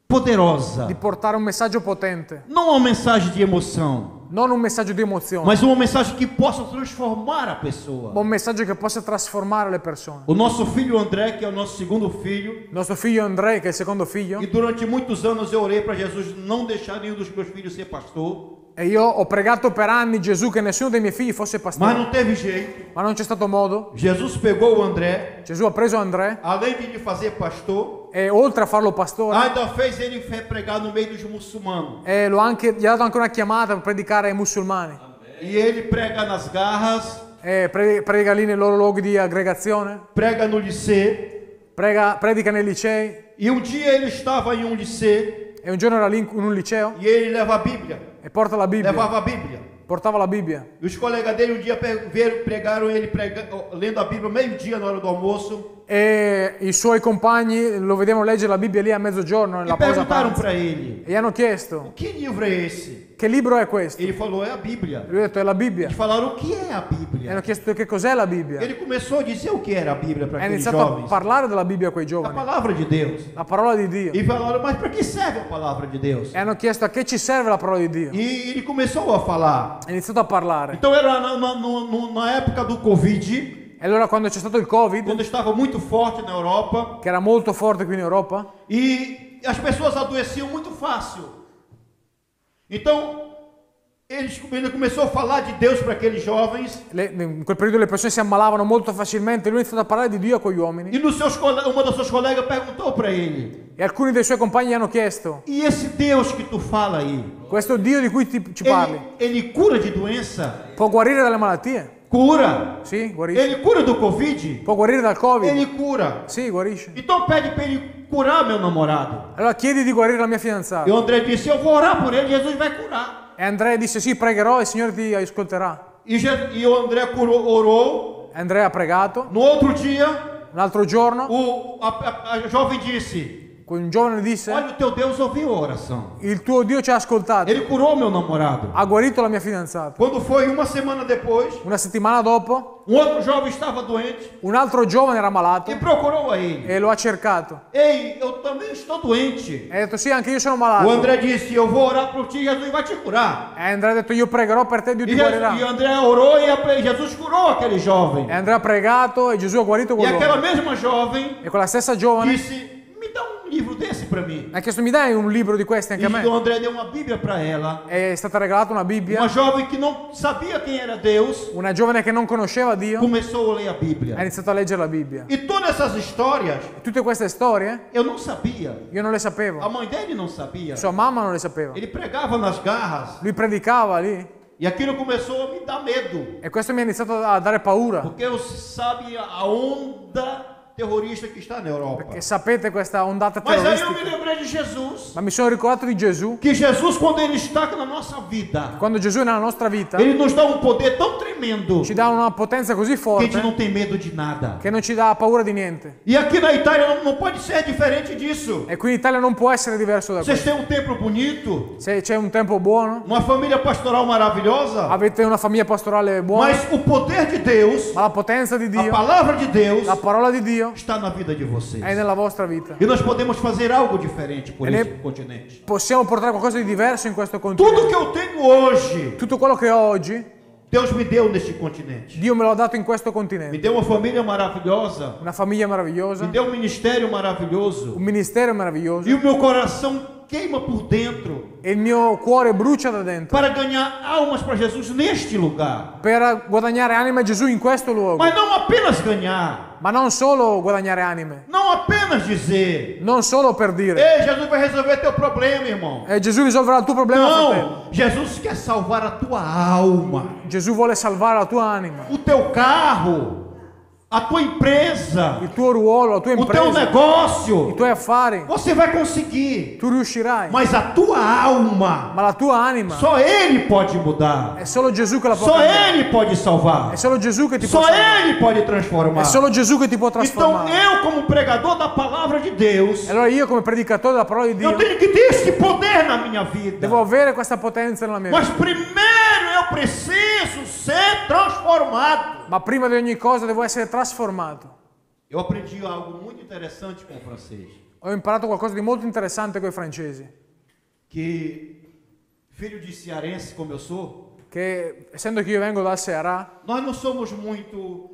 [SPEAKER 3] poderosa.
[SPEAKER 2] di portare un messaggio potente,
[SPEAKER 3] Não uma mensagem de emoção,
[SPEAKER 2] non un messaggio di emozione,
[SPEAKER 3] mas uma mensagem que possa transformar a pessoa.
[SPEAKER 2] ma un messaggio che possa trasformare le persone.
[SPEAKER 3] O nosso filho André, que é o nosso segundo filho,
[SPEAKER 2] Il nostro figlio Andrei, che è il secondo figlio,
[SPEAKER 3] e durante muitos anos eu orei para Jesus não deixar nenhum dos meus filhos ser pastor,
[SPEAKER 2] e io ho pregato per anni Gesù che nessuno dei miei figli fosse
[SPEAKER 3] mas
[SPEAKER 2] pastore,
[SPEAKER 3] não teve jeito.
[SPEAKER 2] ma non c'è stato modo.
[SPEAKER 3] Jesus pegou o André,
[SPEAKER 2] Gesù ha preso Andrea
[SPEAKER 3] além de lhe fazer pastor,
[SPEAKER 2] e oltre a farlo pastore,
[SPEAKER 3] ainda fez ele pregar no meio dos muçulmanos.
[SPEAKER 2] gli ha dato anche una chiamata per predicare ai musulmani.
[SPEAKER 3] E ele prega nas garras,
[SPEAKER 2] Predica lì nei loro luoghi di aggregazione,
[SPEAKER 3] prega no liceu.
[SPEAKER 2] predica nei licei,
[SPEAKER 3] E um dia ele estava em um liceu
[SPEAKER 2] e un giorno era lì in un liceo
[SPEAKER 3] e ele leva a Bíblia,
[SPEAKER 2] e porta la Bibbia,
[SPEAKER 3] levava a Bíblia.
[SPEAKER 2] portava la Bibbia.
[SPEAKER 3] E os colegas dele um dia pregaram ele lendo a Bíblia meio-dia na hora do almoço
[SPEAKER 2] E i suoi compagni lo vedevano leggere la Bibbia lì a mezzogiorno
[SPEAKER 3] e
[SPEAKER 2] nella pausa
[SPEAKER 3] perguntaram
[SPEAKER 2] pranzo
[SPEAKER 3] para ele:
[SPEAKER 2] e gli hanno chiesto:
[SPEAKER 3] que livro é esse?
[SPEAKER 2] che libro è questo?
[SPEAKER 3] Ele falou: é a Bíblia.
[SPEAKER 2] Lui ha detto: è la Bibbia.
[SPEAKER 3] Eles falaram: o que é a
[SPEAKER 2] E
[SPEAKER 3] Bíblia?
[SPEAKER 2] hanno chiesto che cos'è la Bibbia.
[SPEAKER 3] Ele começou a dizer o que era a Bíblia para
[SPEAKER 2] Ha
[SPEAKER 3] aqueles
[SPEAKER 2] iniziato a
[SPEAKER 3] jovens.
[SPEAKER 2] parlare della Bibbia a quei
[SPEAKER 3] A
[SPEAKER 2] giovani,
[SPEAKER 3] palavra de Deus.
[SPEAKER 2] la parola di Dio.
[SPEAKER 3] E falaram: mas para que serve a palavra de Deus?
[SPEAKER 2] E hanno chiesto: a che ci serve la parola di Dio?
[SPEAKER 3] E ele começou a falar.
[SPEAKER 2] Ha iniziato a parlare.
[SPEAKER 3] Então era na época do Covid,
[SPEAKER 2] E allora quando c'è stato il Covid,
[SPEAKER 3] quando estava muito forte na Europa,
[SPEAKER 2] che era molto forte qui in Europa,
[SPEAKER 3] e as pessoas adoeciam muito fácil. Então, ele começou a falar de Deus para aqueles jovens.
[SPEAKER 2] in quel periodo le persone si ammalavano molto facilmente. Lui ha iniziato a parlare di Dio a quegli uomini.
[SPEAKER 3] E uma das suas colegas perguntou para ele:
[SPEAKER 2] E alcuni dei suoi compagni gli hanno chiesto,
[SPEAKER 3] e esse Deus que tu fala aí,
[SPEAKER 2] questo Dio di cui ci parli,
[SPEAKER 3] ele cura de doença?
[SPEAKER 2] può guarire dalle malattie?
[SPEAKER 3] Cura.
[SPEAKER 2] Sì, guarisce.
[SPEAKER 3] Ele cura do Covid?
[SPEAKER 2] Può guarire dal Covid?
[SPEAKER 3] Ele cura.
[SPEAKER 2] Sì, guarisce.
[SPEAKER 3] Então pede para ele curar meu namorado.
[SPEAKER 2] Allora chiedi di guarire la mia
[SPEAKER 3] E
[SPEAKER 2] fidanzata.
[SPEAKER 3] o André disse, eu vou orar por ele, Jesus vai curar.
[SPEAKER 2] E Andrea disse, sì, pregherò e il Signore ti ascolterà.
[SPEAKER 3] E o André orou.
[SPEAKER 2] E Andrea ha pregato.
[SPEAKER 3] No outro dia,
[SPEAKER 2] Un altro giorno,
[SPEAKER 3] a jovem disse,
[SPEAKER 2] un giovane disse,
[SPEAKER 3] olha, o teu Deus ouviu a oração.
[SPEAKER 2] il tuo Dio ci ha ascoltato.
[SPEAKER 3] Ele curou meu namorado.
[SPEAKER 2] Ha guarito la mia fidanzata.
[SPEAKER 3] Quando foi uma semana depois,
[SPEAKER 2] Una settimana dopo,
[SPEAKER 3] outro jovem estava doente
[SPEAKER 2] un altro giovane era malato
[SPEAKER 3] e procurou a ele.
[SPEAKER 2] e lo ha cercato.
[SPEAKER 3] Ei, eu também estou doente.
[SPEAKER 2] E ha detto, sì, anche io sono
[SPEAKER 3] O
[SPEAKER 2] malato.
[SPEAKER 3] André disse, eu vou orar por ti, Jesus vai te curar.
[SPEAKER 2] E Andrea ha detto, io pregherò per te, Dio ti
[SPEAKER 3] E
[SPEAKER 2] guarirà.
[SPEAKER 3] o André orou e Jesus curou aquele jovem.
[SPEAKER 2] E Andrea ha pregato e Gesù ha guarito
[SPEAKER 3] E aquela
[SPEAKER 2] quell'uomo.
[SPEAKER 3] mesma jovem
[SPEAKER 2] E quella stessa giovane
[SPEAKER 3] disse, me dá um livro desse para mim.
[SPEAKER 2] ha chiesto, mi dai un libro di questi anche a
[SPEAKER 3] E
[SPEAKER 2] me?
[SPEAKER 3] o André deu uma Bíblia para ela.
[SPEAKER 2] È stata regalata una Bibbia.
[SPEAKER 3] Uma jovem que não sabia quem era Deus,
[SPEAKER 2] Una giovane che non conosceva Dio
[SPEAKER 3] começou a ler a
[SPEAKER 2] ha
[SPEAKER 3] Bíblia.
[SPEAKER 2] iniziato a leggere la Bibbia.
[SPEAKER 3] E todas essas histórias,
[SPEAKER 2] Tutte queste storie
[SPEAKER 3] eu não sabia.
[SPEAKER 2] io non le
[SPEAKER 3] A
[SPEAKER 2] sapevo.
[SPEAKER 3] mãe dele não sabia.
[SPEAKER 2] Sua mamma non le sapeva.
[SPEAKER 3] Ele pregava nas garras.
[SPEAKER 2] Lui predicava lì
[SPEAKER 3] E aquilo começou a me dar medo.
[SPEAKER 2] e questo mi ha iniziato a dare paura.
[SPEAKER 3] Porque eu sabe a onda terrorista que está na Europa.
[SPEAKER 2] Perché sapete questa ondata
[SPEAKER 3] Mas aí eu me
[SPEAKER 2] terroristica.
[SPEAKER 3] lembrei de Jesus.
[SPEAKER 2] Ma mi sono ricordato di Gesù.
[SPEAKER 3] Que Jesus, quando ele está na nossa vida,
[SPEAKER 2] Quando Gesù è nella nostra vita
[SPEAKER 3] ele nos dá um poder tão tremendo
[SPEAKER 2] ci dà una potenza così
[SPEAKER 3] que a gente não
[SPEAKER 2] forte
[SPEAKER 3] tem medo de nada.
[SPEAKER 2] che non ci dà paura di niente.
[SPEAKER 3] E aqui na Itália não pode ser diferente disso.
[SPEAKER 2] E qui in Italia non può essere diverso da
[SPEAKER 3] Vocês
[SPEAKER 2] questo.
[SPEAKER 3] têm um templo bonito,
[SPEAKER 2] Se c'è un tempo buono,
[SPEAKER 3] uma família pastoral maravilhosa,
[SPEAKER 2] avete una famiglia pastorale buona,
[SPEAKER 3] mas o poder de Deus,
[SPEAKER 2] ma la potenza di
[SPEAKER 3] a
[SPEAKER 2] Dio,
[SPEAKER 3] palavra de Deus,
[SPEAKER 2] la parola di Dio
[SPEAKER 3] está na vida de vocês.
[SPEAKER 2] è nella vostra vita.
[SPEAKER 3] E nós podemos fazer algo diferente por
[SPEAKER 2] E
[SPEAKER 3] esse
[SPEAKER 2] ne-
[SPEAKER 3] continente.
[SPEAKER 2] Possiamo portare qualcosa di diverso in questo
[SPEAKER 3] Tudo
[SPEAKER 2] continente.
[SPEAKER 3] que eu tenho hoje,
[SPEAKER 2] Tutto quello che ho oggi,
[SPEAKER 3] Deus me deu neste continente.
[SPEAKER 2] Dio me l'ha dato in questo
[SPEAKER 3] Me
[SPEAKER 2] continente.
[SPEAKER 3] deu uma família maravilhosa,
[SPEAKER 2] Una famiglia meravigliosa,
[SPEAKER 3] me deu um ministério maravilhoso.
[SPEAKER 2] un ministero meraviglioso
[SPEAKER 3] E o meu coração queima por dentro
[SPEAKER 2] e il mio cuore brucia da dentro
[SPEAKER 3] para ganhar almas para Jesus neste lugar.
[SPEAKER 2] per guadagnare anime a Gesù in questo luogo.
[SPEAKER 3] Mas não apenas ganhar,
[SPEAKER 2] Ma non solo guadagnare anime,
[SPEAKER 3] não apenas dizer,
[SPEAKER 2] non solo per dire
[SPEAKER 3] ei, Jesus vai resolver teu problema, irmão.
[SPEAKER 2] Gesù risolverà il tuo problema, fratello.
[SPEAKER 3] Não, Jesus quer salvar a tua alma,
[SPEAKER 2] Gesù vuole salvare la tua anima,
[SPEAKER 3] o teu carro, a tua empresa,
[SPEAKER 2] il tuo ruolo, la tua
[SPEAKER 3] o teu
[SPEAKER 2] impresa, i
[SPEAKER 3] negócio.
[SPEAKER 2] tuoi affari.
[SPEAKER 3] Você vai conseguir,
[SPEAKER 2] Tu riuscirai,
[SPEAKER 3] mas a tua alma,
[SPEAKER 2] ma la tua anima
[SPEAKER 3] só Ele pode mudar,
[SPEAKER 2] è solo Gesù che la può
[SPEAKER 3] só
[SPEAKER 2] cambiare.
[SPEAKER 3] Ele pode salvar,
[SPEAKER 2] È solo Gesù che ti può
[SPEAKER 3] só
[SPEAKER 2] salvare.
[SPEAKER 3] Ele pode transformar.
[SPEAKER 2] È solo Gesù che ti può
[SPEAKER 3] Então
[SPEAKER 2] trasformare.
[SPEAKER 3] eu, como pregador da palavra de Deus,
[SPEAKER 2] E allora io come predicatore della parola di Dio
[SPEAKER 3] eu tenho que ter esse poder na minha vida.
[SPEAKER 2] devo avere questa potenza nella mia
[SPEAKER 3] Mas
[SPEAKER 2] vita.
[SPEAKER 3] primeiro eu preciso ser transformado.
[SPEAKER 2] Ma prima di ogni cosa devo essere trasformato.
[SPEAKER 3] Eu aprendi algo muito interessante com o francês,
[SPEAKER 2] Ho imparato qualcosa di molto interessante con i francesi,
[SPEAKER 3] que filho de cearense como eu sou,
[SPEAKER 2] che essendo che io vengo dal Ceará,
[SPEAKER 3] nós não somos muito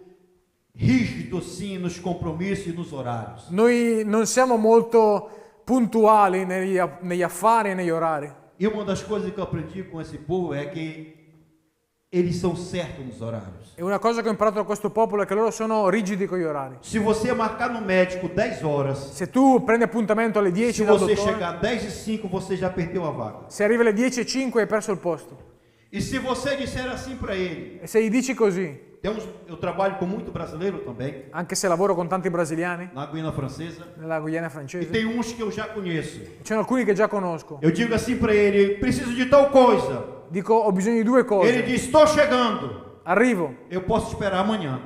[SPEAKER 3] rígidos sim nos compromissos e nos horários.
[SPEAKER 2] noi non siamo molto puntuali negli affari e negli orari.
[SPEAKER 3] E uma das coisas que eu aprendi com esse povo é que eles são certos nos horários.
[SPEAKER 2] E una cosa che ho imparato da questo popolo è che loro sono rigidi con gli orari.
[SPEAKER 3] Se você marcar no médico 10 horas,
[SPEAKER 2] Se tu prendi appuntamento alle 10
[SPEAKER 3] se
[SPEAKER 2] dal
[SPEAKER 3] você
[SPEAKER 2] dottore,
[SPEAKER 3] chegar 10:05, você já perdeu a vaga.
[SPEAKER 2] se arrivi alle 10:05 hai perso il posto.
[SPEAKER 3] E se você disser assim para ele,
[SPEAKER 2] E se gli dici così,
[SPEAKER 3] eu trabalho com muito brasileiro também,
[SPEAKER 2] anche se lavoro con tanti brasiliani,
[SPEAKER 3] na Guiana Francesa,
[SPEAKER 2] nella Guyana
[SPEAKER 3] e
[SPEAKER 2] francese,
[SPEAKER 3] tem uns que eu já conheço.
[SPEAKER 2] ci sono alcuni che già conosco.
[SPEAKER 3] Eu digo assim para ele, preciso de tal coisa.
[SPEAKER 2] Dico, ho bisogno di due
[SPEAKER 3] Ele
[SPEAKER 2] cose.
[SPEAKER 3] diz, estou chegando.
[SPEAKER 2] Arrivo.
[SPEAKER 3] Eu posso esperar amanhã.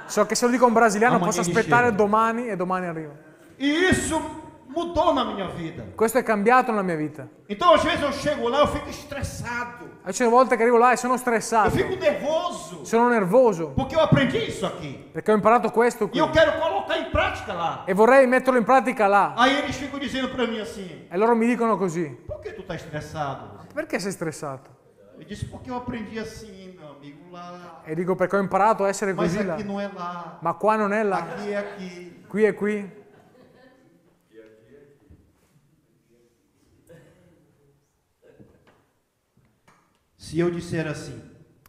[SPEAKER 2] So che se lo dico a un brasiliano
[SPEAKER 3] Domani
[SPEAKER 2] posso
[SPEAKER 3] gli
[SPEAKER 2] aspettare
[SPEAKER 3] scende.
[SPEAKER 2] domani e domani arrivo.
[SPEAKER 3] E isso mudou na minha vida.
[SPEAKER 2] Questo è cambiato nella mia vita.
[SPEAKER 3] Então, às vezes eu chego lá, eu fico estressado.
[SPEAKER 2] Ci sono volte che arrivo là e sono
[SPEAKER 3] Eu
[SPEAKER 2] stressato,
[SPEAKER 3] fico nervoso.
[SPEAKER 2] sono nervoso,
[SPEAKER 3] Porque eu aprendi isso aqui.
[SPEAKER 2] perché ho imparato questo
[SPEAKER 3] E
[SPEAKER 2] qui
[SPEAKER 3] eu quero colocar em prática lá.
[SPEAKER 2] e vorrei metterlo in pratica là.
[SPEAKER 3] Aí eles ficam dizendo para mim assim,
[SPEAKER 2] E loro mi dicono così:
[SPEAKER 3] por que tu tá estressado?
[SPEAKER 2] perché sei stressato?
[SPEAKER 3] Eu disse, porque eu aprendi assim, meu amigo, lá.
[SPEAKER 2] E dico, perché ho imparato a essere
[SPEAKER 3] Mas
[SPEAKER 2] così là.
[SPEAKER 3] aqui não é lá.
[SPEAKER 2] Ma qua non è là,
[SPEAKER 3] Aqui é aqui.
[SPEAKER 2] qui è qui.
[SPEAKER 3] Se eu disser assim,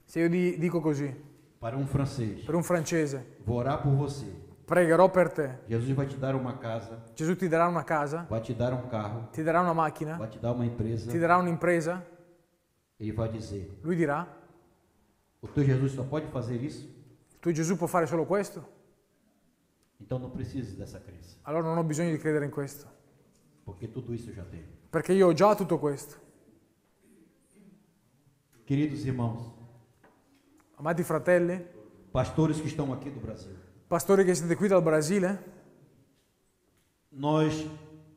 [SPEAKER 2] Se io dico così,
[SPEAKER 3] para um francês,
[SPEAKER 2] per un francese,
[SPEAKER 3] vou orar por você.
[SPEAKER 2] pregherò per te.
[SPEAKER 3] Jesus vai te dar uma casa,
[SPEAKER 2] Gesù ti darà una casa,
[SPEAKER 3] vai te dar um carro,
[SPEAKER 2] ti darà una macchina,
[SPEAKER 3] vai te dar uma empresa.
[SPEAKER 2] ti darà un'impresa.
[SPEAKER 3] Ele vai dizer:
[SPEAKER 2] Lui dirà,
[SPEAKER 3] o teu Jesus só pode fazer isso?
[SPEAKER 2] il tuo Gesù può fare solo questo?
[SPEAKER 3] Então não precisa dessa crença,
[SPEAKER 2] Allora non ho bisogno di credere in questo,
[SPEAKER 3] porque tudo isso eu já tenho.
[SPEAKER 2] perché io ho già tutto questo.
[SPEAKER 3] Queridos irmãos,
[SPEAKER 2] Amati fratelli,
[SPEAKER 3] pastores que estão aqui do Brasil,
[SPEAKER 2] pastori che siete qui dal Brasile,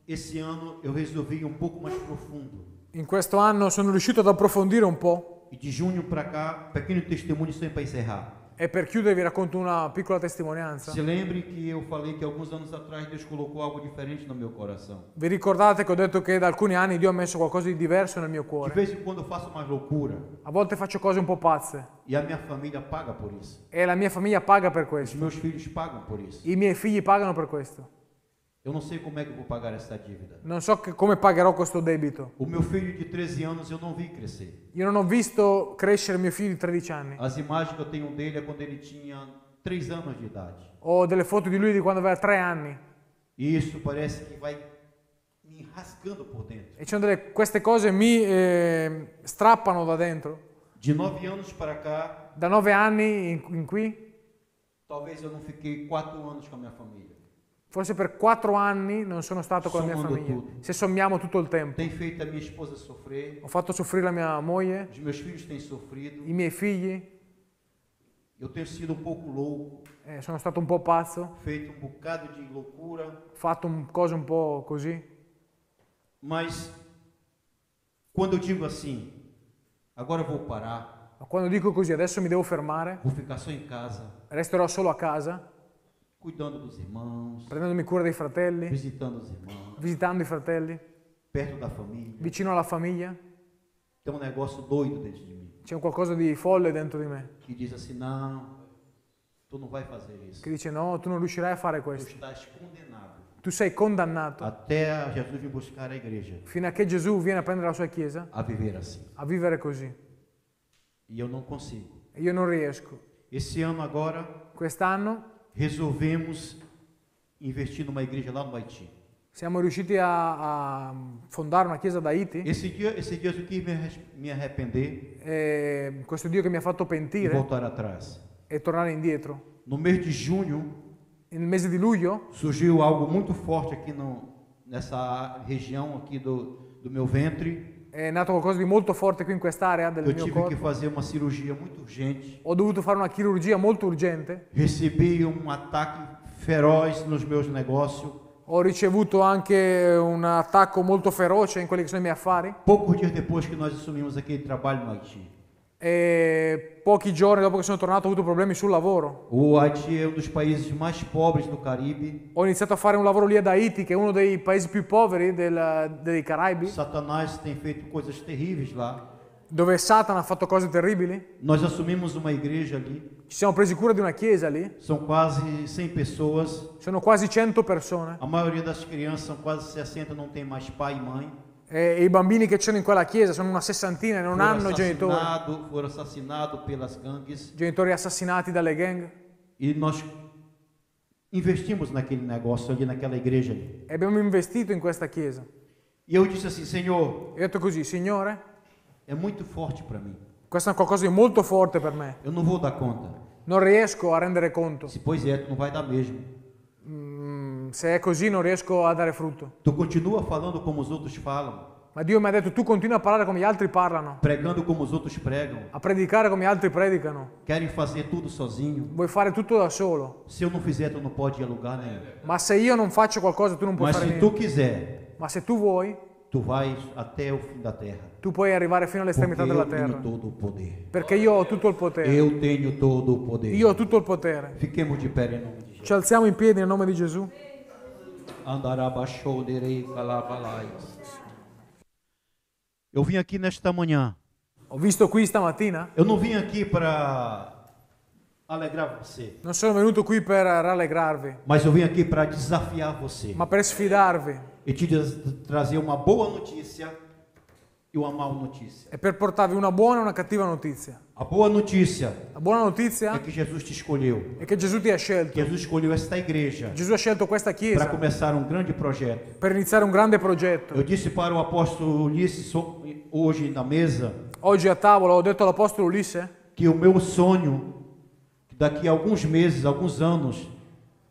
[SPEAKER 3] esse ano eu resolvi ir um pouco mais profundo.
[SPEAKER 2] in questo anno sono riuscito ad approfondire un po',
[SPEAKER 3] E de junho para cá, pequeno testemunho sempre para encerrar.
[SPEAKER 2] e per chiudere vi racconto una piccola testimonianza.
[SPEAKER 3] Se lembre que eu falei que alguns anos atrás Deus colocou algo diferente no meu coração.
[SPEAKER 2] Vi ricordate che ho detto che da alcuni anni Dio ha messo qualcosa di diverso nel mio
[SPEAKER 3] De
[SPEAKER 2] cuore?
[SPEAKER 3] vez em quando eu faço uma loucura
[SPEAKER 2] A volte faccio cose un po' pazze
[SPEAKER 3] e a minha família paga por isso.
[SPEAKER 2] e la mia famiglia paga per
[SPEAKER 3] Os
[SPEAKER 2] questo.
[SPEAKER 3] meus filhos pagam por isso.
[SPEAKER 2] I miei figli pagano per questo.
[SPEAKER 3] Eu não sei como é que eu vou pagar essa dívida.
[SPEAKER 2] Non so come pagherò questo debito.
[SPEAKER 3] O meu filho de 13 anos eu não vi crescer.
[SPEAKER 2] Io non ho visto crescere mio figlio di 13 anni.
[SPEAKER 3] As imagens que eu tenho dele é quando ele tinha 3 anos de idade.
[SPEAKER 2] Ho delle foto di lui di quando aveva 3 anni.
[SPEAKER 3] E isso parece que vai me rasgando por dentro.
[SPEAKER 2] E queste cose mi strappano da dentro.
[SPEAKER 3] De 9 anos para cá,
[SPEAKER 2] Da 9 anni in qui,
[SPEAKER 3] talvez eu não fiquei 4 anos com a minha família.
[SPEAKER 2] forse per 4 anni non sono stato con la mia
[SPEAKER 3] Sommando
[SPEAKER 2] famiglia.
[SPEAKER 3] tutto.
[SPEAKER 2] Se sommiamo tutto il tempo.
[SPEAKER 3] Tem feito a minha esposa sofrer,
[SPEAKER 2] Ho fatto soffrire la mia moglie,
[SPEAKER 3] os meus filhos têm sofrido.
[SPEAKER 2] i miei figli,
[SPEAKER 3] Eu tenho sido um pouco louco,
[SPEAKER 2] sono stato un po' pazzo,
[SPEAKER 3] feito um bocado de loucura,
[SPEAKER 2] ho fatto cose un po' così.
[SPEAKER 3] mas quando eu digo assim, agora eu vou parar,
[SPEAKER 2] Ma quando dico così, adesso mi devo fermare,
[SPEAKER 3] vou ficar só em casa,
[SPEAKER 2] resterò solo a casa,
[SPEAKER 3] cuidando dos irmãos,
[SPEAKER 2] prendendomi cura dei fratelli,
[SPEAKER 3] visitando os irmãos,
[SPEAKER 2] visitando i fratelli,
[SPEAKER 3] perto da família.
[SPEAKER 2] vicino alla famiglia.
[SPEAKER 3] Tem um negócio doido dentro de mim
[SPEAKER 2] C'è un qualcosa di folle dentro di me
[SPEAKER 3] que diz assim: não, tu não vai fazer isso.
[SPEAKER 2] che dice no, tu non riuscirai a fare
[SPEAKER 3] Tu
[SPEAKER 2] questo.
[SPEAKER 3] estás condenado
[SPEAKER 2] Tu sei condannato
[SPEAKER 3] até Jesus vir buscar a igreja
[SPEAKER 2] fino a che Gesù viene a prendere la sua chiesa
[SPEAKER 3] a viver assim.
[SPEAKER 2] a vivere così.
[SPEAKER 3] E eu não consigo.
[SPEAKER 2] E io non riesco.
[SPEAKER 3] Esse ano agora
[SPEAKER 2] Quest'anno
[SPEAKER 3] resolvemos investir numa igreja lá no Haiti.
[SPEAKER 2] siamo riusciti a fondare una chiesa da Haiti.
[SPEAKER 3] Esses dias eu quis me arrepender
[SPEAKER 2] E questo Dio che mi ha fatto
[SPEAKER 3] e
[SPEAKER 2] pentire
[SPEAKER 3] voltar atrás.
[SPEAKER 2] e tornare indietro.
[SPEAKER 3] No mês de junho
[SPEAKER 2] Nel mese di luglio
[SPEAKER 3] surgiu algo muito forte aqui nessa região aqui do meu ventre.
[SPEAKER 2] è nato qualcosa di molto forte qui in quest'area del
[SPEAKER 3] Eu
[SPEAKER 2] mio
[SPEAKER 3] tive que
[SPEAKER 2] corpo.
[SPEAKER 3] fazer uma cirurgia muito urgente.
[SPEAKER 2] Ho dovuto fare una chirurgia molto urgente.
[SPEAKER 3] Recebi um ataque feroz nos meus negócios.
[SPEAKER 2] Ho ricevuto anche un attacco molto feroce in quelli che sono i miei affari.
[SPEAKER 3] Poucos dias depois que nós assumimos aquele trabalho no Haiti.
[SPEAKER 2] E pochi giorni dopo che sono tornato ho avuto problemi sul lavoro.
[SPEAKER 3] O Haiti é um dos países mais pobres do Caribe.
[SPEAKER 2] Ho iniziato a fare un lavoro lì ad Haiti, che è uno dei paesi più poveri dei Caraibi,
[SPEAKER 3] Satanás tem feito coisas terríveis lá.
[SPEAKER 2] dove Satana ha fatto cose terribili.
[SPEAKER 3] Nós assumimos uma igreja ali.
[SPEAKER 2] Ci siamo presi cura di una chiesa lì.
[SPEAKER 3] São quase 100 pessoas.
[SPEAKER 2] Sono quasi 100 persone.
[SPEAKER 3] A maioria das crianças, são quase 60, não tem mais pai e mãe.
[SPEAKER 2] E i bambini che c'erano in quella chiesa sono una sessantina e non hanno genitori.
[SPEAKER 3] Foram assassinados pelas gangues.
[SPEAKER 2] Genitori assassinati dalle gang.
[SPEAKER 3] E nós investimos naquele negócio ali, naquela igreja ali.
[SPEAKER 2] E abbiamo investito in questa chiesa.
[SPEAKER 3] E eu disse assim: Senhor,
[SPEAKER 2] E ho detto così, Signore,
[SPEAKER 3] é muito forte para mim.
[SPEAKER 2] questo è qualcosa di molto forte per me.
[SPEAKER 3] Eu não vou dar conta.
[SPEAKER 2] Non riesco a rendere conto.
[SPEAKER 3] Se pois é, tu não vai dar mesmo.
[SPEAKER 2] Se è così non riesco a dare frutto.
[SPEAKER 3] Tu continua falando como os outros falam,
[SPEAKER 2] Ma Dio mi ha detto, tu continui a parlare come gli altri parlano,
[SPEAKER 3] pregando como os outros pregam,
[SPEAKER 2] a predicare come gli altri predicano.
[SPEAKER 3] querem fazer tudo sozinho.
[SPEAKER 2] Vuoi fare tutto da solo.
[SPEAKER 3] Se eu não fizer, tu não pode ir a lugar nenhum.
[SPEAKER 2] Ma se io non faccio qualcosa, tu non puoi
[SPEAKER 3] Mas
[SPEAKER 2] fare
[SPEAKER 3] se tu
[SPEAKER 2] niente.
[SPEAKER 3] quiser,
[SPEAKER 2] Ma se tu vuoi,
[SPEAKER 3] tu vais até o fim da terra.
[SPEAKER 2] tu puoi arrivare fino
[SPEAKER 3] Porque
[SPEAKER 2] all'estremità della
[SPEAKER 3] eu tenho
[SPEAKER 2] terra.
[SPEAKER 3] todo o poder.
[SPEAKER 2] Perché io ho tutto il potere.
[SPEAKER 3] Eu tenho todo o poder.
[SPEAKER 2] Io ho tutto il potere.
[SPEAKER 3] Fiquemos de pé em nome de Jesus.
[SPEAKER 2] Ci alziamo in piedi nel nome di Gesù.
[SPEAKER 3] Andarabaxoderei calabalaias. Eu vim aqui nesta manhã.
[SPEAKER 2] Ho visto qui stamattina,
[SPEAKER 3] Eu não vim aqui para alegrar você,
[SPEAKER 2] non sono venuto qui per rallegrarvi,
[SPEAKER 3] mas eu vim aqui para desafiar você
[SPEAKER 2] ma per sfidarvi
[SPEAKER 3] e te trazer uma boa notícia e uma má notícia.
[SPEAKER 2] e per portarvi una buona e una cattiva notizia.
[SPEAKER 3] A boa notícia
[SPEAKER 2] La buona
[SPEAKER 3] é
[SPEAKER 2] notizia
[SPEAKER 3] que Jesus te escolheu.
[SPEAKER 2] è che Gesù ti ha scelto.
[SPEAKER 3] Jesus escolheu esta igreja
[SPEAKER 2] Gesù ha scelto questa
[SPEAKER 3] para
[SPEAKER 2] chiesa
[SPEAKER 3] começar um grande projeto.
[SPEAKER 2] per iniziare un grande progetto.
[SPEAKER 3] Eu disse para o apóstolo Ulisses hoje na mesa
[SPEAKER 2] Oggi a tavola ho detto all'Apostolo Ulisse
[SPEAKER 3] que o meu sonho, que daqui a alguns meses, alguns anos,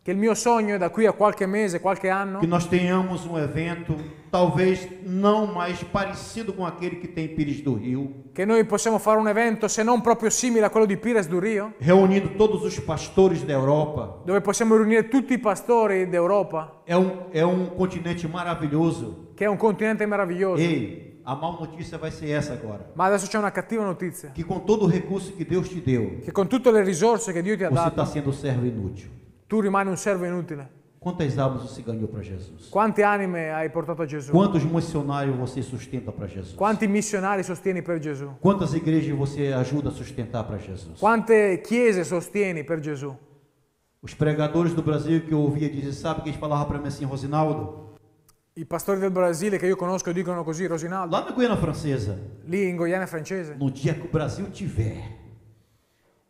[SPEAKER 2] che il mio sogno è da qui a qualche mese, qualche anno,
[SPEAKER 3] que nós tenhamos um evento, talvez não mais parecido com aquele que tem em Pires do Rio,
[SPEAKER 2] che noi possiamo fare un evento, se non proprio simile a quello di Pires do Rio,
[SPEAKER 3] reunindo todos os pastores da Europa.
[SPEAKER 2] dove possiamo riunire tutti i pastori d'Europa,
[SPEAKER 3] É um continente maravilhoso.
[SPEAKER 2] che è un continente meraviglioso.
[SPEAKER 3] Ei, a má notícia vai ser essa agora.
[SPEAKER 2] Ma adesso c'è una cattiva notizia,
[SPEAKER 3] Que com todo o recurso que Deus te deu,
[SPEAKER 2] che con tutte le risorse che Dio ti ha
[SPEAKER 3] você
[SPEAKER 2] dato,
[SPEAKER 3] está sendo servo inútil.
[SPEAKER 2] tu rimani un servo inutile.
[SPEAKER 3] Quantas almas você ganhou para Jesus?
[SPEAKER 2] Quante anime hai portato a Gesù?
[SPEAKER 3] Quantos missionários você sustenta para Jesus?
[SPEAKER 2] Quanti missionari sostieni per Gesù?
[SPEAKER 3] Quantas igrejas você ajuda a sustentar para Jesus?
[SPEAKER 2] Quante chiese sostieni per Gesù?
[SPEAKER 3] Os pregadores do Brasil que eu ouvia dizer, sabe que eles falavam para mim assim, Rosinaldo?
[SPEAKER 2] I pastori del Brasile che io conosco dicono così, Rosinaldo,
[SPEAKER 3] Lá na Guiana Francesa,
[SPEAKER 2] lì in Guyana francese,
[SPEAKER 3] no dia que o Brasil tiver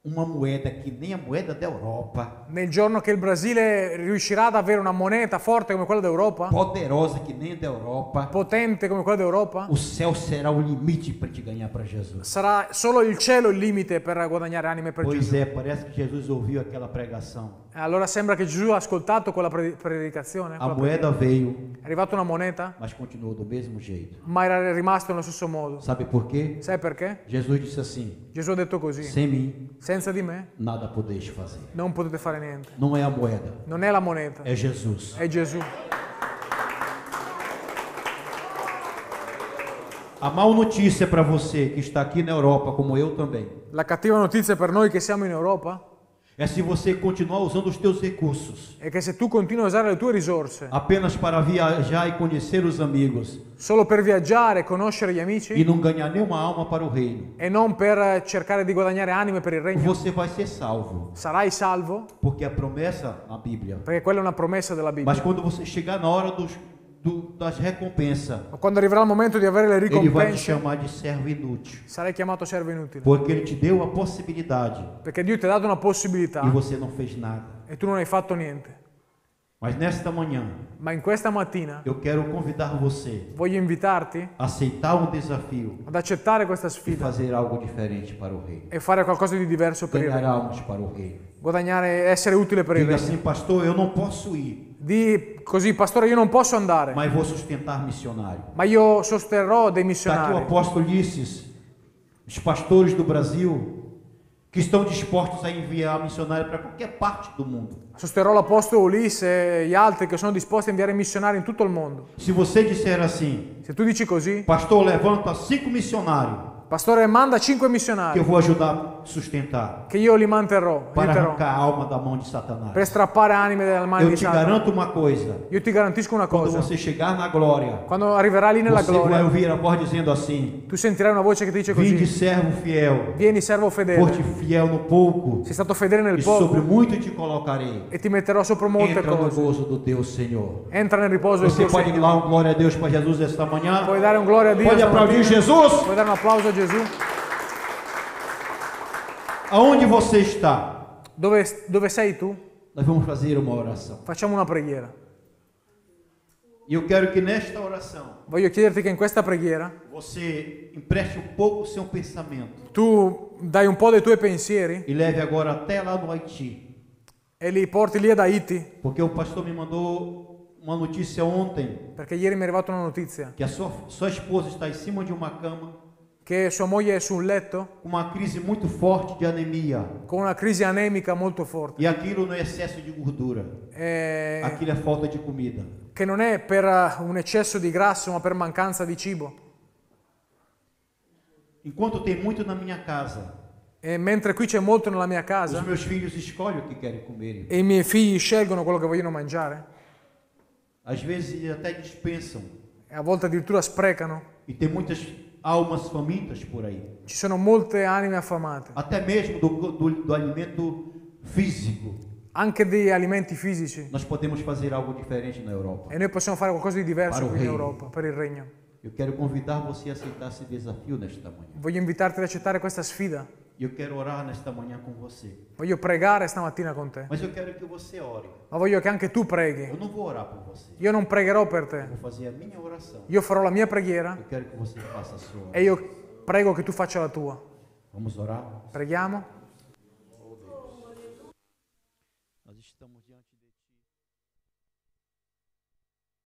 [SPEAKER 3] uma moeda que nem a moeda da Europa,
[SPEAKER 2] nel giorno che il Brasile riuscirà ad avere una moneta forte come quella d'Europa,
[SPEAKER 3] poderosa que nem a da Europa,
[SPEAKER 2] potente come quella d'Europa,
[SPEAKER 3] o céu será o limite para te ganhar para Jesus.
[SPEAKER 2] sarà solo il cielo il limite per guadagnare anime per
[SPEAKER 3] Pois
[SPEAKER 2] Gesù.
[SPEAKER 3] é, parece que Jesus ouviu aquela pregação.
[SPEAKER 2] Allora sembra che Gesù ha ascoltato quella predicazione,
[SPEAKER 3] A moeda veio,
[SPEAKER 2] è arrivata una moneta,
[SPEAKER 3] mas continuou do mesmo jeito.
[SPEAKER 2] ma era rimasto nello stesso modo.
[SPEAKER 3] Sabe por quê?
[SPEAKER 2] Sai perché?
[SPEAKER 3] Jesus disse assim:
[SPEAKER 2] Gesù ha detto così,
[SPEAKER 3] sem mim,
[SPEAKER 2] senza di me
[SPEAKER 3] nada podeis fazer.
[SPEAKER 2] non potete fare niente.
[SPEAKER 3] Não é a moeda,
[SPEAKER 2] Non è la moneta,
[SPEAKER 3] é Jesus.
[SPEAKER 2] è Gesù.
[SPEAKER 3] A má notícia para você que está aqui na Europa, como eu também,
[SPEAKER 2] La cattiva notizia per noi che siamo in Europa
[SPEAKER 3] é se você continuar usando os teus recursos
[SPEAKER 2] è che se tu continui a usare le tue risorse
[SPEAKER 3] apenas para viajar e conhecer os amigos
[SPEAKER 2] solo per viaggiare e conoscere gli
[SPEAKER 3] e
[SPEAKER 2] amici
[SPEAKER 3] não ganhar nenhuma alma para o reino,
[SPEAKER 2] e non per cercare di guadagnare anime per il regno,
[SPEAKER 3] você vai ser salvo,
[SPEAKER 2] sarai salvo,
[SPEAKER 3] porque a promessa na Bíblia.
[SPEAKER 2] perché quella è una promessa della
[SPEAKER 3] Mas
[SPEAKER 2] Bibbia.
[SPEAKER 3] quando você chegar na hora das recompensas,
[SPEAKER 2] Ma quando arriverà il momento di avere le
[SPEAKER 3] ele vai te
[SPEAKER 2] ricompense,
[SPEAKER 3] chamar de servo inútil,
[SPEAKER 2] sarai chiamato servo inutile,
[SPEAKER 3] porque ele te deu a possibilidade
[SPEAKER 2] perché Dio ti ha dato una possibilità
[SPEAKER 3] e você não fez nada.
[SPEAKER 2] e tu non hai fatto niente.
[SPEAKER 3] Mas nesta manhã,
[SPEAKER 2] Ma in questa mattina
[SPEAKER 3] eu quero convidar você
[SPEAKER 2] voglio invitarti
[SPEAKER 3] a aceitar um desafio
[SPEAKER 2] ad accettare questa
[SPEAKER 3] e
[SPEAKER 2] sfida
[SPEAKER 3] fazer algo diferente para o reino.
[SPEAKER 2] e fare qualcosa di diverso per il
[SPEAKER 3] Ganhar
[SPEAKER 2] regno,
[SPEAKER 3] almas para o reino.
[SPEAKER 2] guadagnare, essere utile per il
[SPEAKER 3] Diga
[SPEAKER 2] regno.
[SPEAKER 3] assim, pastor, eu não posso ir,
[SPEAKER 2] Di così, pastore, io non posso andare,
[SPEAKER 3] mas vou sustentar missionário.
[SPEAKER 2] ma io sosterrò dei
[SPEAKER 3] Está aqui o
[SPEAKER 2] missionari.
[SPEAKER 3] apóstolo Ulisses, os pastores do Brasil, que estão dispostos a enviar missionário para qualquer parte do mundo.
[SPEAKER 2] Sosterrò l'Apostolo Ulisse e gli altri che sono disposti a inviare missionari in tutto il mondo.
[SPEAKER 3] Se você disser assim,
[SPEAKER 2] Se tu dici così,
[SPEAKER 3] pastor, levanta 5 missionários
[SPEAKER 2] pastore, manda 5
[SPEAKER 3] que eu
[SPEAKER 2] missionari
[SPEAKER 3] vou ajudar a sustentar,
[SPEAKER 2] che io li manterrò,
[SPEAKER 3] para
[SPEAKER 2] aiuterò,
[SPEAKER 3] arrancar a alma da mão de Satanás.
[SPEAKER 2] per strappare anime dalle mani
[SPEAKER 3] Eu
[SPEAKER 2] di
[SPEAKER 3] te
[SPEAKER 2] Satana.
[SPEAKER 3] garanto uma coisa,
[SPEAKER 2] Io ti garantisco una
[SPEAKER 3] quando
[SPEAKER 2] cosa,
[SPEAKER 3] você chegar na glória,
[SPEAKER 2] quando arriverai lì nella
[SPEAKER 3] você vai
[SPEAKER 2] gloria,
[SPEAKER 3] ouvir a voz dizendo assim,
[SPEAKER 2] tu sentirai una voce che ti dice
[SPEAKER 3] vinde
[SPEAKER 2] così:
[SPEAKER 3] servo fiel,
[SPEAKER 2] vieni servo fedele,
[SPEAKER 3] foste fiel no pouco,
[SPEAKER 2] sei stato fedele nel
[SPEAKER 3] e sobre
[SPEAKER 2] poco
[SPEAKER 3] muito te colocarei.
[SPEAKER 2] e ti metterò sopra molte
[SPEAKER 3] Entra no
[SPEAKER 2] cose.
[SPEAKER 3] gozo do teu Senhor.
[SPEAKER 2] Entra nel riposo del
[SPEAKER 3] Você
[SPEAKER 2] tuo
[SPEAKER 3] pode
[SPEAKER 2] Signore.
[SPEAKER 3] dar um glória a Deus para Jesus esta manhã?
[SPEAKER 2] Puoi dare un gloria a Dio
[SPEAKER 3] Pode aplaudir Jesus?
[SPEAKER 2] Puoi dare un applauso a Gesù?
[SPEAKER 3] Aonde você está?
[SPEAKER 2] Dove sei tu?
[SPEAKER 3] Nós vamos fazer uma oração.
[SPEAKER 2] Facciamo una preghiera.
[SPEAKER 3] E eu quero que nesta oração
[SPEAKER 2] Voglio chiederti che in questa preghiera
[SPEAKER 3] você empreste um pouco o seu pensamento
[SPEAKER 2] tu dai un po' dei tuoi pensieri
[SPEAKER 3] e leve agora até lá no Haiti.
[SPEAKER 2] e li porti lì ad Haiti,
[SPEAKER 3] Porque o pastor me mandou uma notícia ontem
[SPEAKER 2] perché ieri mi è arrivata una notizia
[SPEAKER 3] que a sua esposa está em cima de uma cama
[SPEAKER 2] che sua moglie è su un letto
[SPEAKER 3] com uma crise muito forte de anemia.
[SPEAKER 2] con una crisi anemica molto forte,
[SPEAKER 3] E aquilo não é excesso de gordura, aquilo é falta de comida.
[SPEAKER 2] che non è per un eccesso di grasso ma per mancanza di cibo.
[SPEAKER 3] Enquanto tem muito na minha casa,
[SPEAKER 2] E mentre qui c'è molto nella mia
[SPEAKER 3] os
[SPEAKER 2] casa
[SPEAKER 3] meus filhos escolhem o que querem comer.
[SPEAKER 2] e i miei figli scelgono quello che vogliono mangiare
[SPEAKER 3] Às vezes até dispensam.
[SPEAKER 2] e a volte addirittura sprecano,
[SPEAKER 3] E tem muitas almas famintas por aí.
[SPEAKER 2] ci sono molte anime affamate,
[SPEAKER 3] Até mesmo do alimento físico.
[SPEAKER 2] anche di alimenti fisici,
[SPEAKER 3] Nós podemos fazer algo diferente na Europa.
[SPEAKER 2] e noi possiamo fare qualcosa di diverso
[SPEAKER 3] Para o
[SPEAKER 2] qui in
[SPEAKER 3] regno.
[SPEAKER 2] Europa per il regno.
[SPEAKER 3] Eu quero convidar você a aceitar esse desafio nesta manhã.
[SPEAKER 2] Voglio invitarti ad accettare questa sfida.
[SPEAKER 3] eu quero orar nesta manhã com você.
[SPEAKER 2] Voglio pregare stamattina con te,
[SPEAKER 3] Mas eu quero que você ore.
[SPEAKER 2] ma voglio che anche tu
[SPEAKER 3] Eu
[SPEAKER 2] preghi.
[SPEAKER 3] não vou orar por você.
[SPEAKER 2] Io non pregherò per
[SPEAKER 3] Eu
[SPEAKER 2] te,
[SPEAKER 3] vou fazer a minha oração.
[SPEAKER 2] io farò la mia preghiera
[SPEAKER 3] Eu quero que você faça a sua.
[SPEAKER 2] e io prego che tu faccia la tua.
[SPEAKER 3] Vamos orar?
[SPEAKER 2] Preghiamo?